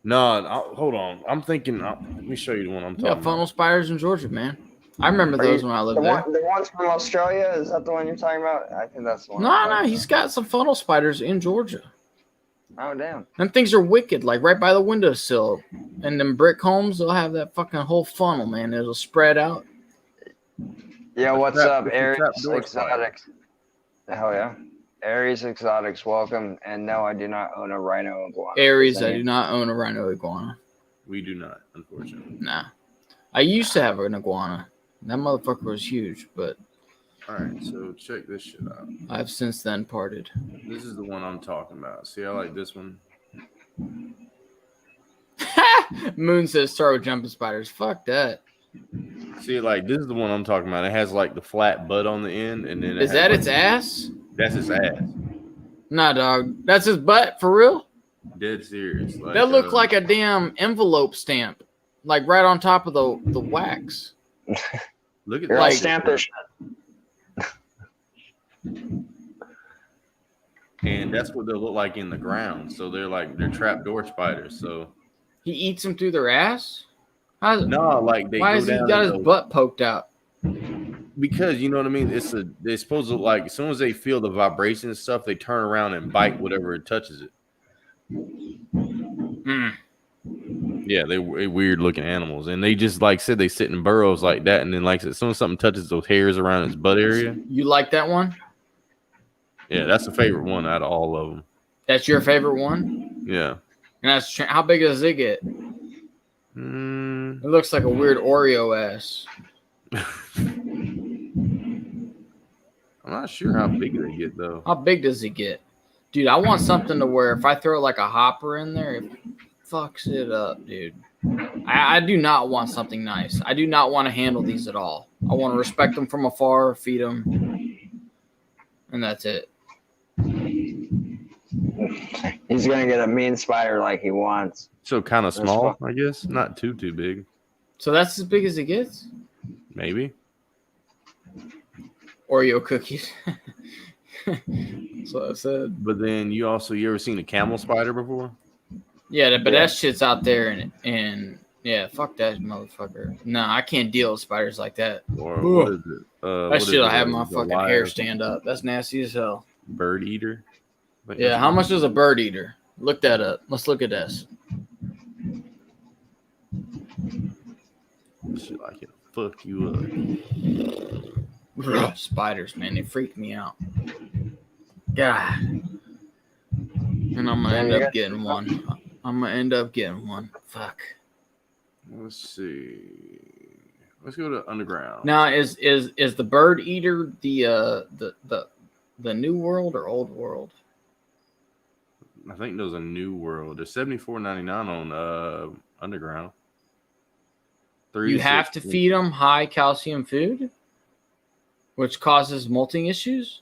No, hold on. I'm thinking. Let me show you the one I'm talking about.
You got funnel spiders in Georgia, man. I remember those when I lived there.
The ones from Australia, is that the one you're talking about? I think that's the one.
No, he's got some funnel spiders in Georgia.
Oh, damn.
Them things are wicked, like right by the windowsill. And them brick homes, they'll have that fucking whole funnel, man. It'll spread out.
Yeah, what's up, Aries Exotics? Hell yeah. Aries Exotics, welcome. And no, I do not own a rhino iguana.
Aries, I do not own a rhino iguana.
We do not, unfortunately.
Nah. I used to have an iguana. That motherfucker was huge, but...
Alright, so check this shit out.
I've since then parted.
This is the one I'm talking about. See, I like this one.
Moon says start with jumping spiders. Fuck that.
See, like, this is the one I'm talking about. It has, like, the flat butt on the end. And then
is that its ass?
That's its ass.
Nah, dog. That's his butt, for real?
Dead serious. Like,
that looked like a damn envelope stamp. Like, right on top of the wax.
Look at
that.
like,
stamp this shit.
And that's what they'll look like in the ground. So they're trapdoor spiders. So
he eats them through their ass?
No, like they.
Why has he got his butt poked out?
Because you know what I mean. They're supposed to, like, as soon as they feel the vibration and stuff, they turn around and bite whatever it touches it. Yeah, they weird looking animals, and they just, like said, they sit in burrows like that, and then, like, as soon as something touches those hairs around its butt area.
You like that one?
Yeah, that's the favorite one out of all of them.
That's your favorite one?
Yeah.
And that's how big does it get? It looks like a weird Oreo ass.
I'm not sure how big they get though.
How big does it get? Dude, I want something to where if I throw like a hopper in there, it fucks it up, dude. I do not want something nice. I do not want to handle these at all. I want to respect them from afar, feed them, and that's it.
He's going to get a mean spider like he wants.
So kind of small, I guess. Not too big.
So that's as big as it gets?
Maybe.
Oreo cookies. That's what I said.
But then you ever seen a camel spider before?
Yeah, but that shit's out there and yeah, fuck that motherfucker. No, I can't deal with spiders like that.
Or what is it?
That shit'll have my fucking hair stand up. That's nasty as hell.
Bird eater?
Yeah, how much is a bird eater? Look that up. Let's look at this.
Shit like it fuck you up.
Spiders, man, they freak me out. God. And I'm gonna end up getting one. Fuck.
Let's see. Let's go to underground.
Now, is the bird eater the new world or old world?
I think there's a new world. There's $74.99 on underground.
You have to feed them high calcium food, which causes molting issues.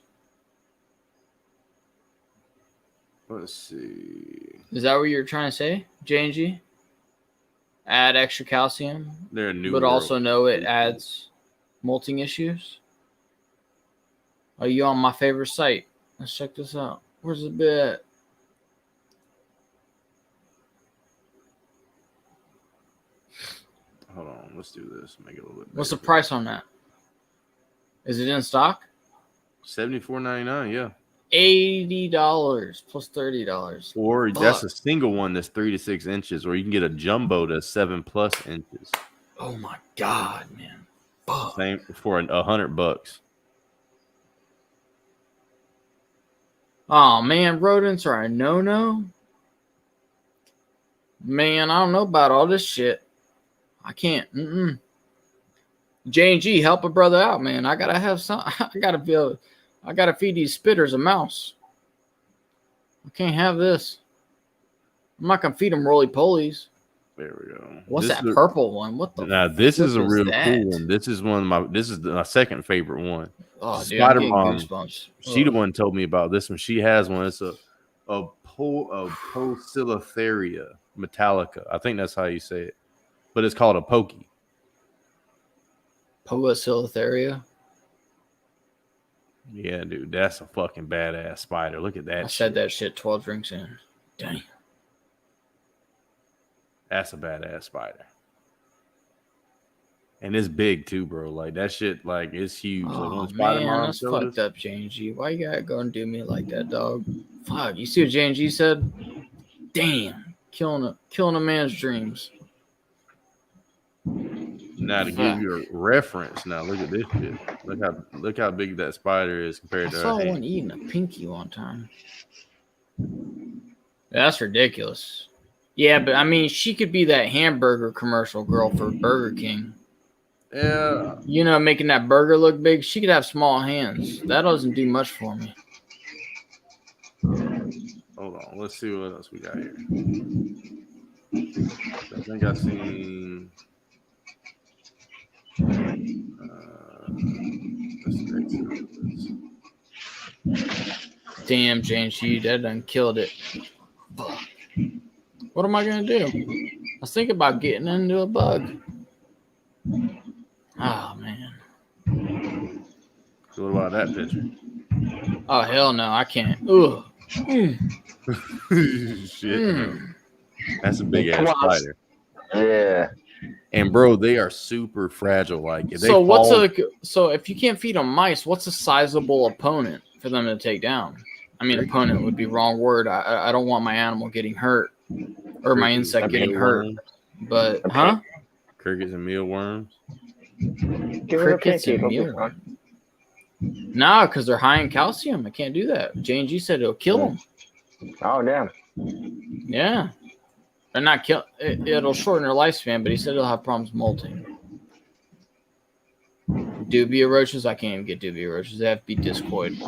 Let's see.
Is that what you're trying to say, J&G? Add extra calcium,
They're a new
but
world.
also know it adds molting issues. Are you on my favorite site? Let's check this out. Where's the bit?
Hold on. Let's do this. Make it a little bit.
What's the
bigger.
price on that? Is it in stock?
$74.99. Yeah.
$80 plus $30.
Or
Fuck.
that's a single one that's 3 to 6 inches, or you can get a jumbo that's 7+ inches.
Oh my god, man! Fuck.
Same for $100.
Oh man, rodents are a no-no. Man, I don't know about all this shit. I can't. J&G, help a brother out, man. I gotta have some. I gotta feed these spitters a mouse. I can't have this. I'm not gonna feed them roly-polies.
There we go.
What's that purple one? What the?
Now this is a
flip
real
that?
cool one. This is one of my. This is my second favorite one.
Oh, dude,
Spider
I'm getting
Mom.
goosebumps.
She the one told me about this one. She has one. It's a Poecilotheria metallica. I think that's how you say it, but it's called a pokey.
Poecilotheria.
Yeah, dude, that's a fucking badass spider. Look at that.
I said that shit 12 drinks in. Dang.
That's a badass spider. And it's big too, bro. Like that shit, like it's huge.
Oh,
Like,
man, that's fucked up, J&G. Why you gotta go and do me like that, dog? Fuck, you see what J&G said? Damn, killing a man's dreams.
Now to give you a reference, now look at this shit. Look how big that spider is compared
I
to
saw
her
one
hand.
eating a pinky one time. That's ridiculous. Yeah, but I mean, she could be that hamburger commercial girl for Burger King.
Yeah.
You know, making that burger look big. She could have small hands. That doesn't do much for me.
Hold on. Let's see what else we got here. I think I've seen.
Damn, J&G, that done killed it. Fuck. What am I gonna do? I was thinking about getting into a bug. Oh man.
So what about that picture?
Oh hell no, I can't. Ugh.
Shit. That's a big ass spider.
Yeah.
And bro, they are super fragile. Like if they
So what's
fall,
so if you can't feed them mice, what's a sizable opponent for them to take down? I mean, opponent would be wrong word. I don't want my animal getting hurt or my insect getting hurt. But
crickets and mealworms.
Crickets and mealworms. No, because they're high in calcium. I can't do that. J&G said it'll kill them.
Oh damn.
Yeah. They're not kill. It'll shorten their lifespan, but he said it'll have problems molting. Dubia roaches, I can't even get dubia roaches. They have to be discoid.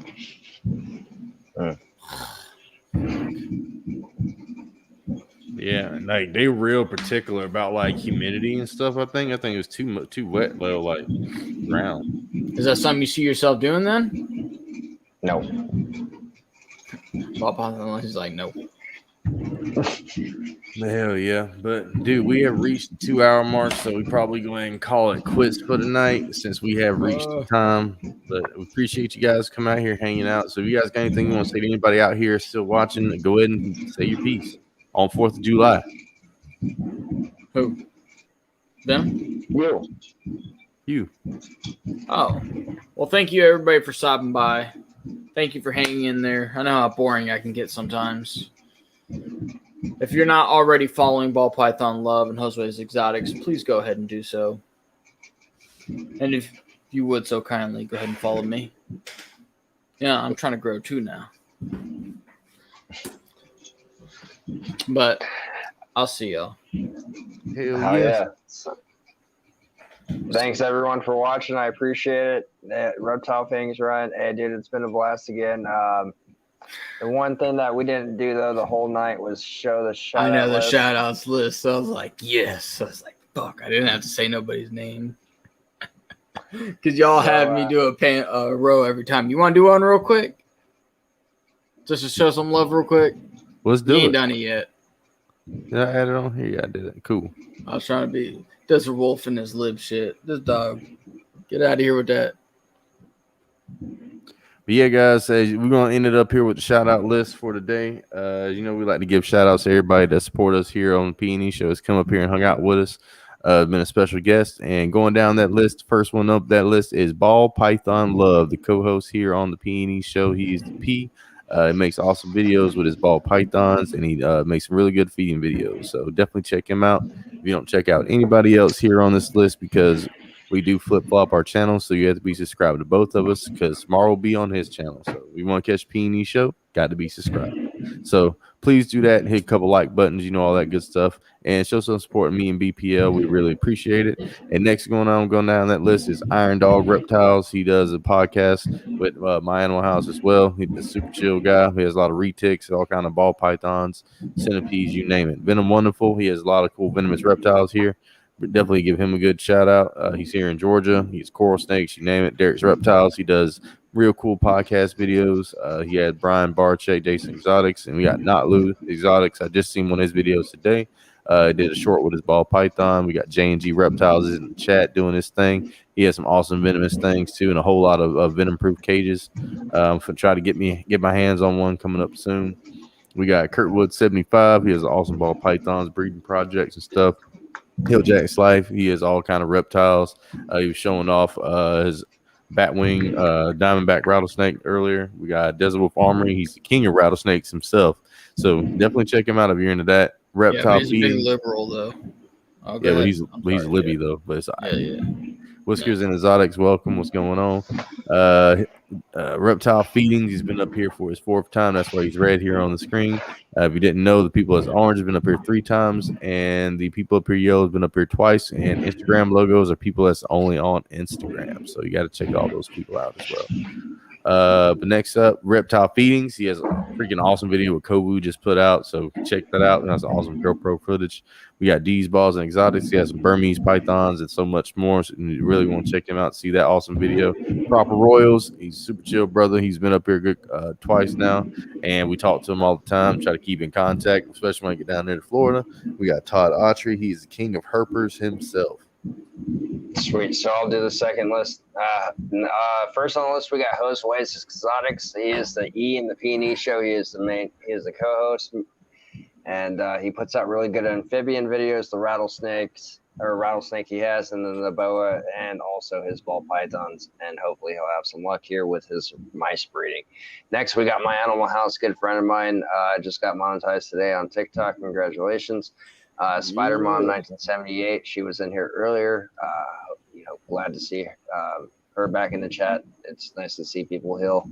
Yeah, like they real particular about like humidity and stuff. I think it was too wet, though, like ground.
Is that something you see yourself doing then?
No.
Bob he's like, nope.
Hell yeah. But dude, we have reached the 2-hour mark, so we probably go ahead and call it quits for the night since we have reached the time. But we appreciate you guys coming out here hanging out. So if you guys got anything you want to say to anybody out here still watching, go ahead and say your piece on 4th of July.
Who? Them?
You.
Oh. Well, thank you everybody for stopping by. Thank you for hanging in there. I know how boring I can get sometimes. If you're not already following Ball Python Love and Josue's Exotics, please go ahead and do so. And if you would so kindly go ahead and follow me. Yeah, I'm trying to grow too now. But I'll see y'all.
Hell
Oh
yes.
yeah. Thanks everyone for watching. I appreciate it. Reptile Fangs, Ryan. Hey, dude, it's been a blast again. The one thing that we didn't do though the whole night was show the shout
I know
out
the
list.
shout outs list. So I was like, yes. I was like, fuck. I didn't have to say nobody's name. Because y'all had me do a row every time. You want to do one real quick? Just to show some love real quick?
Let's
You
do
ain't
it.
done it yet.
Did I add it on here? Yeah, I did it. Cool.
I was trying to be. There's a wolf in this lib shit. This dog. Get out of here with that.
But yeah, guys, we're gonna end it up here with the shout out list for today. You know, we like to give shout outs to everybody that support us here on the P&E show. Has come up here and hung out with us. Been a special guest. And going down that list, first one up that list is Ball Python Love, the co-host here on the P&E show. He is the P. He makes awesome videos with his ball pythons, and he makes some really good feeding videos. So definitely check him out. If you don't check out anybody else here on this list, because we do flip-flop our channels, so you have to be subscribed to both of us, because tomorrow will be on his channel. So if you want to catch P&E show, got to be subscribed. So please do that. Hit a couple like buttons, you know, all that good stuff. And show some support me and BPL. We really appreciate it. And next going down that list is Iron Dog Reptiles. He does a podcast with My Animal House as well. He's a super chill guy. He has a lot of retics, all kind of ball pythons, centipedes, you name it. Venom Wonderful. He has a lot of cool venomous reptiles here. But definitely give him a good shout out. He's here in Georgia. He's coral snakes, you name it. Derek's Reptiles. He does real cool podcast videos. He had Brian Barche, Jason Exotics, and we got Not Lou Exotics. I just seen one of his videos today. Did a short with his ball python. We got J&G Reptiles in the chat doing his thing. He has some awesome venomous things too, and a whole lot of venom-proof cages. For try to get my hands on one coming up soon. We got Kurtwood 75. He has awesome ball pythons, breeding projects and stuff. Hilljack's Life. He has all kind of reptiles. He was showing off his batwing diamondback rattlesnake earlier. We got Desert Wolf Armory. He's the king of rattlesnakes himself. So definitely check him out if you're into that. Reptile
he's a big
feeding.
liberal though. Oh,
Yeah, well, he's
sorry,
Libby though, but it's all right.
Yeah.
Whiskers and Exotics, welcome. What's going on? Reptile Feedings, he's been up here for his 4th time. That's why he's red here on the screen. If you didn't know, the people that's orange have been up here 3 times, and the people up here yellow have been up here twice. And Instagram logos are people that's only on Instagram, so you got to check all those people out as well. But next up, Reptile Feedings. He has a freaking awesome video with Kowu just put out, so check that out. That's awesome GoPro footage. We got D's Balls and Exotics. He has some Burmese pythons and so much more. So you really want to check him out, see that awesome video. Proper Royals. He's a super chill brother. He's been up here good twice now, and we talk to him all the time. Try to keep in contact, especially when I get down there to Florida. We got Todd Autry. He's the king of herpers himself.
Sweet. So I'll do the second list. First on the list, we got host Ways Exotics. He is the E in the P&E show. He is the co-host, and he puts out really good amphibian videos. The rattlesnake he has, and then the boa, and also his ball pythons. And hopefully he'll have some luck here with his mice breeding. Next, we got My Animal House. Good friend of mine. Just got monetized today on TikTok. Congratulations. Spider Mom 1978. She was in here earlier. Glad to see her back in the chat. It's nice to see people heal.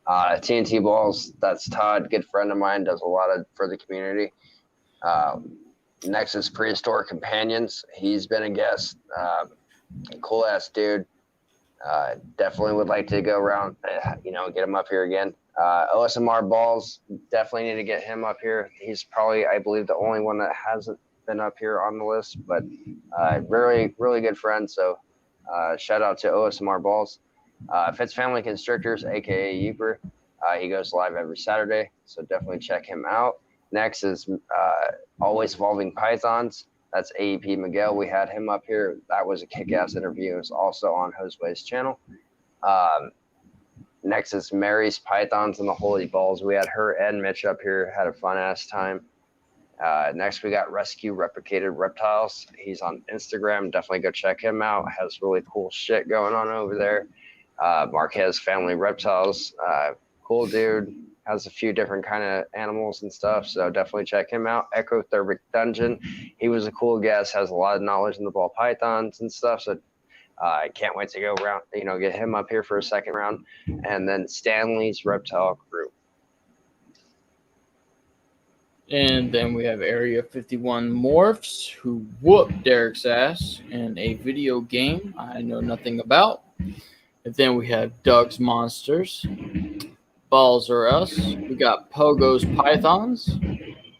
TNT Balls. That's Todd, good friend of mine, does a lot for the community. Next is Prehistoric Companions. He's been a guest. Cool ass dude. Definitely would like to go around, get him up here again. OSMR Balls. Definitely need to get him up here. He's probably, I believe, the only one that hasn't been up here on the list, but really, really good friend. So shout out to OSMR Balls. Fitz Family Constrictors, aka Youper. He goes live every Saturday, so definitely check him out. Next is Always Evolving Pythons. That's AEP Miguel. We had him up here. That was a kick-ass interview. It's also on Josue's channel. Next is Mary's Pythons and the Holy Balls. We had her and Mitch up here. Had a fun-ass time. Next, we got Rescue Replicated Reptiles. He's on Instagram. Definitely go check him out. Has really cool shit going on over there. Marquez Family Reptiles. Cool dude. Has a few different kind of animals and stuff. So definitely check him out. Ecothermic Dungeon. He was a cool guest. Has a lot of knowledge in the ball pythons and stuff. So I can't wait to go round, get him up here for a second round. And then Stanley's Reptile Crew.
And then we have Area 51 Morphs, who whooped Derek's ass in a video game I know nothing about. And then we have Doug's Monsters, Balls Are Us. We got Pogo's Pythons.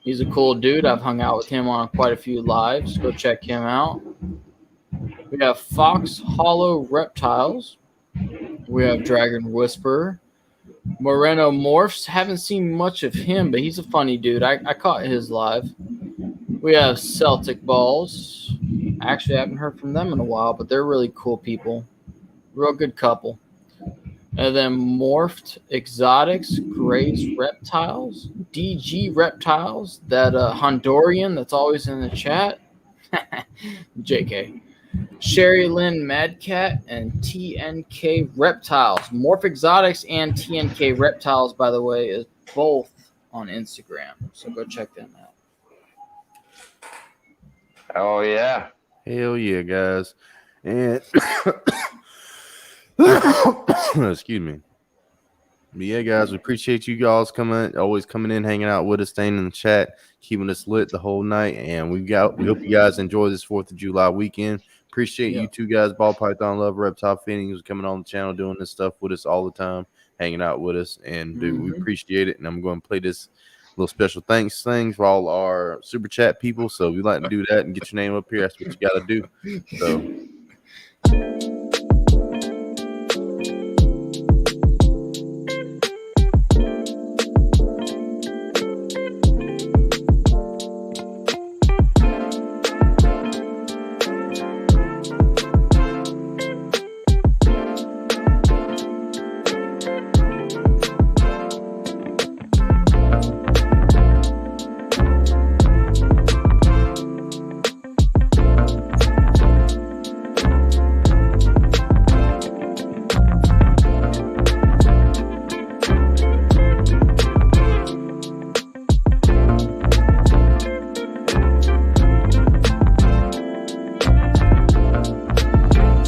He's a cool dude. I've hung out with him on quite a few lives. Go check him out. We have Fox Hollow Reptiles. We have Dragon Whisperer. Moreno Morphs. Haven't seen much of him, but he's a funny dude. I caught his live. We have Celtic Balls. Actually, I haven't heard from them in a while, but they're really cool people. Real good couple. And then Morphed Exotics, Grace Reptiles, DG Reptiles, that Honduran that's always in the chat. JK. Sherry Lynn Madcat and TNK Reptiles. Morph Exotics and TNK Reptiles, by the way, is both on Instagram. So go check them out.
Oh, yeah.
Hell yeah, guys. And excuse me. But yeah, guys, we appreciate you guys always coming in, hanging out with us, staying in the chat, keeping us lit the whole night. And we hope you guys enjoy this 4th of July weekend. Appreciate you two guys, Ball Python Love, Reptile Feeding, who's coming on the channel, doing this stuff with us all the time, hanging out with us. And dude, we appreciate it. And I'm going to play this little special thanks thing for all our super chat people. So if you'd like to do that and get your name up here, that's what you got to do. So